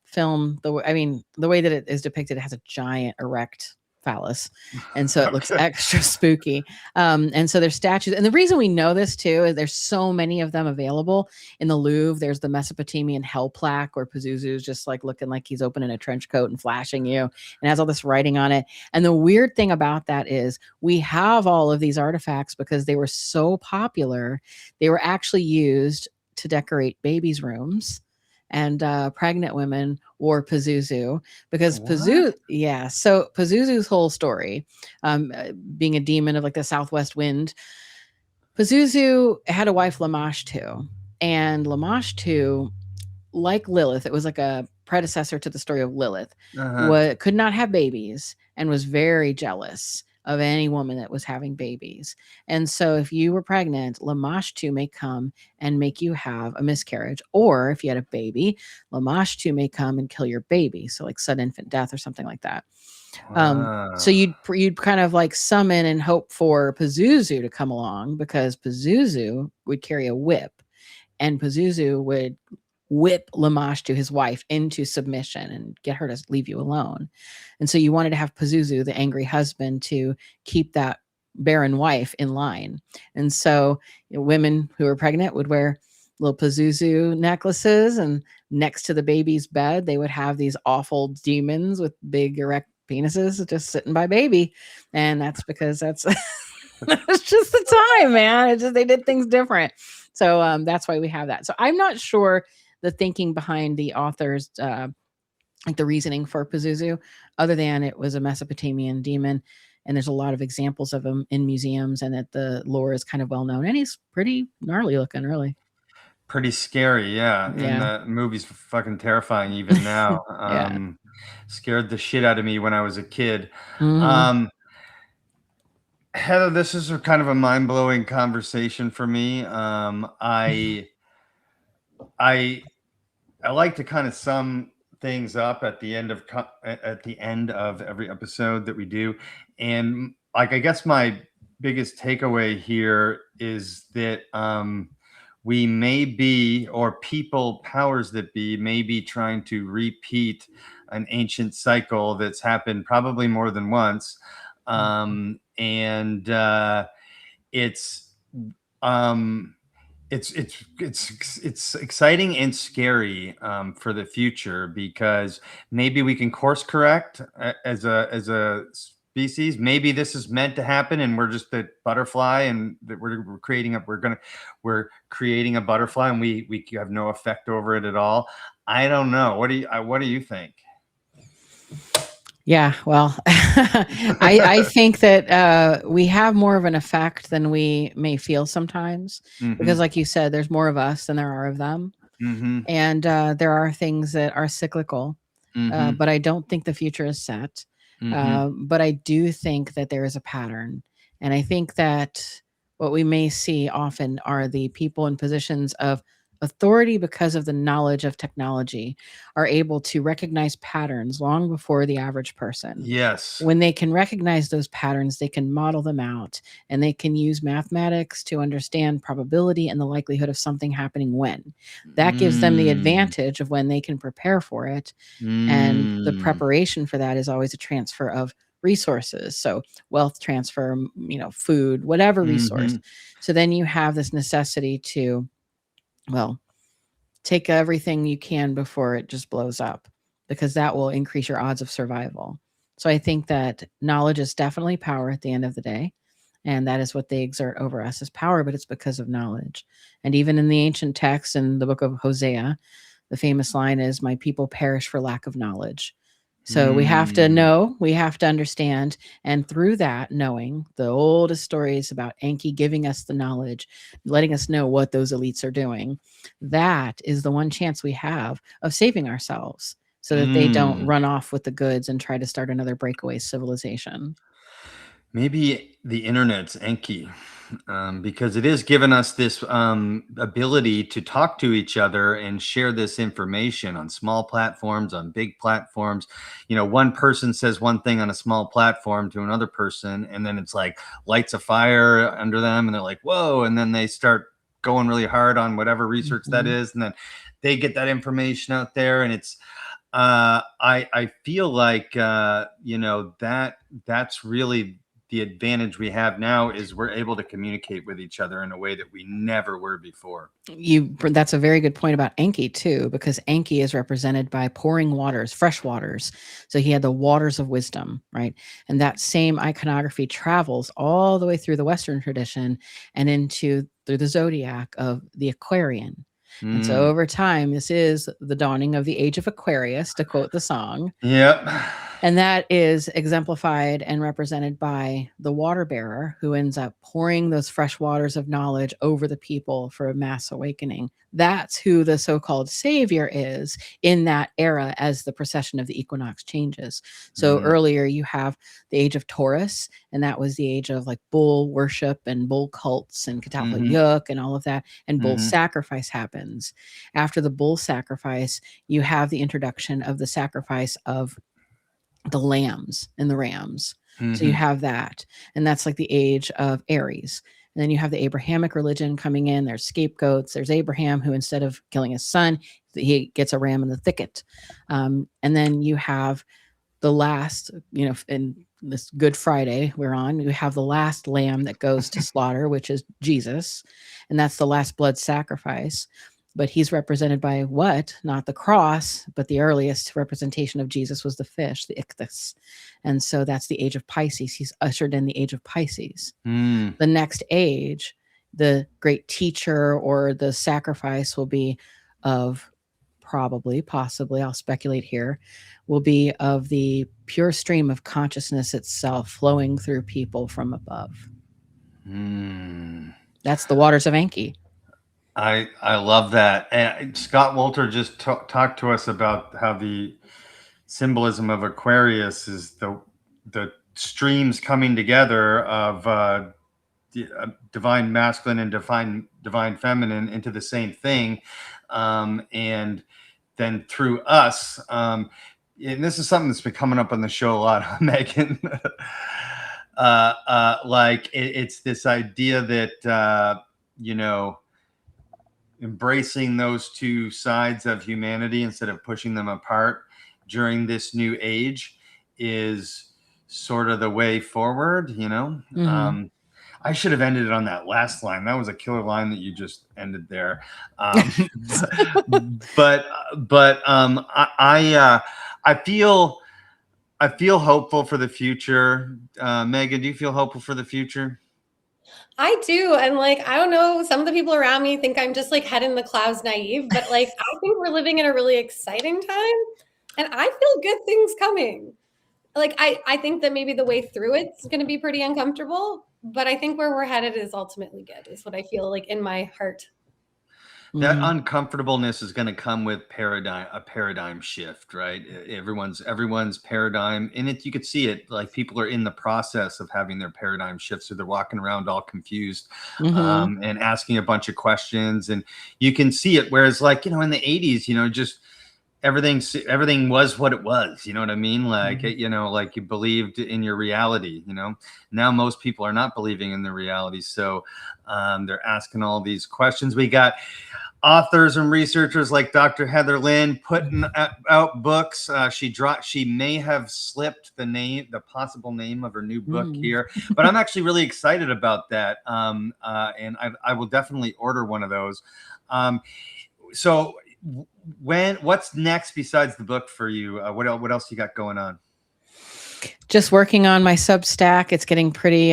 [SPEAKER 1] film. The way that it is depicted, it has a giant erect phallus, and so it looks
[SPEAKER 2] Okay.
[SPEAKER 1] extra spooky. And so there's statues, and the reason we know this too is there's so many of them available in the Louvre. There's the Mesopotamian hell plaque where Pazuzu's just like looking like he's opening a trench coat and flashing you, and has all this writing on it. And the weird thing about that is we have all of these artifacts because they were so popular. They were actually used to decorate babies' rooms, and pregnant women wore Pazuzu because
[SPEAKER 2] What?
[SPEAKER 1] So Pazuzu's whole story, being a demon of like the southwest wind, Pazuzu had a wife Lamashtu, and Lamashtu, like Lilith, it was like a predecessor to the story of Lilith,
[SPEAKER 2] Uh-huh.
[SPEAKER 1] could not have babies and was very jealous of any woman that was having babies. And so if you were pregnant, Lamashtu may come and make you have a miscarriage. Or if you had a baby, Lamashtu may come and kill your baby. So like sudden infant death or something like that. So
[SPEAKER 2] Wow.
[SPEAKER 1] you'd kind of like summon and hope for Pazuzu to come along because Pazuzu would carry a whip, and Pazuzu would whip Lamashtu, his wife, into submission and get her to leave you alone. And so you wanted to have Pazuzu, the angry husband, to keep that barren wife in line. And so women who were pregnant would wear little Pazuzu necklaces, and next to the baby's bed, they would have these awful demons with big erect penises just sitting by baby. And that's because that's it's just the time, man. It's just they did things different. So that's why we have that. So I'm not sure the thinking behind the authors, like the reasoning for Pazuzu, other than it was a Mesopotamian demon. And there's a lot of examples of him in museums, and that the lore is kind of well known. And he's pretty gnarly looking, really.
[SPEAKER 2] Pretty scary, yeah. And
[SPEAKER 1] Yeah.
[SPEAKER 2] the movie's fucking terrifying even now.
[SPEAKER 1] Yeah.
[SPEAKER 2] Scared the shit out of me when I was a kid.
[SPEAKER 1] Hmm.
[SPEAKER 2] Um, Heather, this is a kind of a mind-blowing conversation for me. I like to kind of sum things up at the end of every episode that we do, and like I guess my biggest takeaway here is that we may be, or people, powers that be, may be trying to repeat an ancient cycle that's happened probably more than once, and it's um it's exciting and scary for the future, because maybe we can course correct as a species. Maybe this is meant to happen, and we're just the butterfly, and that we're creating a butterfly, and we have no effect over it at all. I don't know. What do you think?
[SPEAKER 1] Yeah, well, I think that we have more of an effect than we may feel sometimes, because, like you said, there's more of us than there are of them, and there are things that are cyclical. But I don't think the future is set. But I do think that there is a pattern, and I think that what we may see often are the people in positions of authority, because of the knowledge of technology, are able to recognize patterns long before the average person.
[SPEAKER 2] Yes.
[SPEAKER 1] When they can recognize those patterns, they can model them out, and they can use mathematics to understand probability and the likelihood of something happening when. That gives them the advantage of when they can prepare for it. And the preparation for that is always a transfer of resources. So wealth transfer, food, whatever resource. So then you have this necessity to, well, take everything you can before it just blows up, because that will increase your odds of survival. So I think that knowledge is definitely power at the end of the day. And that is what they exert over us, as power, but it's because of knowledge. And even in the ancient texts, in the book of Hosea, the famous line is, "My people perish for lack of knowledge." So we have to know, we have to understand. And through that knowing, the oldest stories about Enki giving us the knowledge, letting us know what those elites are doing, that is the one chance we have of saving ourselves, so that they don't run off with the goods and try to start another breakaway civilization.
[SPEAKER 2] Maybe the internet's Enki, because it is giving us this ability to talk to each other and share this information on small platforms, on big platforms. One person says one thing on a small platform to another person, and then it's like lights a fire under them, and they're like, whoa, and then they start going really hard on whatever research that is, and then they get that information out there, and it's I feel like that's really the advantage we have now, is we're able to communicate with each other in a way that we never were before.
[SPEAKER 1] That's a very good point about Enki too, because Enki is represented by pouring waters, fresh waters. So he had the waters of wisdom, right? And that same iconography travels all the way through the Western tradition and through the zodiac of the Aquarian. And so over time, this is the dawning of the age of Aquarius, to quote the song.
[SPEAKER 2] Yep.
[SPEAKER 1] And that is exemplified and represented by the water bearer, who ends up pouring those fresh waters of knowledge over the people for a mass awakening. That's who the so-called savior is in that era, as the procession of the equinox changes. So earlier you have the age of Taurus, and that was the age of like bull worship and bull cults and Yuk and all of that. And bull sacrifice happens. After the bull sacrifice, you have the introduction of the sacrifice of the lambs and the rams. So you have that. And that's like the age of Aries. And then you have the Abrahamic religion coming in. There's scapegoats. There's Abraham, who instead of killing his son, he gets a ram in the thicket. And then you have the last, in this Good Friday we're on, you have the last lamb that goes to slaughter, which is Jesus. And that's the last blood sacrifice. But he's represented by what? Not the cross, but the earliest representation of Jesus was the fish, the ichthys. And so that's the age of Pisces. He's ushered in the age of Pisces. The next age, the great teacher or the sacrifice will be of possibly, I'll speculate here, will be of the pure stream of consciousness itself flowing through people from above. That's the waters of Enki.
[SPEAKER 2] I love that. And Scott Wolter just talked to us about how the symbolism of Aquarius is the streams coming together of divine masculine and divine feminine into the same thing, and then through us. And this is something that's been coming up on the show a lot, Megan. It's this idea that embracing those two sides of humanity instead of pushing them apart during this new age is sort of the way forward. I should have ended it on that last line. That was a killer line that you just ended there. I feel hopeful for the future. Megan, do you feel hopeful for the future?
[SPEAKER 3] I do. And like, I don't know, some of the people around me think I'm just like head in the clouds naive, but like, I think we're living in a really exciting time and I feel good things coming. Like, I think that maybe the way through it's going to be pretty uncomfortable, but I think where we're headed is ultimately good, is what I feel like in my heart.
[SPEAKER 2] That uncomfortableness is going to come with a paradigm shift, right? Everyone's paradigm, and you could see it. Like people are in the process of having their paradigm shift, so they're walking around all confused and asking a bunch of questions, and you can see it. Whereas, like in the 80s, just everything was what it was. You know what I mean? Like like you believed in your reality. Now most people are not believing in their reality, so they're asking all these questions. We got authors and researchers like Dr. Heather Lynn putting out books. She may have slipped the possible name of her new book here, but I'm actually really excited about that. And I will definitely order one of those. So what's next besides the book for you? What else you got going on?
[SPEAKER 1] Just working on my Substack. It's getting pretty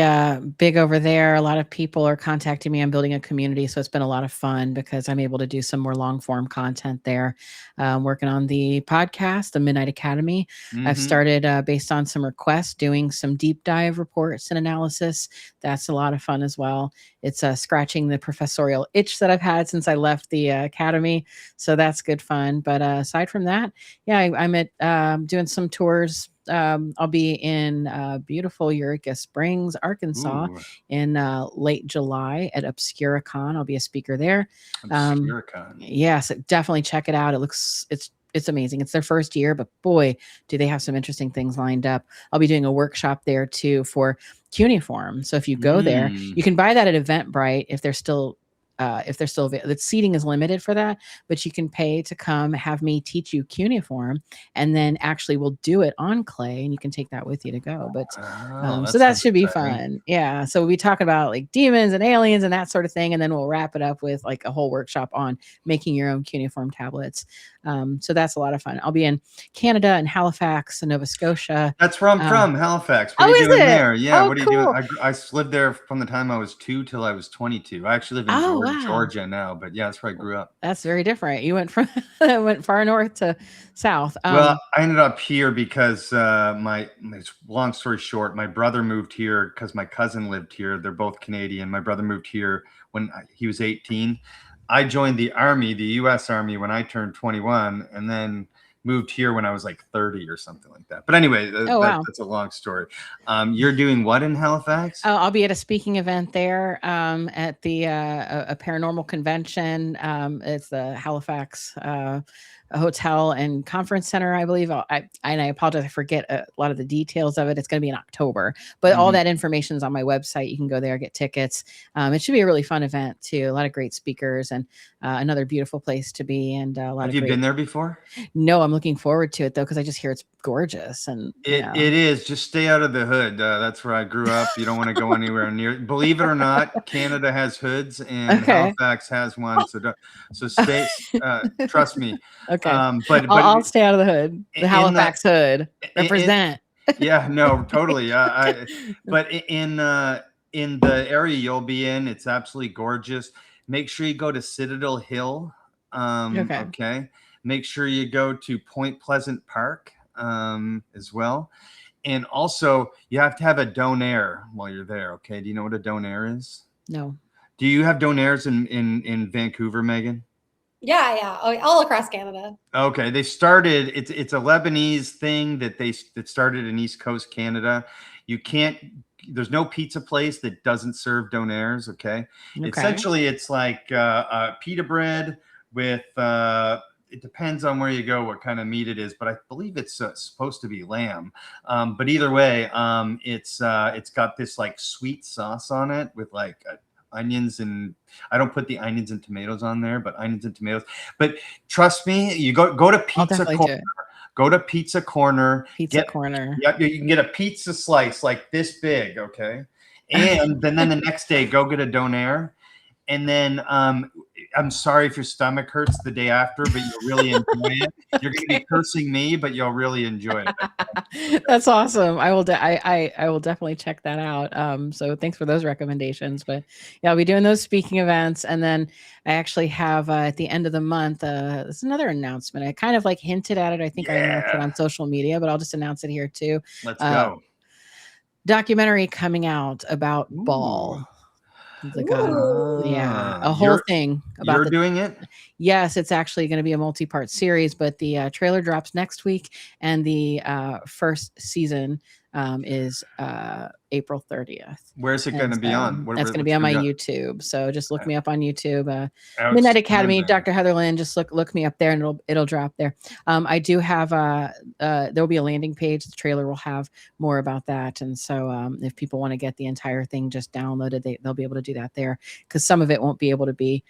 [SPEAKER 1] big over there. A lot of people are contacting me. I'm building a community, so it's been a lot of fun because I'm able to do some more long form content there. Working on the podcast, the Midnight Academy. I've started based on some requests, doing some deep dive reports and analysis. That's a lot of fun as well. It's scratching the professorial itch that I've had since I left the academy, so that's good fun. But aside from that, yeah, I'm at doing some tours. I'll be in beautiful Eureka Springs, Arkansas in late July at ObscuraCon. I'll be a speaker there.
[SPEAKER 2] ObscuraCon.
[SPEAKER 1] Yes, definitely check it out. It's amazing. It's their first year, but boy, do they have some interesting things lined up. I'll be doing a workshop there too for cuneiform. So if you go there, you can buy that at Eventbrite if they're still the seating is limited for that, but you can pay to come have me teach you cuneiform, and then actually we'll do it on clay and you can take that with you to go. But so that should be fun. Yeah. So we'll be talking about like demons and aliens and that sort of thing. And then we'll wrap it up with like a whole workshop on making your own cuneiform tablets. So that's a lot of fun. I'll be in Canada and Halifax and Nova Scotia.
[SPEAKER 2] That's where I'm from, Halifax. What are you doing there? Yeah, what are you doing? I lived there from the time I was 2 till I was 22. I actually live in Georgia now, but yeah, that's where I grew up.
[SPEAKER 1] That's very different. You went from went far north to south.
[SPEAKER 2] Well, I ended up here because long story short, my brother moved here because my cousin lived here. They're both Canadian. My brother moved here when he was 18. I joined the Army, the U.S. Army, when I turned 21, and then moved here when I was like 30 or something like that. But anyway, that's a long story. You're doing what in Halifax?
[SPEAKER 1] I'll be at a speaking event there at the a paranormal convention. It's the Halifax Hotel and Conference Center, I believe. I apologize, I forget a lot of the details of it. It's going to be in October, but all that information is on my website. You can go there, get tickets. It should be a really fun event too. A lot of great speakers and another beautiful place to be. And a lot
[SPEAKER 2] Have you been there before?
[SPEAKER 1] No, I'm looking forward to it though, because I just hear it's gorgeous. And
[SPEAKER 2] it is. Just stay out of the hood. That's where I grew up. You don't want to go anywhere near. Believe it or not, Canada has hoods and Halifax has one. So stay. Trust me.
[SPEAKER 1] Okay. But I'll stay out of the hood. The Halifax hood. Represent.
[SPEAKER 2] Yeah. No. Totally. But in the area you'll be in, it's absolutely gorgeous. Make sure you go to Citadel Hill. Okay. Make sure you go to Point Pleasant Park as well. And also, you have to have a donaire while you're there. Okay. Do you know what a donaire is?
[SPEAKER 1] No.
[SPEAKER 2] Do you have donaires in Vancouver, Megan?
[SPEAKER 3] Yeah. All across Canada.
[SPEAKER 2] Okay. They started, it's a Lebanese thing that started in East Coast Canada. There's no pizza place that doesn't serve donaires. Okay. Essentially, it's like pita bread with, it depends on where you go, what kind of meat it is, but I believe it's supposed to be lamb. But either way, it's got this like sweet sauce on it with like onions, and I don't put the onions and tomatoes on there, but onions and tomatoes. But trust me, you go to Pizza Corner. Go to Pizza Corner.
[SPEAKER 1] Corner.
[SPEAKER 2] Yep, you can get a pizza slice like this big, okay? And then the next day, go get a donaire. And then I'm sorry if your stomach hurts the day after, but you'll really enjoy it. You're going to be cursing me, but you'll really enjoy it.
[SPEAKER 1] That's awesome. I will. I will definitely check that out. So thanks for those recommendations. But yeah, I'll be doing those speaking events, and then I actually have at the end of the month. There's another announcement. I kind of like hinted at it. I think I announced it on social media, but I'll just announce it here too.
[SPEAKER 2] Let's go.
[SPEAKER 1] Documentary coming out about Baal. Like a whole thing about
[SPEAKER 2] you're doing it.
[SPEAKER 1] Yes, it's actually going to be a multi-part series, but the trailer drops next week, and the first season is April 30th.
[SPEAKER 2] Where's it going to be on?
[SPEAKER 1] That's going to be on my YouTube. So just look me up on YouTube. Midnight Academy, Dr. Heather Lynn. Just look me up there, and it'll drop there. I do have there'll be a landing page. The trailer will have more about that, and so if people want to get the entire thing just downloaded, they'll be able to do that there, because some of it won't be able to be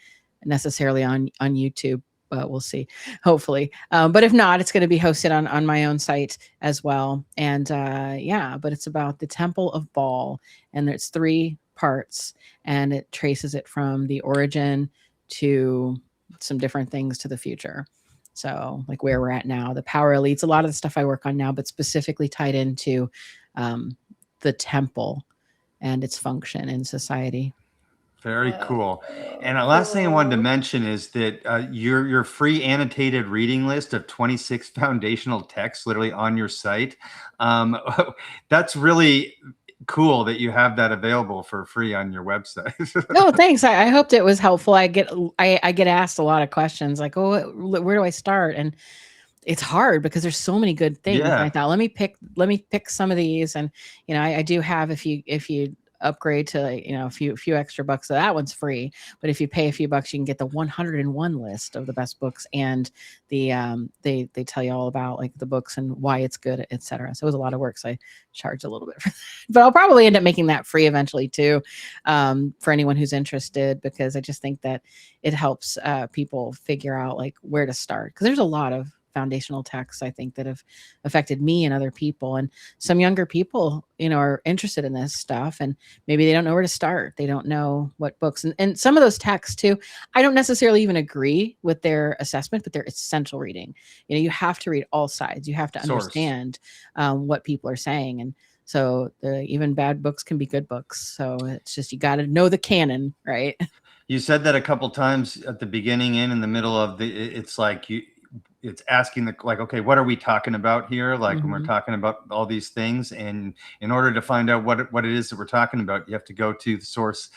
[SPEAKER 1] necessarily on YouTube. But we'll see, hopefully. But if not, it's going to be hosted on my own site as well. And but it's about the Temple of Baal, and there's 3 parts, and it traces it from the origin to some different things to the future. So like where we're at now, the power elites, a lot of the stuff I work on now, but specifically tied into the temple and its function in society.
[SPEAKER 2] Very cool. And the last thing I wanted to mention is that your free annotated reading list of 26 foundational texts literally on your site. That's really cool that you have that available for free on your website.
[SPEAKER 1] No, thanks. I hoped it was helpful. I get asked a lot of questions like, oh, where do I start? And it's hard because there's so many good things. Yeah. I thought, let me pick some of these. And, I do have, if you upgrade to a few extra bucks, so that one's free, but if you pay a few bucks, you can get the 101 list of the best books, and the they tell you all about like the books and why it's good, etc. So it was a lot of work, so I charged a little bit for that. But I'll probably end up making that free eventually too, for anyone who's interested, because I just think that it helps people figure out like where to start, because there's a lot of foundational texts, I think, that have affected me and other people. And some younger people, are interested in this stuff, and maybe they don't know where to start. They don't know what books. And some of those texts too, I don't necessarily even agree with their assessment, but they're essential reading. You have to read all sides. You have to understand what people are saying. And so even bad books can be good books. So it's just, you got to know the canon, right?
[SPEAKER 2] You said that a couple times at the beginning and in the middle of it's like it's asking okay, what are we talking about here? Like when we're talking about all these things, and in order to find out what it is that we're talking about, you have to go to the source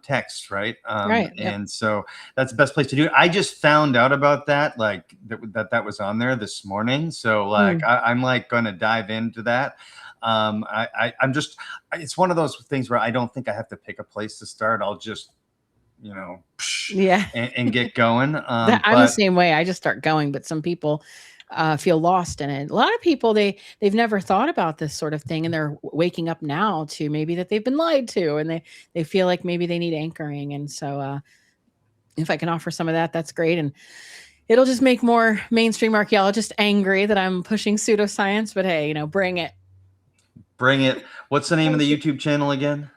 [SPEAKER 2] text, right?
[SPEAKER 1] Right.
[SPEAKER 2] And so that's the best place to do it. I just found out about that, like that was on there this morning. So like I'm like going to dive into that. I'm just, it's one of those things where I don't think I have to pick a place to start. I'll just and get going.
[SPEAKER 1] I'm the same way. I just start going, but some people feel lost in it. A lot of people, they've never thought about this sort of thing, and they're waking up now to maybe that they've been lied to, and they feel like maybe they need anchoring. And so if I can offer some of that, that's great. And it'll just make more mainstream archaeologists angry that I'm pushing pseudoscience, but hey, bring it.
[SPEAKER 2] What's the name of the YouTube channel again?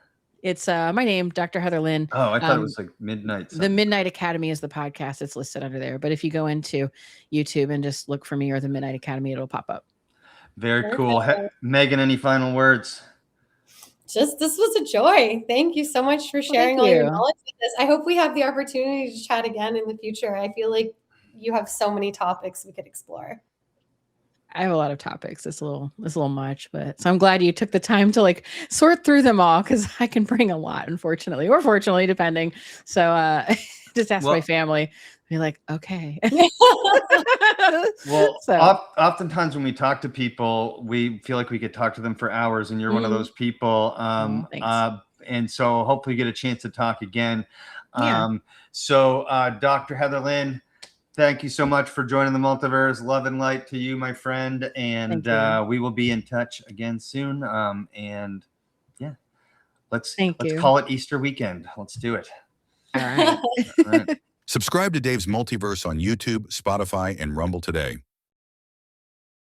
[SPEAKER 1] It's my name, Dr. Heather Lynn.
[SPEAKER 2] Oh, I thought it was like Midnight.
[SPEAKER 1] The Midnight Academy is the podcast. It's listed under there. But if you go into YouTube and just look for me or the Midnight Academy, it'll pop up.
[SPEAKER 2] Very cool. Megan, any final words?
[SPEAKER 3] This was a joy. Thank you so much for sharing all your knowledge with us. I hope we have the opportunity to chat again in the future. I feel like you have so many topics we could explore.
[SPEAKER 1] I have a lot of topics. It's a little much, but so I'm glad you took the time to like sort through them all, because I can bring a lot, unfortunately, or fortunately, depending. So just ask my family. Be like, okay.
[SPEAKER 2] Well, oftentimes when we talk to people, we feel like we could talk to them for hours, and you're one of those people. And so hopefully you get a chance to talk again. So Dr. Heather Lynn, thank you so much for joining the Multiverse. Love and light to you, my friend. And we will be in touch again soon. And let's call it Easter weekend. Let's do it.
[SPEAKER 1] All right.
[SPEAKER 4] Subscribe to Dave's Multiverse on YouTube, Spotify, and Rumble today.